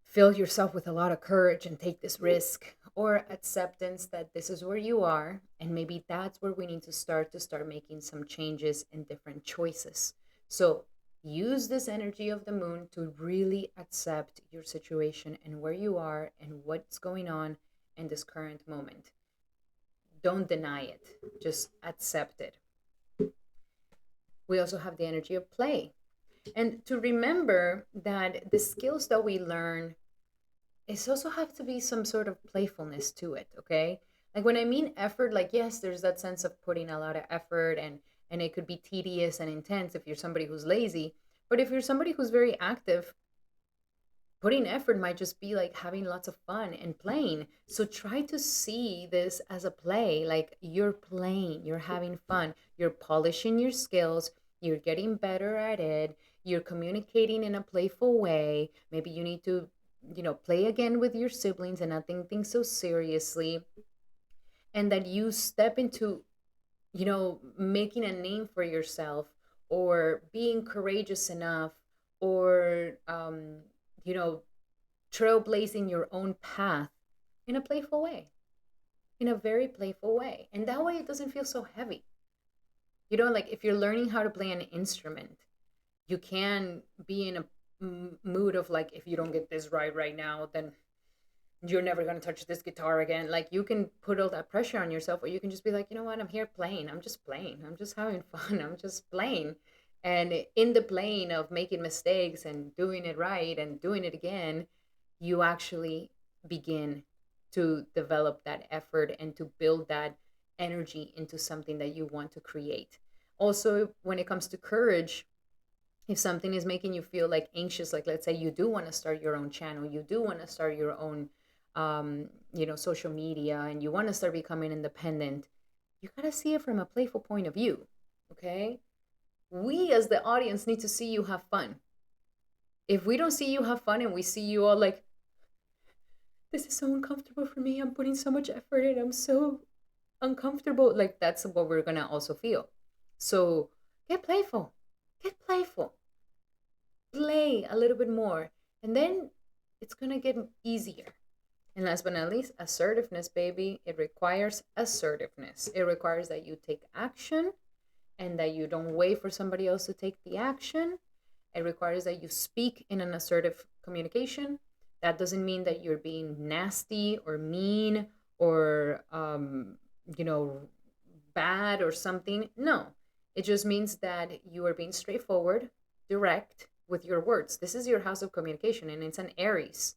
fill yourself with a lot of courage and take this risk, or acceptance that this is where you are, and maybe that's where we need to start making some changes and different choices. So use this energy of the moon to really accept your situation and where you are and what's going on in this current moment. Don't deny it, just accept it. We also have the energy of play, and to remember that the skills that we learn, it's also have to be some sort of playfulness to it, okay? Like when I mean effort, like yes, there's that sense of putting a lot of effort, and it could be tedious and intense if you're somebody who's lazy. But if you're somebody who's very active, putting effort might just be like having lots of fun and playing. So try to see this as a play, like you're playing, you're having fun, you're polishing your skills, you're getting better at it, you're communicating in a playful way. Maybe you need to, play again with your siblings and not think things so seriously. And that you step into, making a name for yourself, or being courageous enough, or, you know, trailblazing your own path in a playful way, in a very playful way. And that way it doesn't feel so heavy. Like if you're learning how to play an instrument, you can be in a mood of like, if you don't get this right now, then you're never going to touch this guitar again. Like you can put all that pressure on yourself, or you can just be like, you know what, I'm here playing. I'm just playing. I'm just having fun. I'm just playing. And in the playing of making mistakes and doing it right and doing it again, you actually begin to develop that effort and to build that energy into something that you want to create. Also, when it comes to courage, if something is making you feel like anxious, like let's say you do want to start your own channel, you do want to start your own social media, and you want to start becoming independent, you got to see it from a playful point of view. Okay, we as the audience need to see you have fun. If we don't see you have fun and we see you all like, this is so uncomfortable for me, I'm putting so much effort in, I'm so uncomfortable, like that's what we're gonna also feel. So get playful, get playful, play a little bit more, and then it's gonna get easier. And last but not least, assertiveness, baby. It requires assertiveness. It requires that you take action and that you don't wait for somebody else to take the action. It requires that you speak in an assertive communication. That doesn't mean that you're being nasty or mean or, you know, bad or something. No, it just means that you are being straightforward, direct with your words. This is your house of communication, and it's an Aries.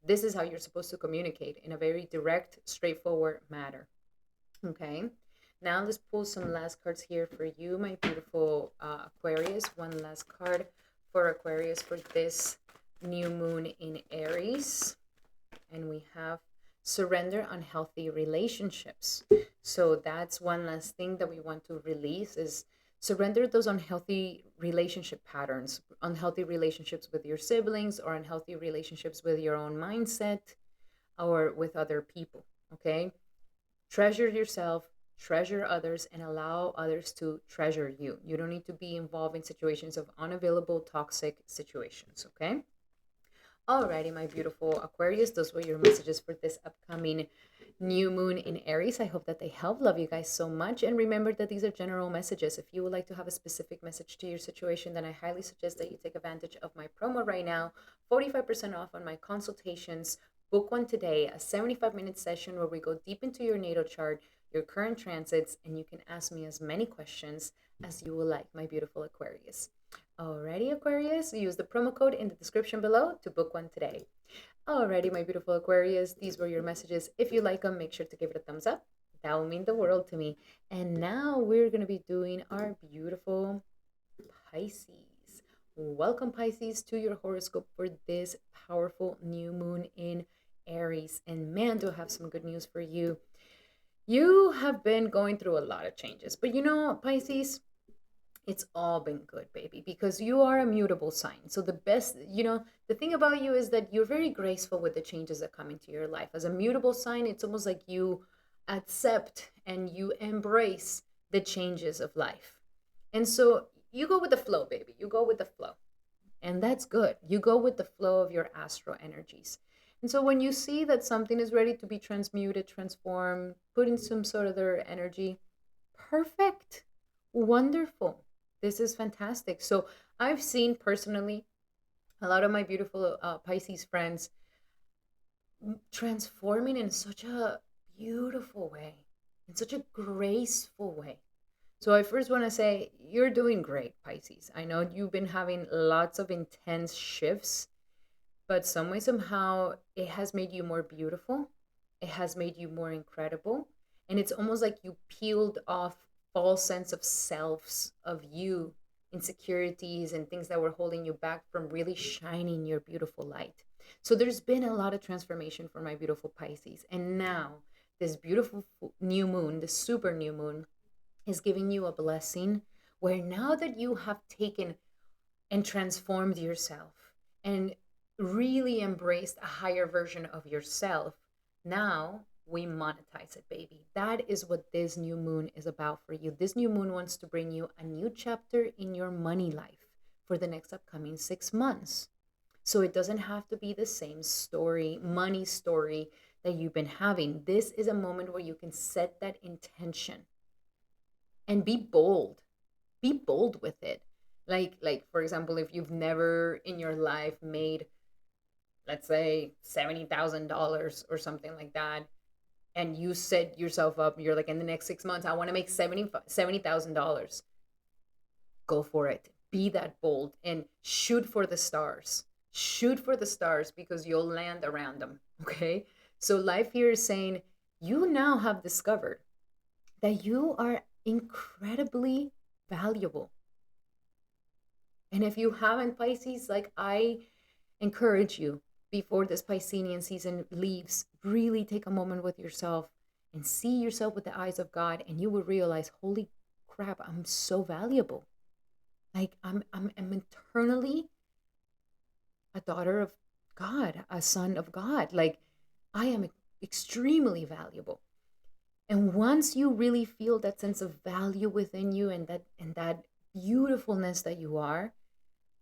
This is how you're supposed to communicate in a very direct, straightforward manner. Okay. Now let's pull some last cards here for you, my beautiful Aquarius. One last card for Aquarius for this new moon in Aries. And we have surrender unhealthy relationships. So that's one last thing that we want to release is surrender those unhealthy relationship patterns, unhealthy relationships with your siblings or unhealthy relationships with your own mindset or with other people. Okay. Treasure yourself, treasure others, and allow others to treasure you. You don't need to be involved in situations of unavailable, toxic situations, okay? Alrighty, my beautiful Aquarius, those were your messages for this upcoming new moon in Aries. I hope that they help. Love you guys so much. And remember that these are general messages. If you would like to have a specific message to your situation, then I highly suggest that you take advantage of my promo right now. 45% off on my consultations. Book one today, a 75-minute session where we go deep into your natal chart, your current transits, and you can ask me as many questions as you will like, my beautiful Aquarius. Alrighty, Aquarius, use the promo code in the description below to book one today. Alrighty, my beautiful Aquarius, these were your messages. If you like them, make sure to give it a thumbs up. That will mean the world to me. And now we're going to be doing our beautiful Pisces. Welcome, Pisces, to your horoscope for this powerful new moon in Aries. And man, do I have some good news for you. You have been going through a lot of changes, but you know, Pisces, it's all been good, baby, because you are a mutable sign. So the best, the thing about you is that you're very graceful with the changes that come into your life. As a mutable sign, it's almost like you accept and you embrace the changes of life. And so you go with the flow, baby. You go with the flow. And that's good. You go with the flow of your astro energies. And so when you see that something is ready to be transmuted, transformed, put in some sort of other energy, perfect, wonderful. This is fantastic. So I've seen personally a lot of my beautiful Pisces friends transforming in such a beautiful way, in such a graceful way. So I first want to say you're doing great, Pisces. I know you've been having lots of intense shifts, but some way, somehow, it has made you more beautiful. It has made you more incredible. And it's almost like you peeled off false sense of selves, of you, insecurities, and things that were holding you back from really shining your beautiful light. So there's been a lot of transformation for my beautiful Pisces. And now, this beautiful new moon, the super new moon, is giving you a blessing where now that you have taken and transformed yourself and really embraced a higher version of yourself, now we monetize it, baby. That is what this new moon is about for you. This new moon wants to bring you a new chapter in your money life for the next upcoming 6 months. So it doesn't have to be the same story, money story that you've been having. This is a moment where you can set that intention and be bold. Be bold with it. Like for example, if you've never in your life made, let's say, $70,000 or something like that, and you set yourself up, you're like, in the next 6 months, I want to make $70,000. Go for it. Be that bold and shoot for the stars. Shoot for the stars because you'll land around them. Okay. So life here is saying you now have discovered that you are incredibly valuable. And if you haven't, Pisces, like, I encourage you, before this Piscean season leaves, really take a moment with yourself and see yourself with the eyes of God, and you will realize, holy crap, I'm so valuable. Like, I'm eternally a daughter of God, a son of God. Like, I am extremely valuable. And once you really feel that sense of value within you, and that beautifulness that you are,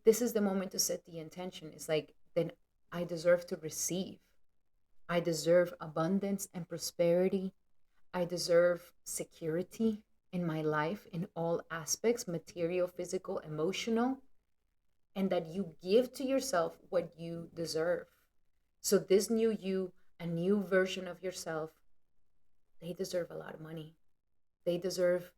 this is the moment to set the intention. It's like, then I deserve to receive. I deserve abundance and prosperity. I deserve security in my life in all aspects, material, physical, emotional, and that you give to yourself what you deserve. So, this new you, a new version of yourself, they deserve a lot of money. They deserve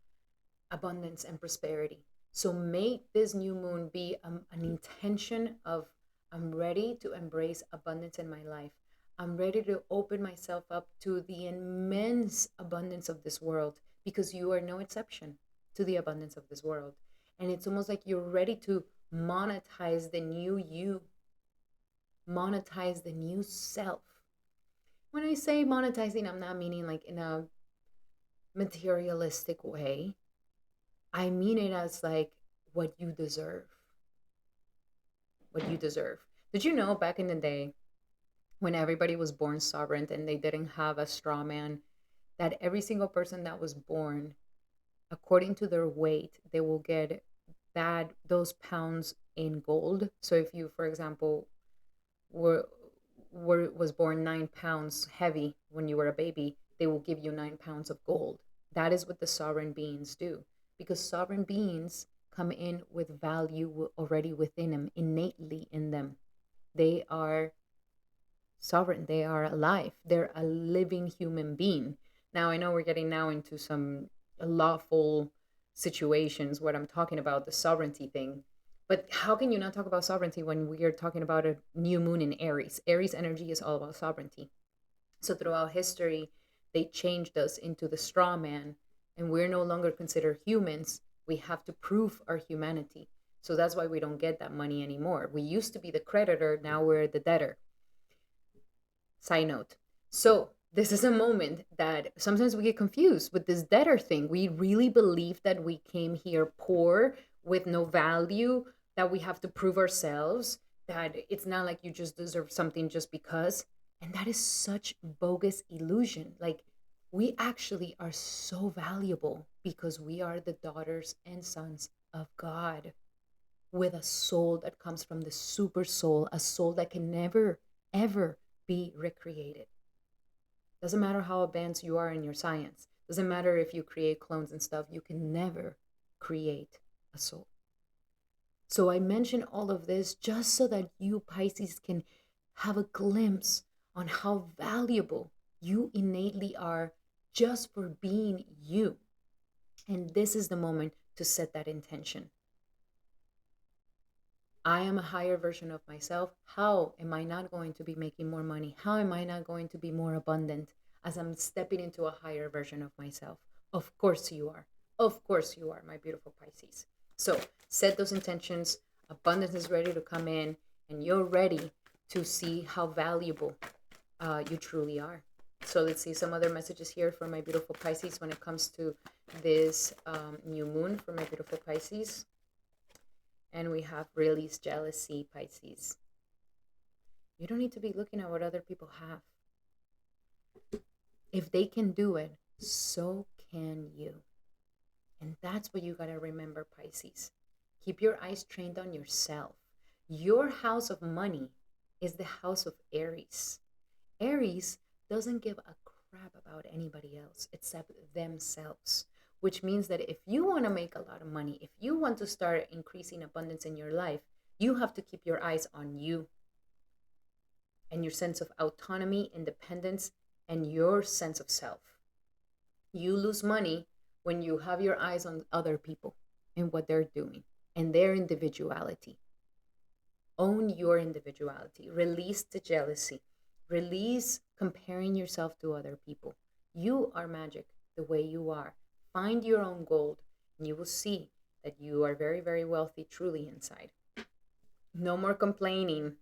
abundance and prosperity. So, make this new moon be an intention of, I'm ready to embrace abundance in my life. I'm ready to open myself up to the immense abundance of this world, because you are no exception to the abundance of this world. And it's almost like you're ready to monetize the new you, monetize the new self. When I say monetizing, I'm not meaning like in a materialistic way. I mean it as like what you deserve. What you deserve. Did you know back in the day, when everybody was born sovereign and they didn't have a straw man, that every single person that was born, according to their weight, they will get those pounds in gold. So if you, for example, were was born 9 pounds heavy when you were a baby, they will give you 9 pounds of gold. That is what the sovereign beings do, because sovereign beings come in with value already within them, innately in them. They are sovereign, they are alive, they're a living human being. Now I know we're getting now into some lawful situations where I'm talking about the sovereignty thing, but how can you not talk about sovereignty when we are talking about a new moon in Aries? Aries energy is all about sovereignty. So throughout history, they changed us into the straw man, and we're no longer considered humans. We have to prove our humanity. So that's why we don't get that money anymore. We used to be the creditor, now we're the debtor. Side note. So this is a moment that sometimes we get confused with this debtor thing. We really believe that we came here poor with no value, that we have to prove ourselves, that it's not like you just deserve something just because. And that is such bogus illusion. Like, we actually are so valuable because we are the daughters and sons of God, with a soul that comes from the super soul, a soul that can never, ever be recreated. Doesn't matter how advanced you are in your science. Doesn't matter if you create clones and stuff. You can never create a soul. So I mention all of this just so that you Pisces can have a glimpse on how valuable you innately are just for being you. And this is the moment to set that intention. I am a higher version of myself. How am I not going to be making more money? How am I not going to be more abundant as I'm stepping into a higher version of myself? Of course you are. Of course you are, my beautiful Pisces. So set those intentions. Abundance is ready to come in, and you're ready to see how valuable you truly are. So let's see some other messages here for my beautiful Pisces when it comes to this new moon for my beautiful Pisces. And we have release jealousy, Pisces. You don't need to be looking at what other people have. If they can do it, so can you. And that's what you got to remember, Pisces. Keep your eyes trained on yourself. Your house of money is the house of Aries. Aries doesn't give a crap about anybody else except themselves, which means that if you want to make a lot of money, if you want to start increasing abundance in your life, you have to keep your eyes on you and your sense of autonomy, independence, and your sense of self. You lose money when you have your eyes on other people and what they're doing and their individuality. Own your individuality. Release the jealousy. Release comparing yourself to other people. You are magic the way you are. Find your own gold, and you will see that you are very, very wealthy truly inside. No more complaining.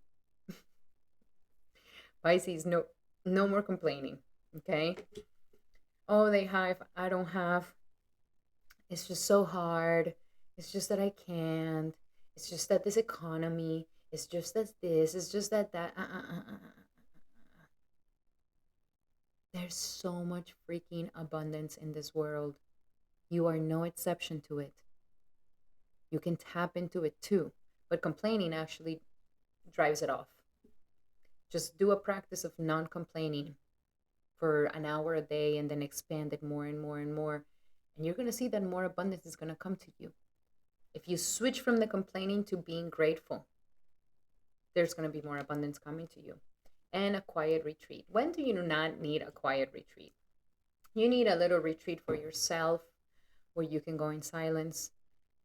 Pisces, no more complaining. Okay? Oh, they have, I don't have. It's just so hard. It's just that I can't. It's just that this economy. It's just that this. It's just that that. There's There's so much freaking abundance in this world. You are no exception to it. You can tap into it too, but complaining actually drives it off. Just do a practice of non complaining for an hour a day and then expand it more and more and more. And you're going to see that more abundance is going to come to you. If you switch from the complaining to being grateful, there's going to be more abundance coming to you. And a quiet retreat. When do you not need a quiet retreat? You need a little retreat for yourself where you can go in silence.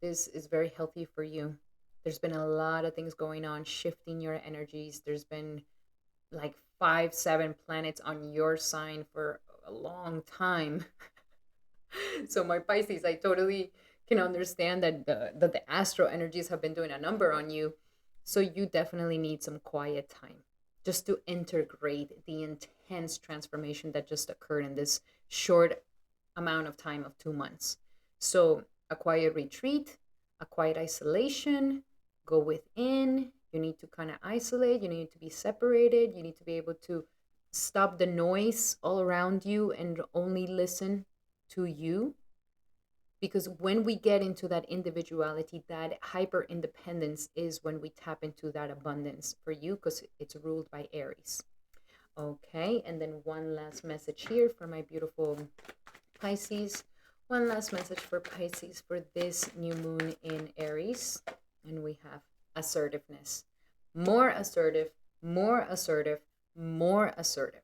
This is very healthy for you. There's been a lot of things going on, shifting your energies. There's been like 5, 7 planets on your sign for a long time. So my Pisces, I totally can understand that the astro energies have been doing a number on you. So you definitely need some quiet time just to integrate the intense transformation that just occurred in this short amount of time of 2 months. So a quiet retreat, a quiet isolation, go within. You need to kind of isolate. You need to be separated. You need to be able to stop the noise all around you and only listen to you. Because when we get into that individuality, that hyper independence is when we tap into that abundance for you, because it's ruled by Aries. Okay, and then one last message here for my beautiful Pisces. One last message for Pisces for this new moon in Aries. And we have assertiveness. More assertive, more assertive, more assertive.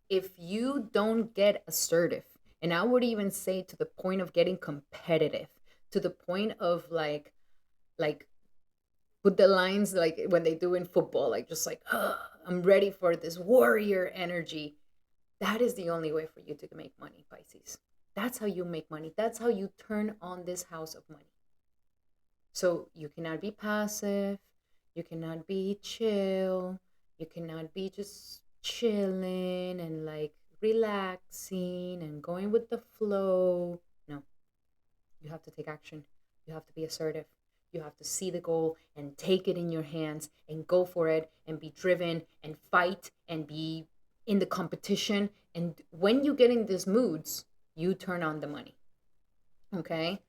If you don't get assertive, and I would even say to the point of getting competitive, to the point of like put the lines like when they do in football, like just like, oh, I'm ready for this warrior energy. That is the only way for you to make money, Pisces. That's how you make money. That's how you turn on this house of money. So you cannot be passive. You cannot be chill. You cannot be just chilling and like relaxing and going with the flow. No, you have to take action. You have to be assertive. You have to see the goal and take it in your hands and go for it and be driven and fight and be in the competition. And when you get in these moods, you turn on the money. Okay?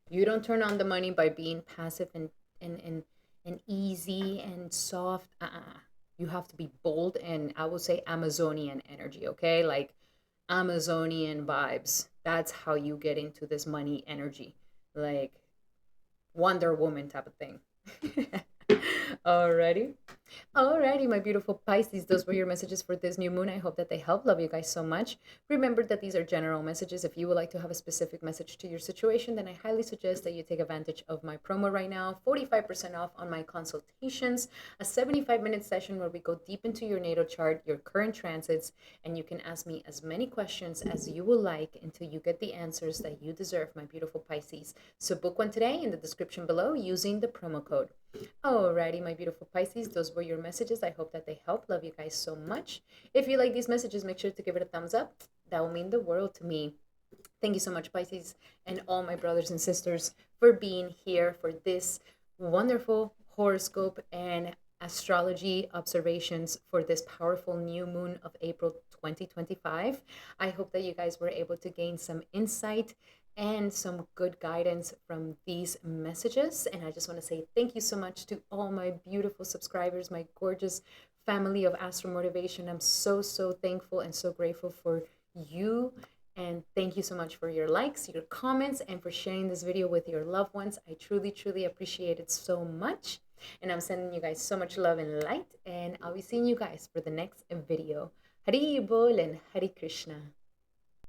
You don't turn on the money by being passive and easy and soft. You have to be bold and I would say Amazonian energy, okay? Like Amazonian vibes. That's how you get into this money energy. Like Wonder Woman type of thing. Alrighty. Alrighty, my beautiful Pisces, those were your messages for this new moon. I hope that they help. Love you guys so much. Remember that these are general messages. If you would like to have a specific message to your situation, then I highly suggest that you take advantage of my promo right now. 45% off on my consultations, a 75-minute session where we go deep into your natal chart, your current transits, and you can ask me as many questions as you will like until you get the answers that you deserve, my beautiful Pisces. So book one today in the description below using the promo code. Alrighty, my beautiful Pisces, those were your messages. I hope that they help. Love you guys so much. If you like these messages, make sure to give it a thumbs up. That will mean the world to me. Thank you so much, Pisces, and all my brothers and sisters for being here for this wonderful horoscope and astrology observations for this powerful new moon of April 2025. I hope that you guys were able to gain some insight and some good guidance from these messages. And I just want to say thank you so much to all my beautiful subscribers, my gorgeous family of Astral Motivation. I'm so thankful and so grateful for you. And thank you so much for your likes, your comments, and for sharing this video with your loved ones. I truly appreciate it so much. And I'm sending you guys so much love and light. And I'll be seeing you guys for the next video. Hari Bol and Hari Krishna.